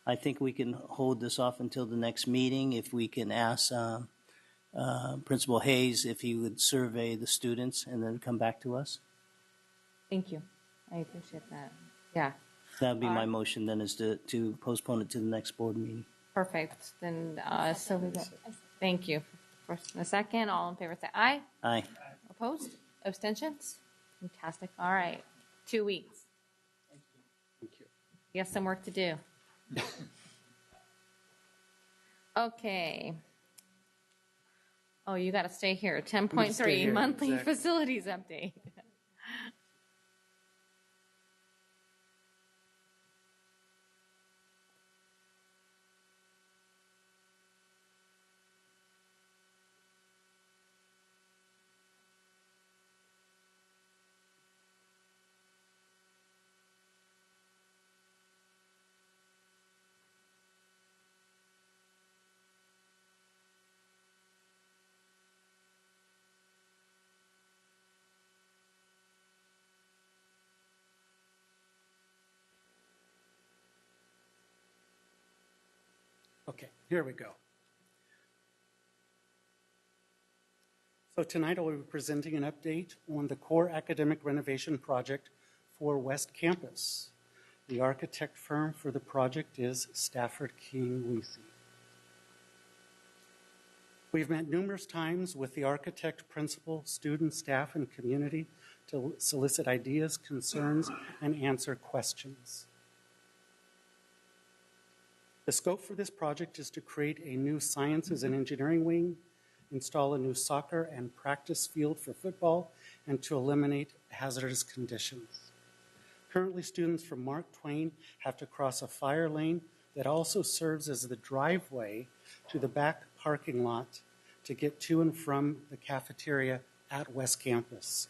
I think we can hold this off until the next meeting. If we can ask Principal Hayes if he would survey the students and then come back to us. Thank you. I appreciate that. Yeah, That'd be my motion then, is to postpone it to the next board meeting. perfect. Then, so we got, thank you. First and a second, all in favor say aye. Aye. Opposed? Abstentions? Fantastic. All right. 2 weeks. Thank you. You have some work to do. Okay. Oh, you got to stay here. 10.3 here, monthly exactly. facilities update. Okay, here we go. So tonight I will be presenting an update on the core academic renovation project for West Campus. The architect firm for the project is Stafford King Weesey. We've met numerous times with the architect, principal, student, staff, and community to solicit ideas, concerns, and answer questions. The scope for this project is to create a new sciences and engineering wing, install a new soccer and practice field for football, and to eliminate hazardous conditions. Currently, students from Mark Twain have to cross a fire lane that also serves as the driveway to the back parking lot to get to and from the cafeteria at West Campus.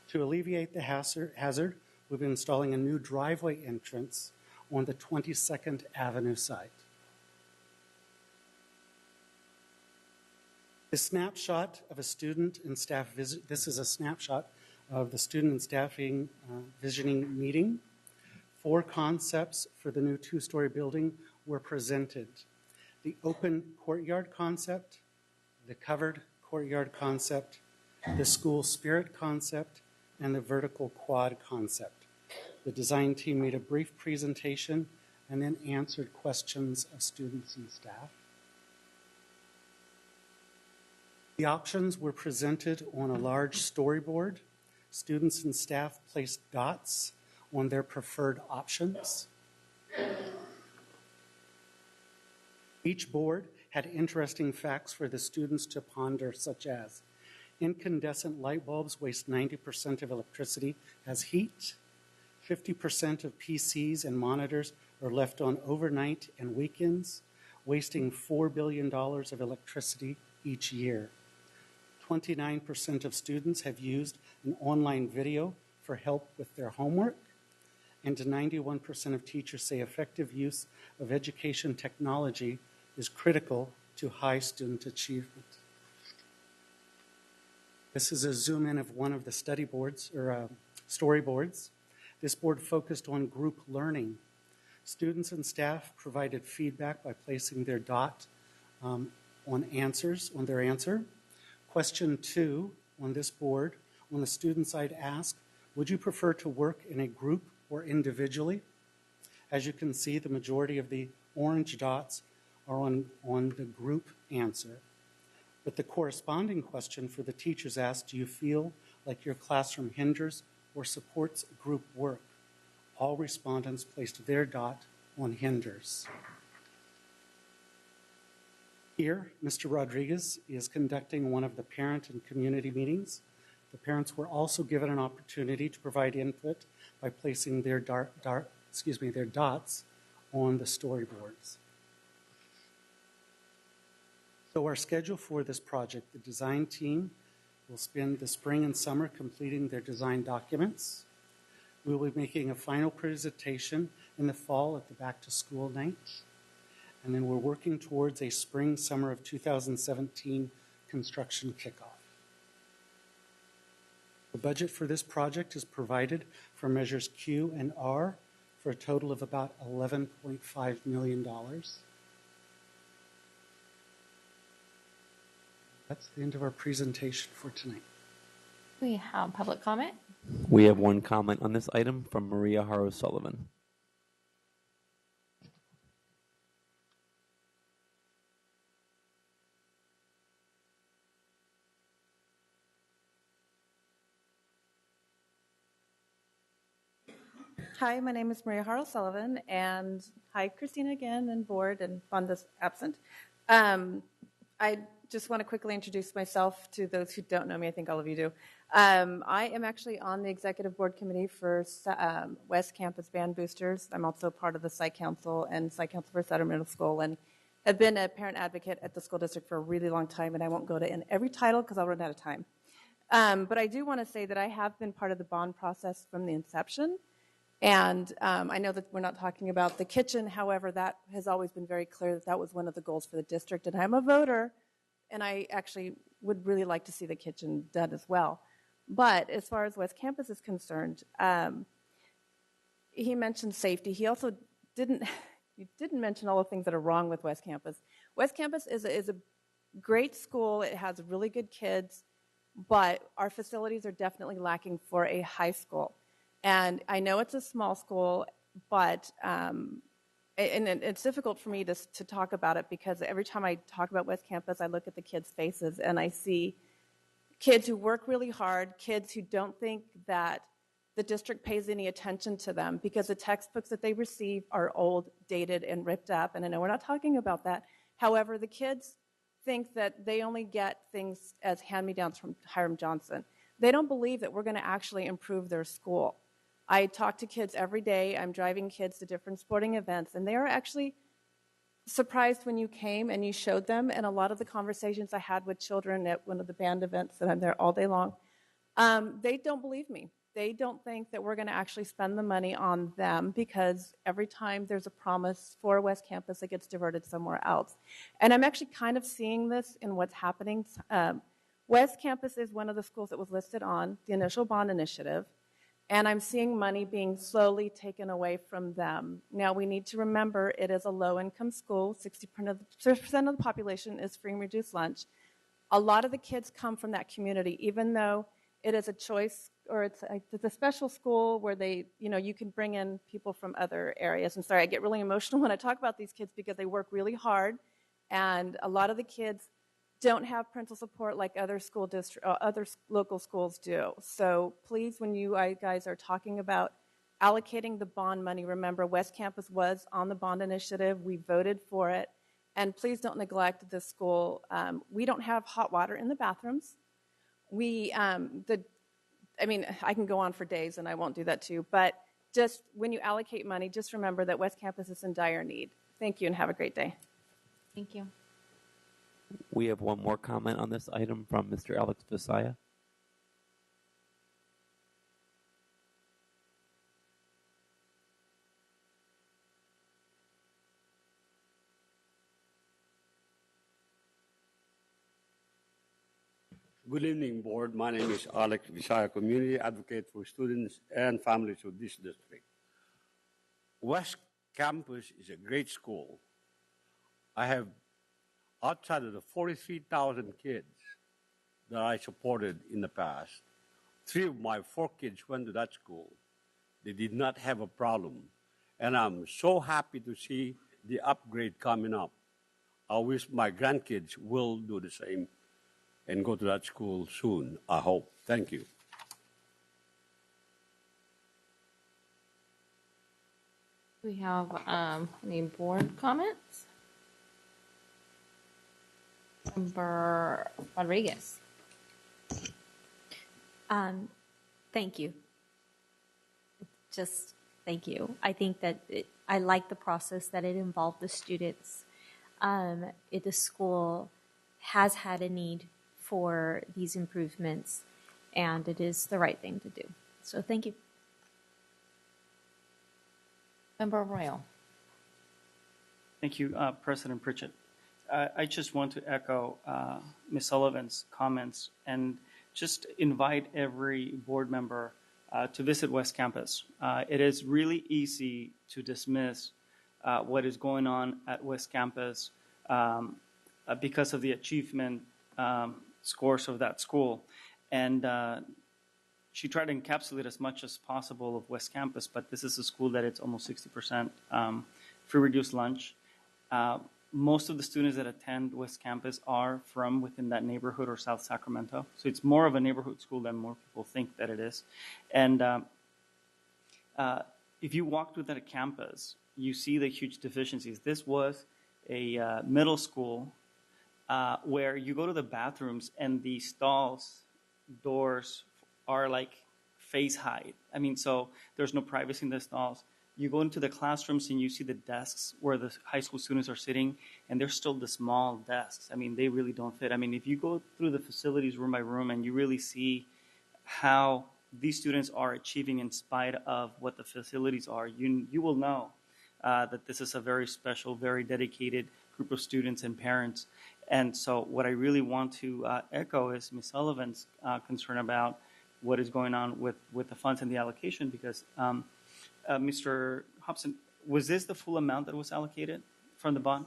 To alleviate the hazard, we've been installing a new driveway entrance on the 22nd Avenue site. This snapshot of a student and staff visit, this is a snapshot of the student and staffing visioning meeting. 4 concepts for the new 2-story building were presented. The open courtyard concept, the covered courtyard concept, the school spirit concept, and the vertical quad concept. The design team made a brief presentation and then answered questions of students and staff. The options were presented on a large storyboard. Students and staff placed dots on their preferred options. Each board had interesting facts for the students to ponder, such as incandescent light bulbs waste 90% of electricity as heat. 50% of PCs and monitors are left on overnight and weekends, wasting $4 billion of electricity each year. 29% of students have used an online video for help with their homework, and 91% of teachers say effective use of education technology is critical to high student achievement. This is a zoom in of one of the study boards or storyboards. This board focused on group learning. Students and staff provided feedback by placing their dot on their answer. Question 2 on this board, on the student side asked, would you prefer to work in a group or individually? As you can see, the majority of the orange dots are on the group answer. But the corresponding question for the teachers asked, do you feel like your classroom hinders or supports group work? All respondents placed their dot on hinders. Here, Mr. Rodriguez is conducting one of the parent and community meetings. The parents were also given an opportunity to provide input by placing their their dots on the storyboards. So our schedule for this project, the design team will spend the spring and summer completing their design documents. We will be making a final presentation in the fall at the back to school night. And then we're working towards a spring, summer of 2017 construction kickoff. The budget for this project is provided for measures Q and R for a total of about $11.5 million. That's the end of our presentation for tonight. We have public comment. We have one comment on this item from Maria Haro Sullivan. Hi, my name is Maria Harrell Sullivan, and hi, Christina again, and board, and Bonda's absent. I just want to quickly introduce myself to those who don't know me. I think all of you do. I am actually on the executive board committee for West Campus Band Boosters. I'm also part of the Site Council and Site Council for Sutter Middle School, and have been a parent advocate at the school district for a really long time, and I won't go to in every title because I'll run out of time. But I do want to say that I have been part of the bond process from the inception. And I know that we're not talking about the kitchen. However, that has always been very clear that that was one of the goals for the district. And I'm a voter, and I actually would really like to see the kitchen done as well. But as far as West Campus is concerned, he mentioned safety. He also didn't mention all the things that are wrong with West Campus. West Campus is a great school. It has really good kids, but our facilities are definitely lacking for a high school. And I know it's a small school, but and it's difficult for me to talk about it because every time I talk about West Campus, I look at the kids' faces and I see kids who work really hard, kids who don't think that the district pays any attention to them because the textbooks that they receive are old, dated, and ripped up. And I know we're not talking about that. However, the kids think that they only get things as hand-me-downs from Hiram Johnson. They don't believe that we're going to actually improve their school. I talk to kids every day. I'm driving kids to different sporting events, and they are actually surprised when you came and you showed them. And a lot of the conversations I had with children at one of the band events that I'm there all day long, they don't believe me. They don't think that we're going to actually spend the money on them because every time there's a promise for West Campus, it gets diverted somewhere else. And I'm actually kind of seeing this in what's happening. West Campus is one of the schools that was listed on the initial bond initiative. And I'm seeing money being slowly taken away from them. Now, we need to remember it is a low-income school. 60% of the population is free and reduced lunch. A lot of the kids come from that community, even though it is a choice or it's a special school where you can bring in people from other areas. And sorry, I get really emotional when I talk about these kids because they work really hard. And a lot of the kids don't have parental support like other other local schools do. So please, when you guys are talking about allocating the bond money, remember West Campus was on the bond initiative. We voted for it. And please don't neglect the school. We don't have hot water in the bathrooms. I can go on for days and I won't do that too. But just when you allocate money, just remember that West Campus is in dire need. Thank you and have a great day. Thank you. We have one more comment on this item from Mr. Alex Visaya. Good evening, Board. My name is Alex Visaya, Community Advocate for students and families of this district. West Campus is a great school. I have, outside of the 43,000 kids that I supported in the past, 3 of my 4 kids went to that school. They did not have a problem. And I'm so happy to see the upgrade coming up. I wish my grandkids will do the same and go to that school soon, I hope. Thank you. We have any board comments? Member Rodriguez. Thank you. Just thank you. I think that I like the process that it involved the students. The school has had a need for these improvements, and it is the right thing to do. So thank you. Member Royal. Thank you, President Pritchett. I just want to echo Ms. Sullivan's comments and just invite every board member to visit West Campus. It is really easy to dismiss what is going on at West Campus because of the achievement scores of that school. And she tried to encapsulate as much as possible of West Campus, but this is a school that it's almost 60% free reduced lunch. Most of the students that attend West Campus are from within that neighborhood or South Sacramento. So it's more of a neighborhood school than more people think that it is. And if you walk through that campus, you see the huge deficiencies. This was a middle school where you go to the bathrooms and the stalls doors are like face height. I mean, so there's no privacy in the stalls. You go into the classrooms and you see the desks where the high school students are sitting, and they're still the small desks. I mean, they really don't fit. I mean, if you go through the facilities room by room and you really see how these students are achieving in spite of what the facilities are, you will know that this is a very special, very dedicated group of students and parents. And so what I really want to echo is Ms. Sullivan's concern about what is going on with the funds and the allocation, because Mr. Hobson, was this the full amount that was allocated from the bond?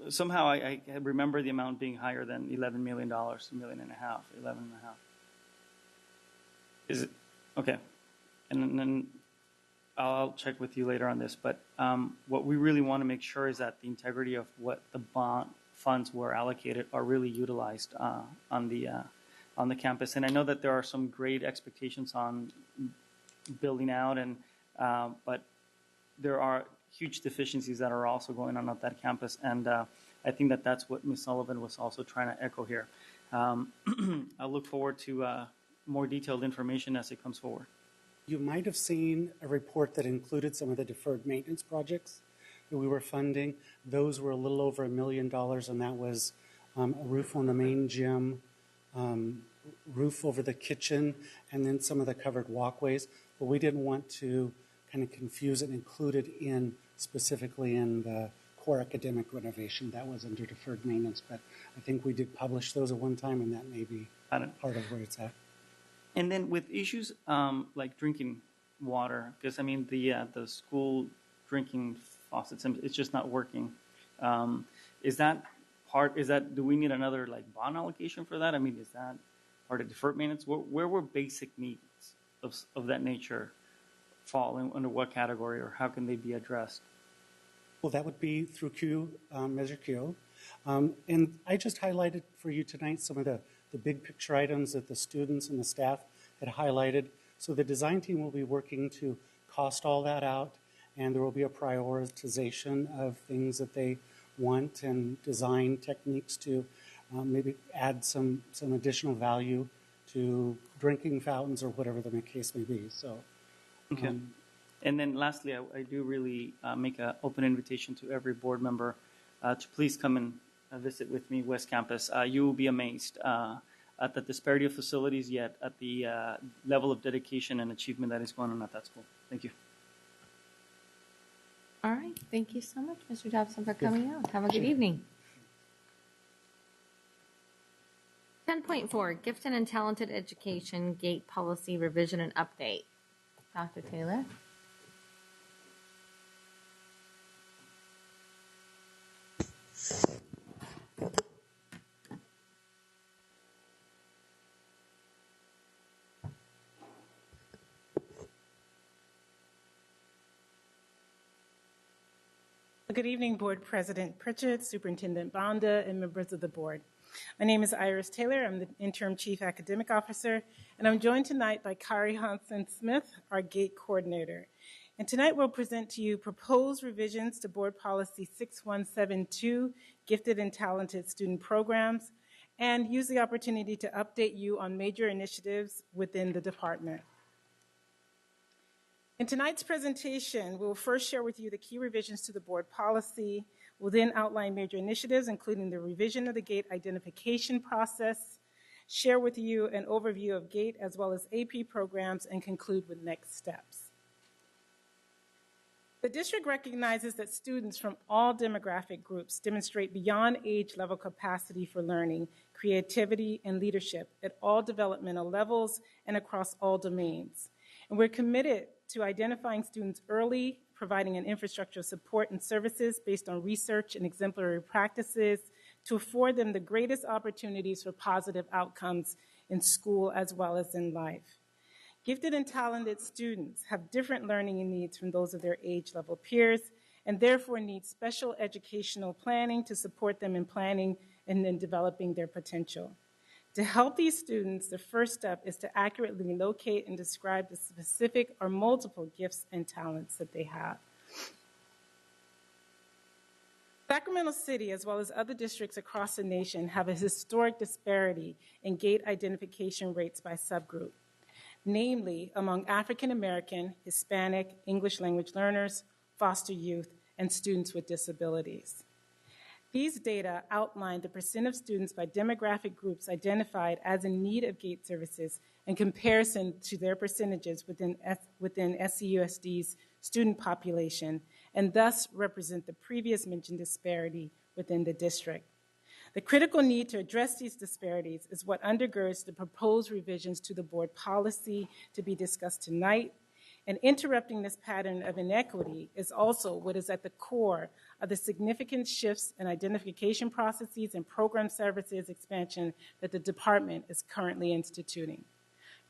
Somehow I remember the amount being higher than $11 million, $1.5 million, 11.5. Is it? Okay. And then I'll check with you later on this. But what we really want to make sure is that the integrity of what the bond funds were allocated are really utilized on the campus. And I know that there are some great expectations on building out, and but there are huge deficiencies that are also going on at that campus. And I think that that's what Ms. Sullivan was also trying to echo here. I look forward to more detailed information as it comes forward. You might have seen a report that included some of the deferred maintenance projects that we were funding. Those were a little over $1 million, and that was a roof on the main gym, roof over the kitchen, and then some of the covered walkways. But we didn't want to kind of confuse it and include it in specifically in the core academic renovation. That was under deferred maintenance, but I think we did publish those at one time, and that may be part of where it's at. And then with issues like drinking water, because I mean the school drinking faucets, it's just not working. Is that part? Is that, do we need another like bond allocation for that? I mean, is that part of deferred maintenance? Where were basic needs of that nature fall in, under what category, or how can they be addressed? Well, that would be through Q, Measure Q. And I just highlighted for you tonight some of the big picture items that the students and the staff had highlighted. So the design team will be working to cost all that out, and there will be a prioritization of things that they want and design techniques to maybe add some additional value to drinking fountains or whatever the case may be. So, okay. And then lastly, I do really make an open invitation to every board member to please come and visit with me West Campus. You will be amazed at the disparity of facilities, yet at the level of dedication and achievement that is going on at that school. Thank you. All right. Thank you so much, Mr. Dobson, for coming out. Have a good evening. 10.4, Gifted and Talented Education Gate Policy Revision and Update. Dr. Taylor. Good evening, Board President Pritchett, Superintendent Banda, and members of the board. My name is Iris Taylor. I'm the Interim Chief Academic Officer, and I'm joined tonight by Kari Hansen-Smith, our GATE Coordinator. And tonight we'll present to you proposed revisions to Board Policy 6172, Gifted and Talented Student Programs, and use the opportunity to update you on major initiatives within the department. In tonight's presentation, we'll first share with you the key revisions to the board policy. We'll then outline major initiatives, including the revision of the GATE identification process, share with you an overview of GATE as well as AP programs, and conclude with next steps. The district recognizes that students from all demographic groups demonstrate beyond age level capacity for learning, creativity, and leadership at all developmental levels and across all domains. And we're committed to identifying students early, providing an infrastructure of support and services based on research and exemplary practices to afford them the greatest opportunities for positive outcomes in school as well as in life. Gifted and talented students have different learning needs from those of their age-level peers and therefore need special educational planning to support them in planning and in developing their potential. To help these students, the first step is to accurately locate and describe the specific or multiple gifts and talents that they have. Sacramento City, as well as other districts across the nation, have a historic disparity in gate identification rates by subgroup, namely among African American, Hispanic, English language learners, foster youth, and students with disabilities. These data outline the percent of students by demographic groups identified as in need of gate services in comparison to their percentages within SCUSD's student population, and thus represent the previous mentioned disparity within the district. The critical need to address these disparities is what undergirds the proposed revisions to the board policy to be discussed tonight, and interrupting this pattern of inequity is also what is at the core of the significant shifts in identification processes and program services expansion that the department is currently instituting.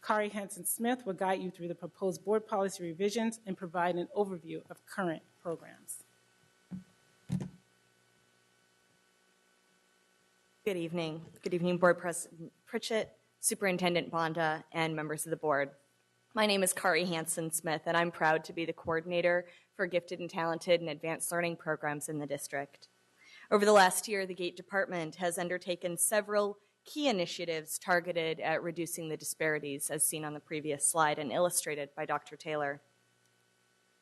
Kari Hansen-Smith will guide you through the proposed board policy revisions and provide an overview of current programs. Good evening. Good evening, Board President Pritchett, Superintendent Bonda, and members of the board. My name is Kari Hansen-Smith, and I'm proud to be the coordinator for gifted and talented and advanced learning programs in the district. Over the last year, the GATE department has undertaken several key initiatives targeted at reducing the disparities, as seen on the previous slide and illustrated by Dr. Taylor.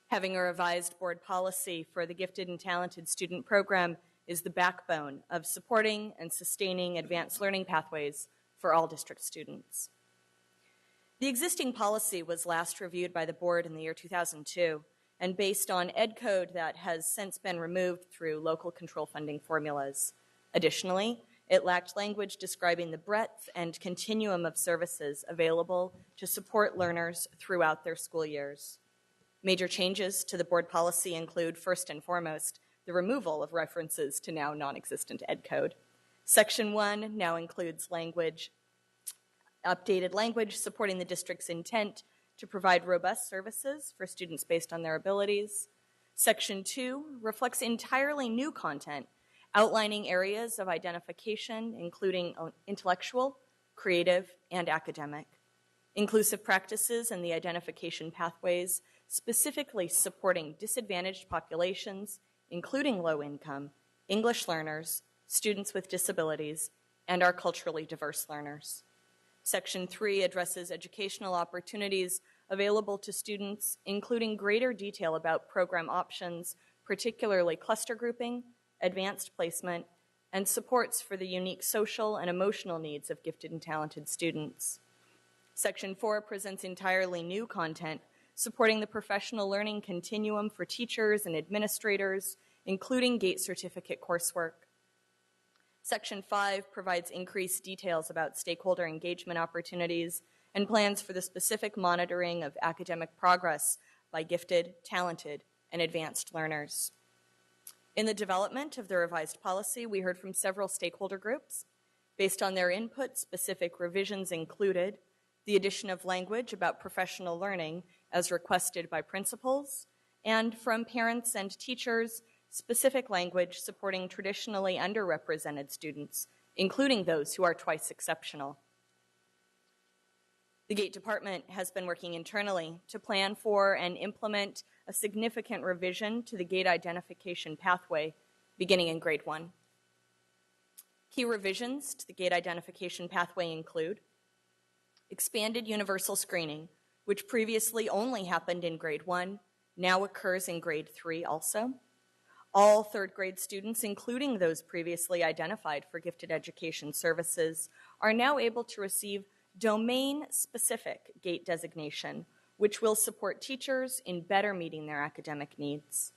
Having a revised board policy for the gifted and talented student program is the backbone of supporting and sustaining advanced learning pathways for all district students. The existing policy was last reviewed by the board in the year 2002 and based on ed code that has since been removed through local control funding formulas. Additionally, it lacked language describing the breadth and continuum of services available to support learners throughout their school years. Major changes to the board policy include, first and foremost, the removal of references to now non-existent ed code. Section 1 now includes updated language supporting the district's intent to provide robust services for students based on their abilities. Section 2 reflects entirely new content outlining areas of identification, including intellectual, creative, and academic. Inclusive practices and the identification pathways specifically supporting disadvantaged populations, including low income, English learners, students with disabilities, and our culturally diverse learners. Section 3 addresses educational opportunities available to students, including greater detail about program options, particularly cluster grouping, advanced placement, and supports for the unique social and emotional needs of gifted and talented students. Section 4 presents entirely new content supporting the professional learning continuum for teachers and administrators, including GATE certificate coursework. Section 5 provides increased details about stakeholder engagement opportunities and plans for the specific monitoring of academic progress by gifted, talented, and advanced learners. In the development of the revised policy, we heard from several stakeholder groups. Based on their input, specific revisions included the addition of language about professional learning as requested by principals, and from parents and teachers, specific language supporting traditionally underrepresented students, including those who are twice exceptional. The GATE department has been working internally to plan for and implement a significant revision to the GATE identification pathway beginning in grade 1. Key revisions to the GATE identification pathway include expanded universal screening, which previously only happened in grade 1, now occurs in grade 3 also. All third grade students, including those previously identified for gifted education services, are now able to receive domain-specific GATE designation, which will support teachers in better meeting their academic needs.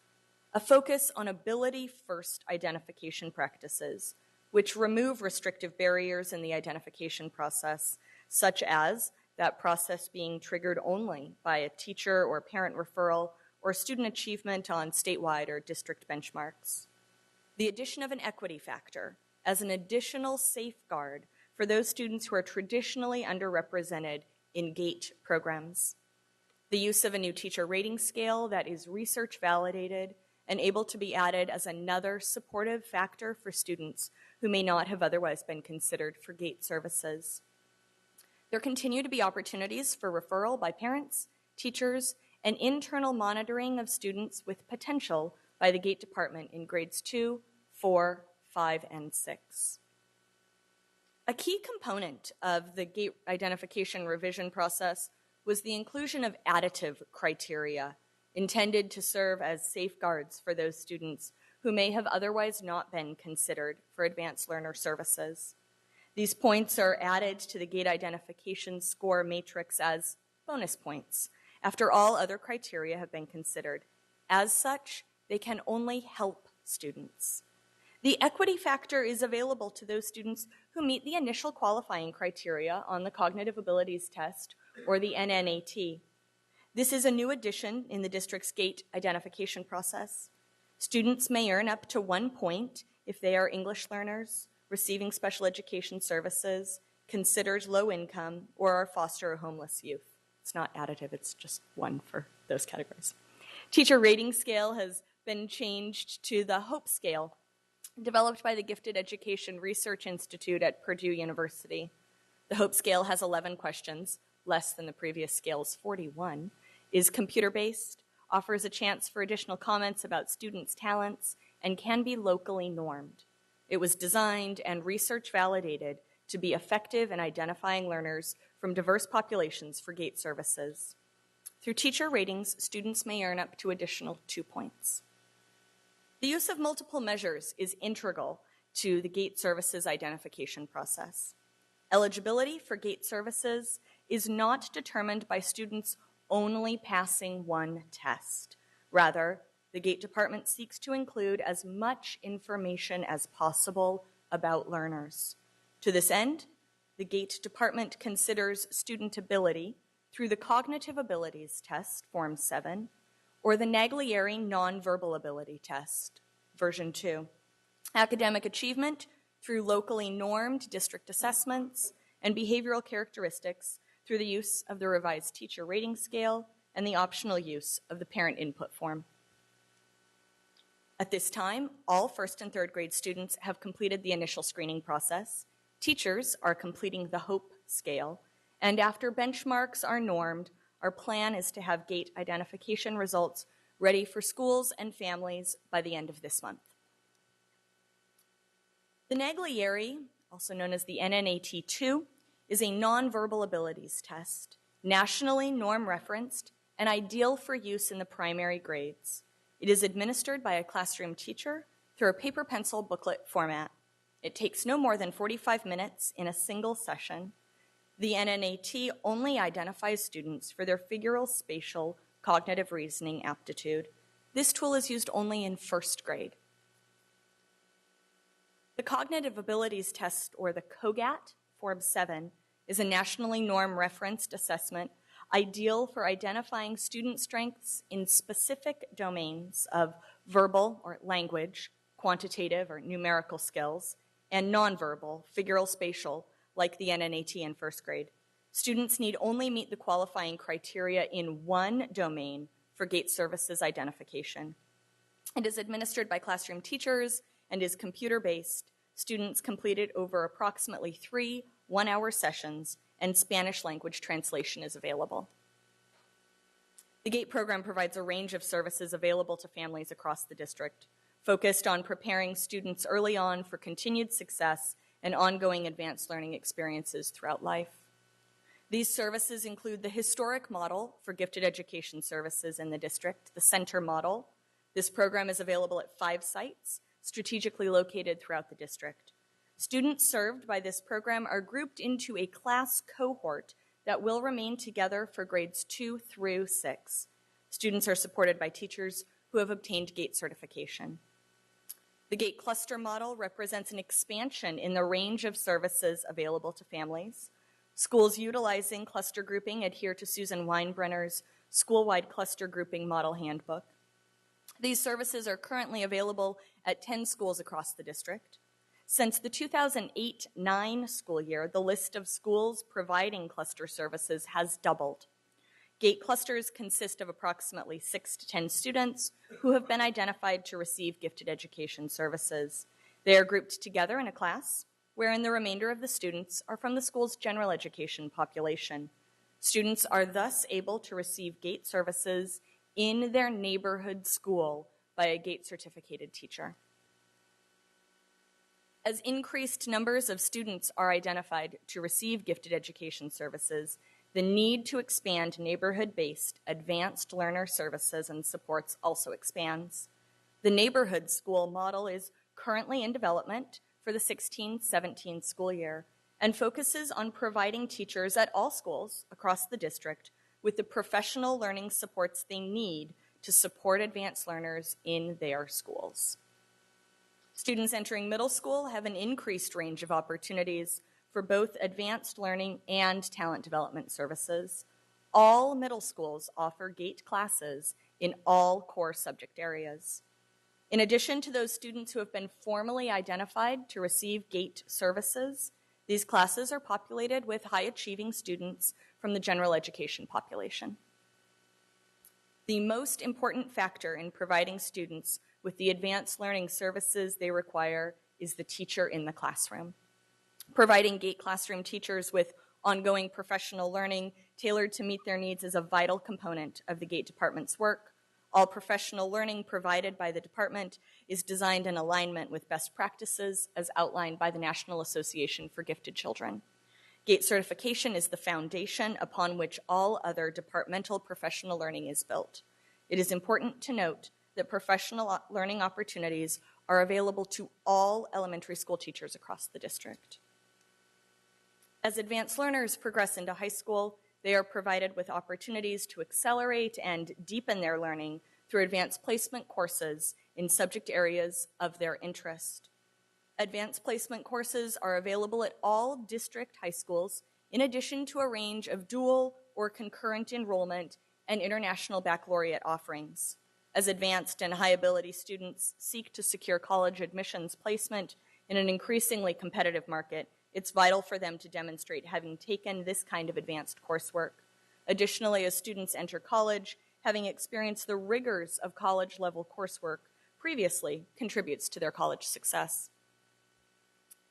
A focus on ability-first identification practices, which remove restrictive barriers in the identification process, such as that process being triggered only by a teacher or parent referral or student achievement on statewide or district benchmarks. The addition of an equity factor as an additional safeguard for those students who are traditionally underrepresented in GATE programs. The use of a new teacher rating scale that is research validated and able to be added as another supportive factor for students who may not have otherwise been considered for GATE services. There continue to be opportunities for referral by parents, teachers, and internal monitoring of students with potential by the GATE department in grades 2, 4, 5, and 6. A key component of the GATE identification revision process was the inclusion of additive criteria intended to serve as safeguards for those students who may have otherwise not been considered for advanced learner services. These points are added to the GATE identification score matrix as bonus points after all other criteria have been considered. As such, they can only help students. The equity factor is available to those students who meet the initial qualifying criteria on the Cognitive Abilities Test or the NNAT. This is a new addition in the district's GATE identification process. Students may earn up to 1 point if they are English learners, receiving special education services, considered low income, or are foster or homeless youth. It's not additive, it's just 1 for those categories. Teacher rating scale has been changed to the HOPE scale, developed by the Gifted Education Research Institute at Purdue University. The HOPE scale has 11 questions, less than the previous scale's 41, is computer-based, offers a chance for additional comments about students' talents, and can be locally normed. It was designed and research validated to be effective in identifying learners from diverse populations for GATE services. Through teacher ratings, students may earn up to additional 2 points. The use of multiple measures is integral to the GATE services identification process. Eligibility for GATE services is not determined by students only passing 1 test. Rather, the GATE department seeks to include as much information as possible about learners. To this end, the GATE department considers student ability through the Cognitive Abilities Test, Form 7, or the Naglieri Nonverbal Ability Test, Version 2, academic achievement through locally normed district assessments, and behavioral characteristics through the use of the revised teacher rating scale and the optional use of the parent input form. At this time, all first and third grade students have completed the initial screening process. Teachers are completing the HOPE scale, and after benchmarks are normed, our plan is to have GATE identification results ready for schools and families by the end of this month. The Naglieri, also known as the NNAT2, is a nonverbal abilities test, nationally norm-referenced and ideal for use in the primary grades. It is administered by a classroom teacher through a paper-pencil booklet format. It takes no more than 45 minutes in a single session. The NNAT only identifies students for their figural spatial cognitive reasoning aptitude. This tool is used only in first grade. The Cognitive Abilities Test, or the COGAT, Form 7, is a nationally norm-referenced assessment ideal for identifying student strengths in specific domains of verbal or language, quantitative or numerical skills, and nonverbal, figural spatial, like the NNAT in first grade. Students need only meet the qualifying criteria in 1 domain for GATE services identification. It is administered by classroom teachers and is computer-based. Students complete it over approximately 3 one-hour sessions, and Spanish language translation is available. The GATE program provides a range of services available to families across the district, focused on preparing students early on for continued success and ongoing advanced learning experiences throughout life. These services include the historic model for gifted education services in the district, the Center model. This program is available at 5 sites, strategically located throughout the district. Students served by this program are grouped into a class cohort that will remain together for grades 2 through 6. Students are supported by teachers who have obtained GATE certification. The GATE cluster model represents an expansion in the range of services available to families. Schools utilizing cluster grouping adhere to Susan Weinbrenner's school-wide cluster grouping model handbook. These services are currently available at 10 schools across the district. Since the 2008-9 school year, the list of schools providing cluster services has doubled. GATE clusters consist of approximately 6 to 10 students who have been identified to receive gifted education services. They are grouped together in a class, wherein the remainder of the students are from the school's general education population. Students are thus able to receive GATE services in their neighborhood school by a GATE certificated teacher. As increased numbers of students are identified to receive gifted education services, the need to expand neighborhood-based advanced learner services and supports also expands. The neighborhood school model is currently in development for the 16-17 school year and focuses on providing teachers at all schools across the district with the professional learning supports they need to support advanced learners in their schools. Students entering middle school have an increased range of opportunities for both advanced learning and talent development services. All middle schools offer GATE classes in all core subject areas. In addition to those students who have been formally identified to receive GATE services, these classes are populated with high-achieving students from the general education population. The most important factor in providing students with the advanced learning services they require is the teacher in the classroom. Providing GATE classroom teachers with ongoing professional learning tailored to meet their needs is a vital component of the GATE department's work. All professional learning provided by the department is designed in alignment with best practices as outlined by the National Association for Gifted Children. GATE certification is the foundation upon which all other departmental professional learning is built. It is important to note that professional learning opportunities are available to all elementary school teachers across the district. As advanced learners progress into high school, they are provided with opportunities to accelerate and deepen their learning through advanced placement courses in subject areas of their interest. Advanced placement courses are available at all district high schools, in addition to a range of dual or concurrent enrollment and international baccalaureate offerings. As advanced and high-ability students seek to secure college admissions placement in an increasingly competitive market, it's vital for them to demonstrate having taken this kind of advanced coursework. Additionally, as students enter college, having experienced the rigors of college-level coursework previously contributes to their college success.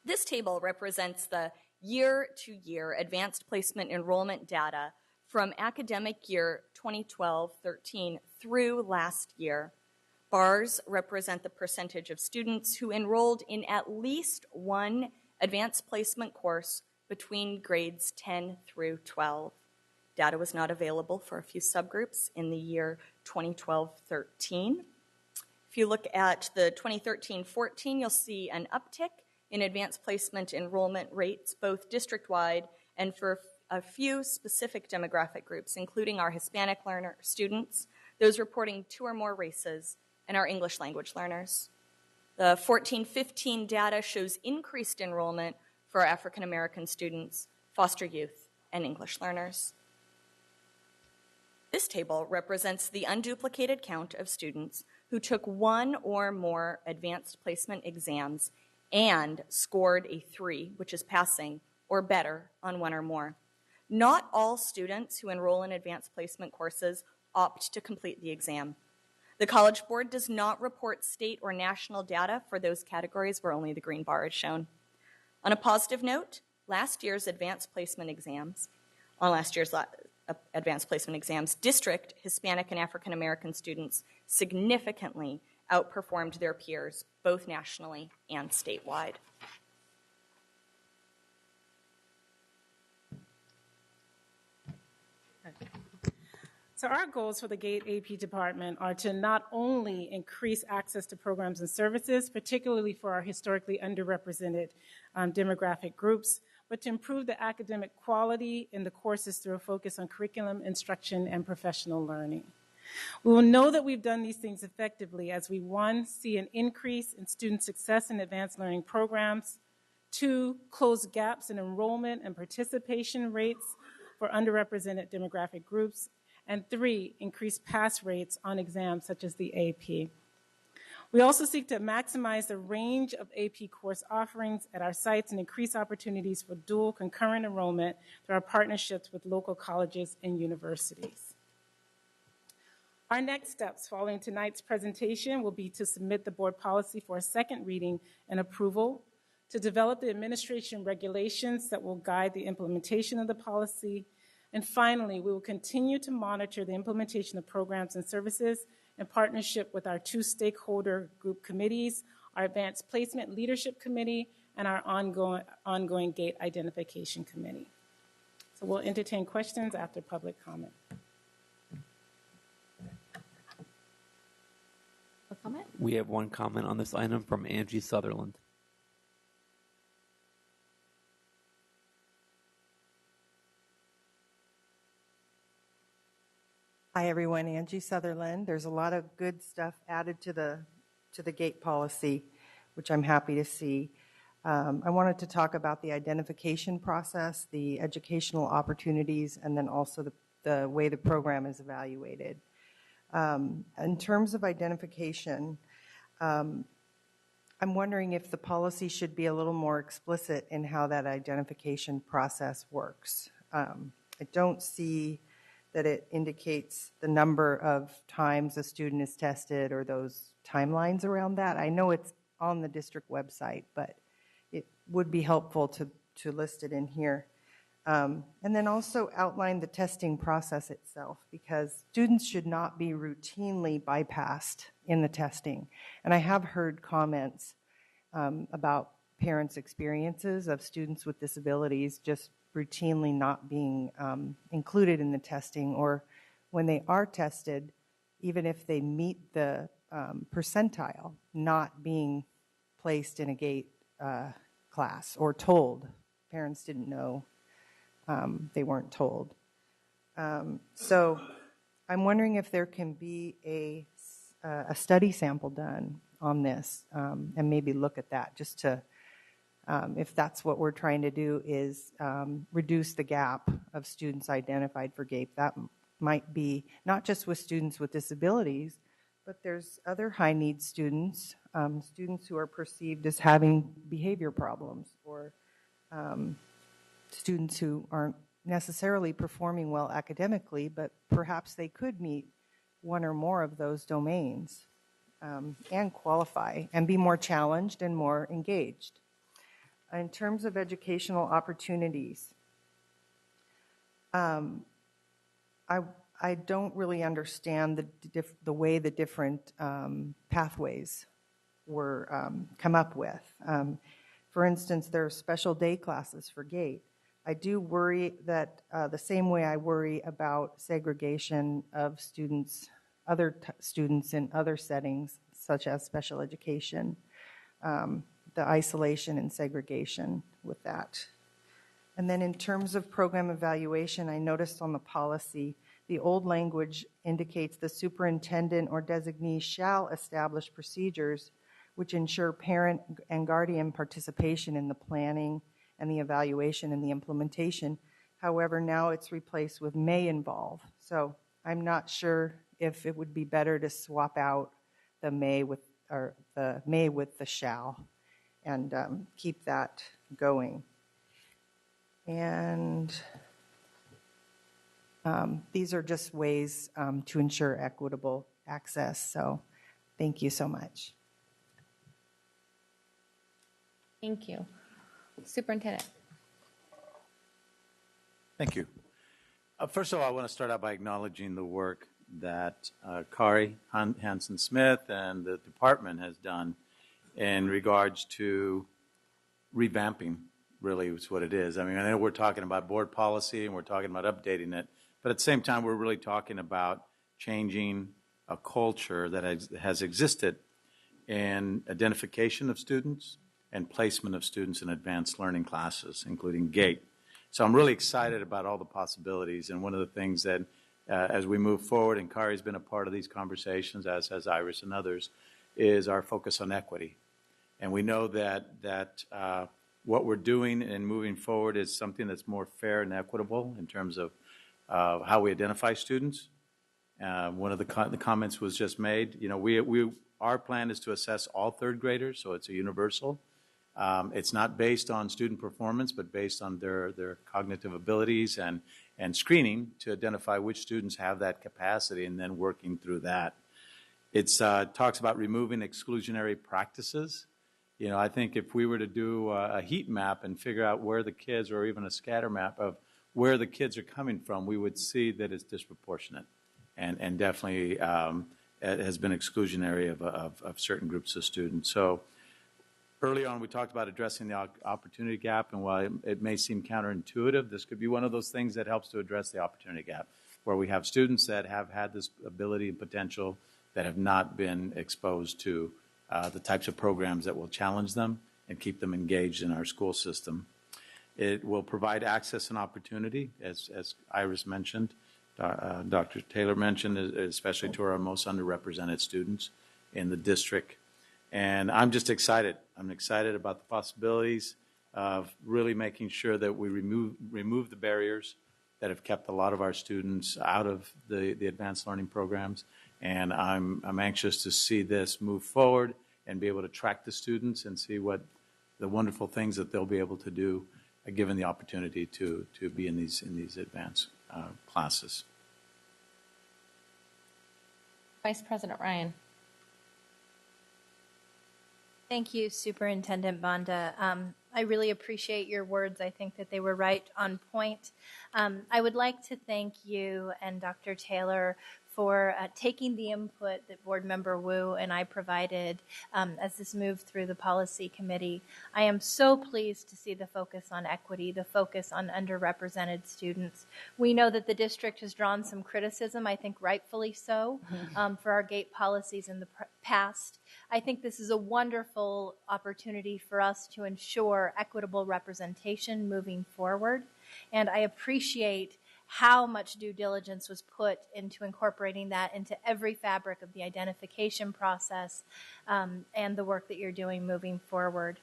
This table represents the year-to-year advanced placement enrollment data from academic year 2012-13 through last year. Bars represent the percentage of students who enrolled in at least one advanced placement course between grades 10 through 12. Data was not available for a few subgroups in the year 2012-13. If you look at the 2013-14, you'll see an uptick in advanced placement enrollment rates, both district-wide and for a few specific demographic groups, including our Hispanic learner students, those reporting 2 or more races, and our English language learners. The 14-15 data shows increased enrollment for our African American students, foster youth, and English learners. This table represents the unduplicated count of students who took 1 or more advanced placement exams and scored a 3, which is passing, or better on 1 or more. Not all students who enroll in advanced placement courses opt to complete the exam. The College Board does not report state or national data for those categories where only the green bar is shown. On a positive note, last year's advanced placement exams, district Hispanic and African American students significantly outperformed their peers, both nationally and statewide. So our goals for the GATE AP department are to not only increase access to programs and services, particularly for our historically underrepresented demographic groups, but to improve the academic quality in the courses through a focus on curriculum, instruction, and professional learning. We will know that we've done these things effectively as we, 1, see an increase in student success in advanced learning programs, 2, close gaps in enrollment and participation rates for underrepresented demographic groups, and 3, increase pass rates on exams such as the AP. We also seek to maximize the range of AP course offerings at our sites and increase opportunities for dual concurrent enrollment through our partnerships with local colleges and universities. Our next steps following tonight's presentation will be to submit the board policy for a second reading and approval, to develop the administration regulations that will guide the implementation of the policy, and finally, we will continue to monitor the implementation of programs and services in partnership with our two stakeholder group committees, our Advanced Placement Leadership Committee, and our ongoing Gate Identification Committee. So we'll entertain questions after public comment. A comment? We have one comment on this item from Angie Sutherland. Hi, everyone. Angie Sutherland. There's a lot of good stuff added to the GATE policy, which I'm happy to see. I wanted to talk about the identification process, the educational opportunities, and then also the way the program is evaluated. In terms of identification, I'm wondering if the policy should be a little more explicit in how that identification process works. I don't see that it indicates the number of times a student is tested or those timelines around that. I know it's on the district website, but it would be helpful to list it in here. And then also outline the testing process itself, because students should not be routinely bypassed in the testing. And I have heard comments about parents' experiences of students with disabilities just routinely not being included in the testing, or when they are tested, even if they meet the percentile, not being placed in a GATE class or told. Parents didn't know, they weren't told. So I'm wondering if there can be a study sample done on this, and maybe look at that just to if that's what we're trying to do, is reduce the gap of students identified for GAPE. That might be not just with students with disabilities, but there's other high needs students, students who are perceived as having behavior problems, or students who aren't necessarily performing well academically, but perhaps they could meet one or more of those domains and qualify and be more challenged and more engaged. In terms of educational opportunities, I don't really understand the way the different pathways were come up with. For instance, there are special day classes for GATE. I do worry that the same way I worry about segregation of students, other students in other settings, such as special education, the isolation and segregation with that. And then in terms of program evaluation, I noticed on the policy, the old language indicates the superintendent or designee shall establish procedures which ensure parent and guardian participation in the planning and the evaluation and the implementation. However, now it's replaced with may involve. So I'm not sure if it would be better to swap out the may with, or the may with the shall, and keep that going. And these are just ways to ensure equitable access. So thank you so much. Thank you. Superintendent. Thank you. First of all, I want to start out by acknowledging the work that Kari Hansen-Smith and the department has done in regards to revamping, really is what it is. I mean, I know we're talking about board policy and we're talking about updating it, but at the same time, we're really talking about changing a culture that has existed in identification of students and placement of students in advanced learning classes, including GATE. So I'm really excited about all the possibilities, and one of the things that as we move forward, and Kari's been a part of these conversations, as has Iris and others, is our focus on equity. And we know that what we're doing and moving forward is something that's more fair and equitable in terms of how we identify students One of the comments was just made. You know, our plan is to assess all third graders, so it's a universal. It's not based on student performance, but based on their cognitive abilities and screening to identify which students have that capacity and then working through that. It talks about removing exclusionary practices. You know, I think if we were to do a heat map and figure out where the kids, or even a scatter map of where the kids are coming from, we would see that it's disproportionate and definitely it has been exclusionary of certain groups of students. So early on, we talked about addressing the opportunity gap, and while it may seem counterintuitive, this could be one of those things that helps to address the opportunity gap, where we have students that have had this ability and potential that have not been exposed to the types of programs that will challenge them and keep them engaged in our school system. It will provide access and opportunity, as Iris mentioned, Dr. Taylor mentioned, especially to our most underrepresented students in the district. And I'm just excited. I'm excited about the possibilities of really making sure that we remove the barriers that have kept a lot of our students out of the advanced learning programs. And I'm anxious to see this move forward and be able to track the students and see what the wonderful things that they'll be able to do given the opportunity to be in these advanced classes. Vice President Ryan. Thank you, Superintendent Banda. I really appreciate your words. I think that they were right on point. I would like to thank you and Dr. Taylor for taking the input that Board Member Wu and I provided as this moved through the policy committee. I am so pleased to see the focus on equity, the focus on underrepresented students. We know that the district has drawn some criticism, I think rightfully so, for our GATE policies in the past. I think this is a wonderful opportunity for us to ensure equitable representation moving forward. And I appreciate how much due diligence was put into incorporating that into every fabric of the identification process and the work that you're doing moving forward.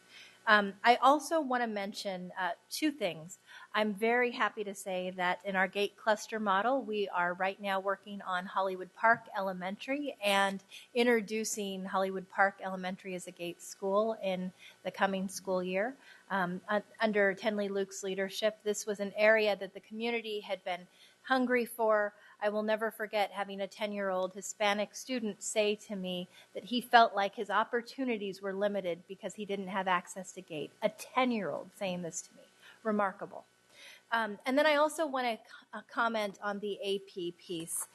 I also want to mention two things. I'm very happy to say that in our GATE cluster model, we are right now working on Hollywood Park Elementary and introducing Hollywood Park Elementary as a GATE school in the coming school year. Under Tenley Luke's leadership, this was an area that the community had been hungry for. I will never forget having a 10-year-old Hispanic student say to me that he felt like his opportunities were limited because he didn't have access to GATE. A 10-year-old saying this to me. Remarkable. And then I also want to comment on the AP piece.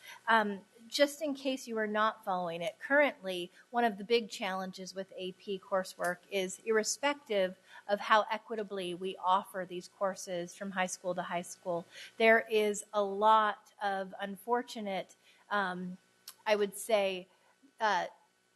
Just in case you are not following it, currently one of the big challenges with AP coursework is, irrespective of how equitably we offer these courses from high school to high school, there is a lot of unfortunate, I would say,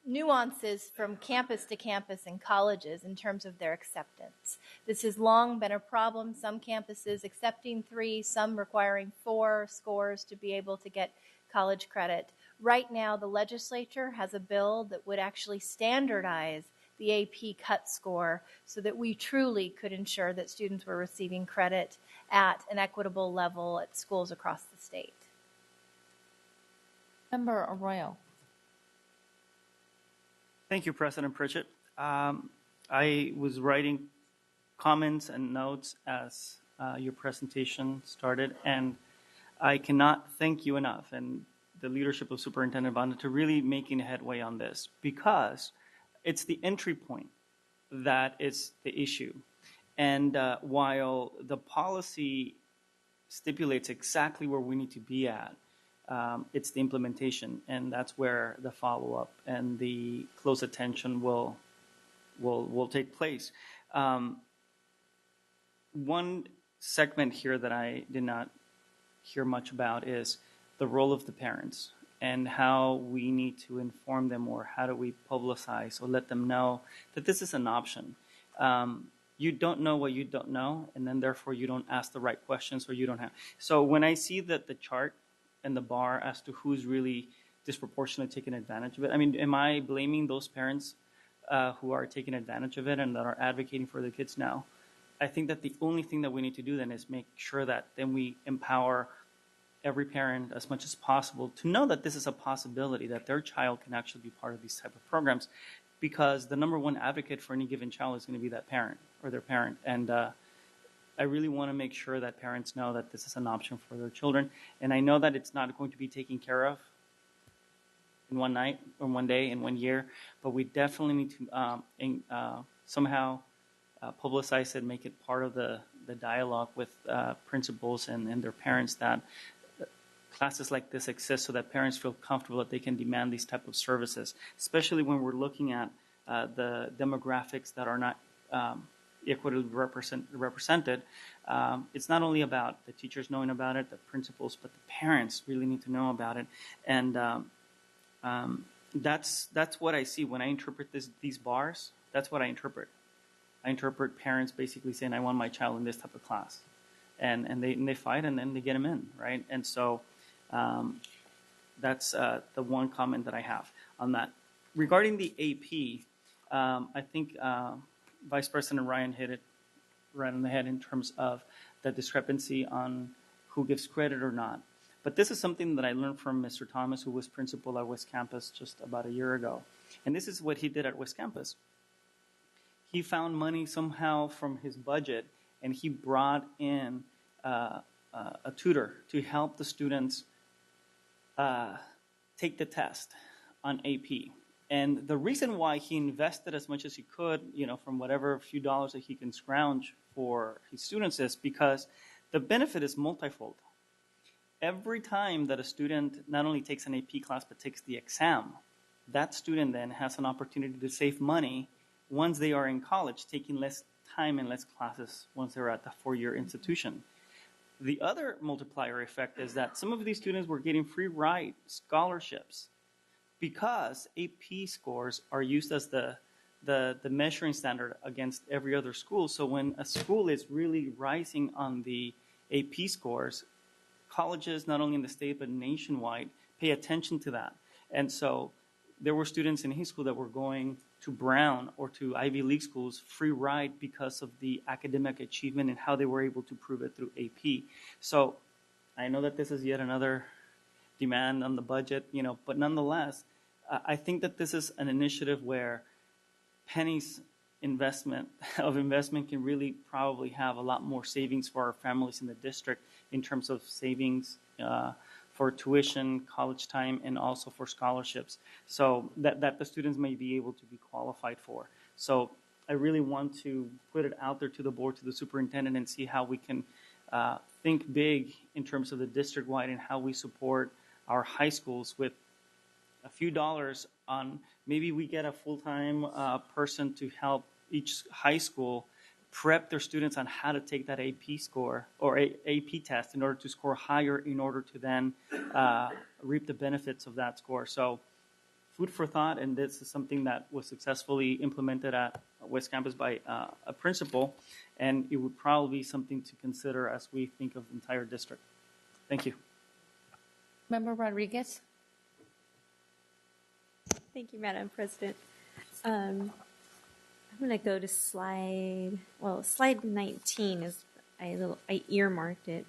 nuances from campus to campus and colleges in terms of their acceptance. This has long been a problem. Some campuses accepting 3, some requiring 4 scores to be able to get college credit. Right now, the legislature has a bill that would actually standardize the AP cut score so that we truly could ensure that students were receiving credit at an equitable level at schools across the state. Member Arroyo. Thank you, President Pritchett. I was writing comments and notes as your presentation started, and I cannot thank you enough and the leadership of Superintendent Banda to really making headway on this, because it's the entry point that is the issue. And while the policy stipulates exactly where we need to be at, it's the implementation, and that's where the follow-up and the close attention will take place. One segment here that I did not hear much about is the role of the parents and how we need to inform them, or how do we publicize or let them know that this is an option. You don't know what you don't know, and then therefore you don't ask the right questions, or you don't have. So when I see that the chart and the bar as to who's really disproportionately taking advantage of it, I mean, am I blaming those parents who are taking advantage of it and that are advocating for their kids now? I think that the only thing that we need to do then is make sure that then we empower every parent as much as possible to know that this is a possibility, that their child can actually be part of these type of programs, because the number one advocate for any given child is going to be that parent or their parent. And I really want to make sure that parents know that this is an option for their children. And I know that it's not going to be taken care of in one night or one day in 1 year, but we definitely need to somehow publicize it, make it part of the dialogue with principals and their parents, that classes like this exist so that parents feel comfortable that they can demand these type of services, especially when we're looking at the demographics that are not equitably represented. It's not only about the teachers knowing about it, the principals, but the parents really need to know about it. And that's what I see when I interpret these bars. That's what I interpret. I interpret parents basically saying, I want my child in this type of class. And they fight, and then they get them in, right? And so that's the one comment that I have on that. Regarding the AP, I think Vice President Ryan hit it right on the head in terms of the discrepancy on who gives credit or not. But this is something that I learned from Mr. Thomas, who was principal at West Campus just about a year ago. And this is what he did at West Campus. He found money somehow from his budget, and he brought in a tutor to help the students take the test on AP. And the reason why he invested as much as he could, from whatever few dollars that he can scrounge for his students, is because the benefit is multifold. Every time that a student not only takes an AP class but takes the exam, that student then has an opportunity to save money once they are in college, taking less time and less classes once they're at the four-year institution. The other multiplier effect is that some of these students were getting free ride scholarships because AP scores are used as the measuring standard against every other school. So when a school is really rising on the AP scores, colleges, not only in the state but nationwide, pay attention to that. And so there were students in his school that were going to Brown or to Ivy League schools free ride because of the academic achievement and how they were able to prove it through AP. So I know that this is yet another demand on the budget, but nonetheless, I think that this is an initiative where pennies investment can really probably have a lot more savings for our families in the district in terms of savings for tuition, college time, and also for scholarships, so that the students may be able to be qualified for. So I really want to put it out there to the board, to the superintendent, and see how we can think big in terms of the district-wide and how we support our high schools with a few dollars on. Maybe we get a full-time person to help each high school prep their students on how to take that AP score or AP test in order to score higher, in order to then reap the benefits of that score. So food for thought, and this is something that was successfully implemented at West Campus by a principal, and it would probably be something to consider as we think of the entire district. Thank you. Member Rodriguez. Thank you, Madam President. I'm going to go to slide 19 is I earmarked it.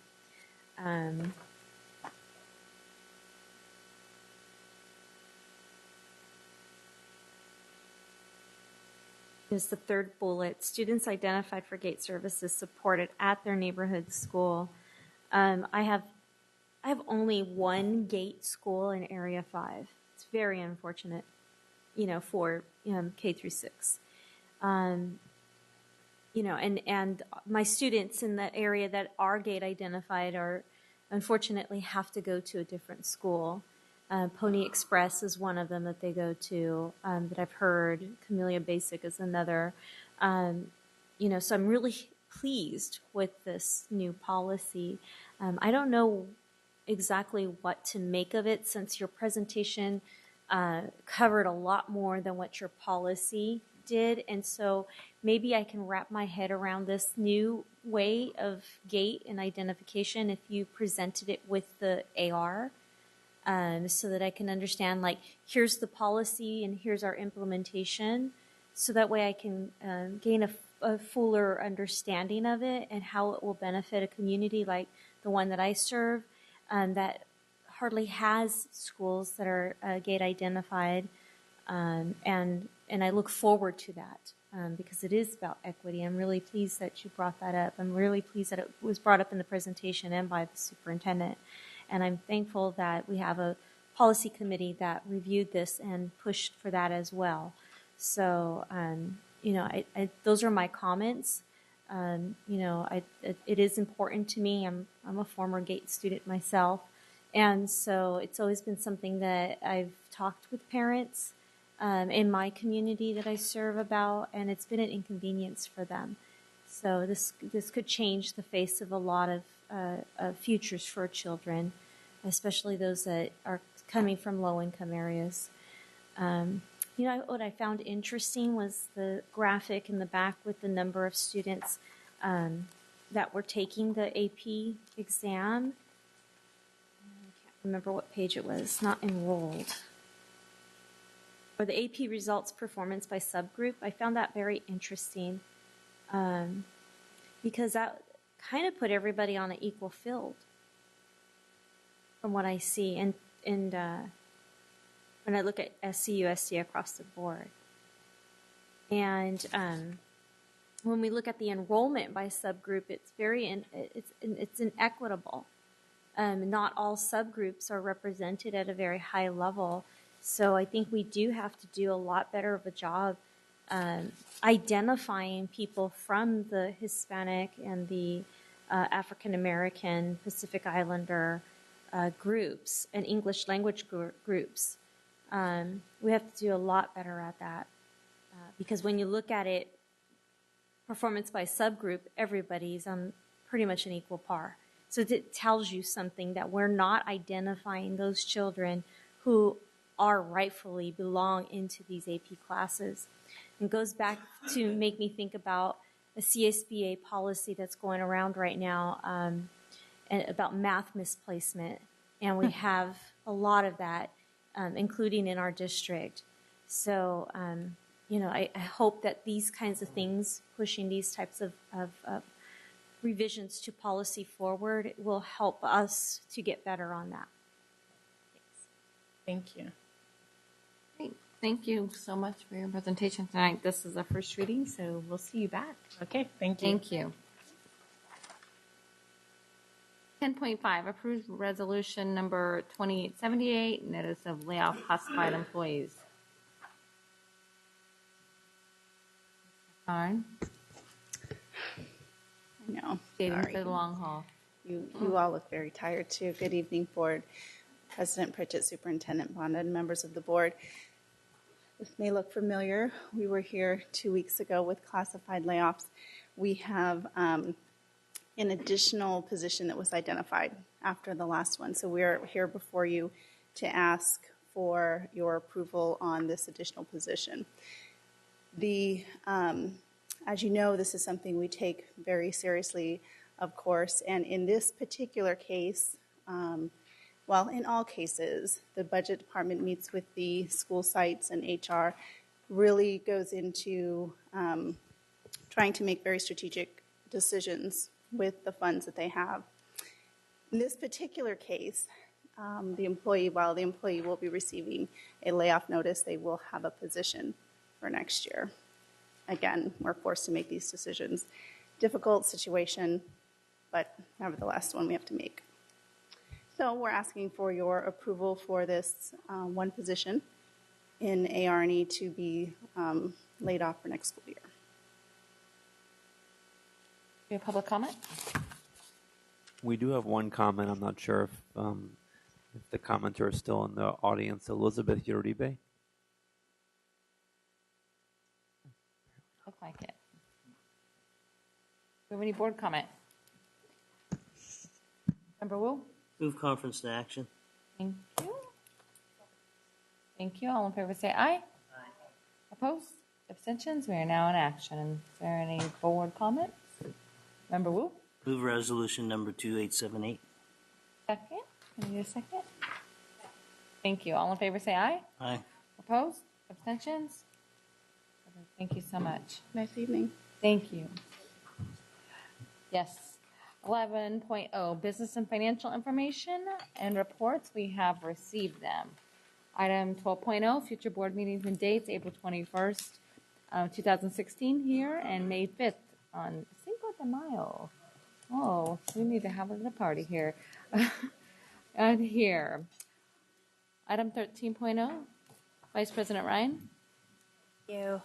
Is the third bullet. Students identified for gate services supported at their neighborhood school. I have only one gate school in Area 5. It's very unfortunate, for K through 6. And my students in that area that are gate identified are unfortunately have to go to a different school. Pony Express is one of them that they go to, that I've heard. Camellia Basic is another. So I'm really pleased with this new policy. I don't know exactly what to make of it, since your presentation covered a lot more than what your policy did. And so maybe I can wrap my head around this new way of gate and identification if you presented it with the AR. So that I can understand, here's the policy and here's our implementation. So that way I can gain a fuller understanding of it and how it will benefit a community like the one that I serve. that hardly has schools that are gate identified, and I look forward to that because it is about equity. I'm really pleased that you brought that up. I'm really pleased that it was brought up in the presentation and by the superintendent, and I'm thankful that we have a policy committee that reviewed this and pushed for that as well. So, those are my comments. It is important to me. I'm a former GATE student myself, and so it's always been something that I've talked with parents in my community that I serve about, and it's been an inconvenience for them. So this could change the face of a lot of futures for children, especially those that are coming from low-income areas. What I found interesting was the graphic in the back with the number of students that were taking the AP exam. I can't remember what page it was, not enrolled. Or the AP results performance by subgroup. I found that very interesting because that kind of put everybody on an equal field from what I see. And when I look at SCUSD across the board. And when we look at the enrollment by subgroup, it's it's inequitable. Not all subgroups are represented at a very high level. So I think we do have to do a lot better of a job identifying people from the Hispanic and the African American, Pacific Islander groups and English language groups. We have to do a lot better at that because when you look at it, performance by subgroup, everybody's on pretty much an equal par. So it tells you something that we're not identifying those children who are rightfully belong into these AP classes. And goes back to make me think about a CSBA policy that's going around right now and about math misplacement. And we have a lot of that, including in our district. So, I hope that these kinds of things, pushing these types of revisions to policy forward, will help us to get better on that. Thank you. Great. Thank you so much for your presentation tonight. This is a first reading, so we'll see you back. Okay, thank you. Thank you. 10.5, approved resolution number 2878, notice of layoff classified employees. Karen? No. Dating Sorry. for the long haul. You all look very tired, too. Good evening, Board. President Pritchett, Superintendent Bonda, and members of the Board. This may look familiar. We were here 2 weeks ago with classified layoffs. We have an additional position that was identified after the last one. So we're here before you to ask for your approval on this additional position. As you know, this is something we take very seriously, of course, and in this particular case, in all cases, the budget department meets with the school sites and HR, really goes into trying to make very strategic decisions with the funds that they have. In this particular case, while the employee will be receiving a layoff notice, they will have a position for next year. Again, we're forced to make these decisions. Difficult situation, but nevertheless, one we have to make. So we're asking for your approval for this one position in AR&E to be laid off for next school year. Do you have public comment? We do have one comment. I'm not sure if the commenter is still in the audience. Elizabeth Uribe. Look like it. Do you have any board comment? Member Wu? Move conference to action. Thank you. Thank you. All in favor say aye. Aye. Opposed? Abstentions? We are now in action. Is there any board comments? Member Wu? Move resolution number 2878. Second. Can I get a second? Thank you. All in favor say aye. Aye. Opposed? Abstentions? Thank you so much. Nice evening. Thank you. Yes. 11.0, business and financial information and reports. We have received them. Item 12.0, future board meetings and dates, April 21st, 2016 here, and May 5th on Cinco de Mayo. Oh, we need to have a little party here. And here. Item 13.0, Vice President Ryan. Thank you.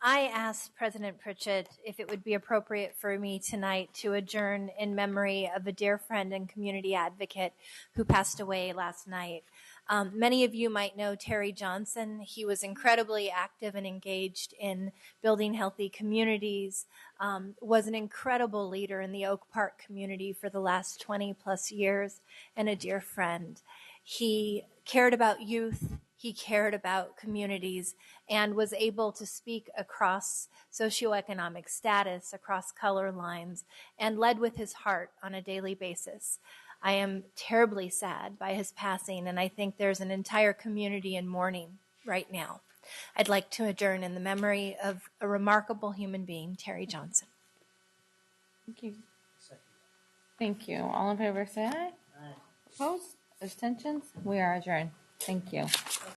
I asked President Pritchett if it would be appropriate for me tonight to adjourn in memory of a dear friend and community advocate who passed away last night. Many of you might know Terry Johnson. He was incredibly active and engaged in building healthy communities, was an incredible leader in the Oak Park community for the last 20 plus years, and a dear friend. He cared about youth. He cared about communities and was able to speak across socioeconomic status, across color lines, and led with his heart on a daily basis. I am terribly sad by his passing, and I think there's an entire community in mourning right now. I'd like to adjourn in the memory of a remarkable human being, Terry Johnson. Thank you. Thank you. All in favor say aye. Aye. Opposed? Abstentions? We are adjourned. Thank you.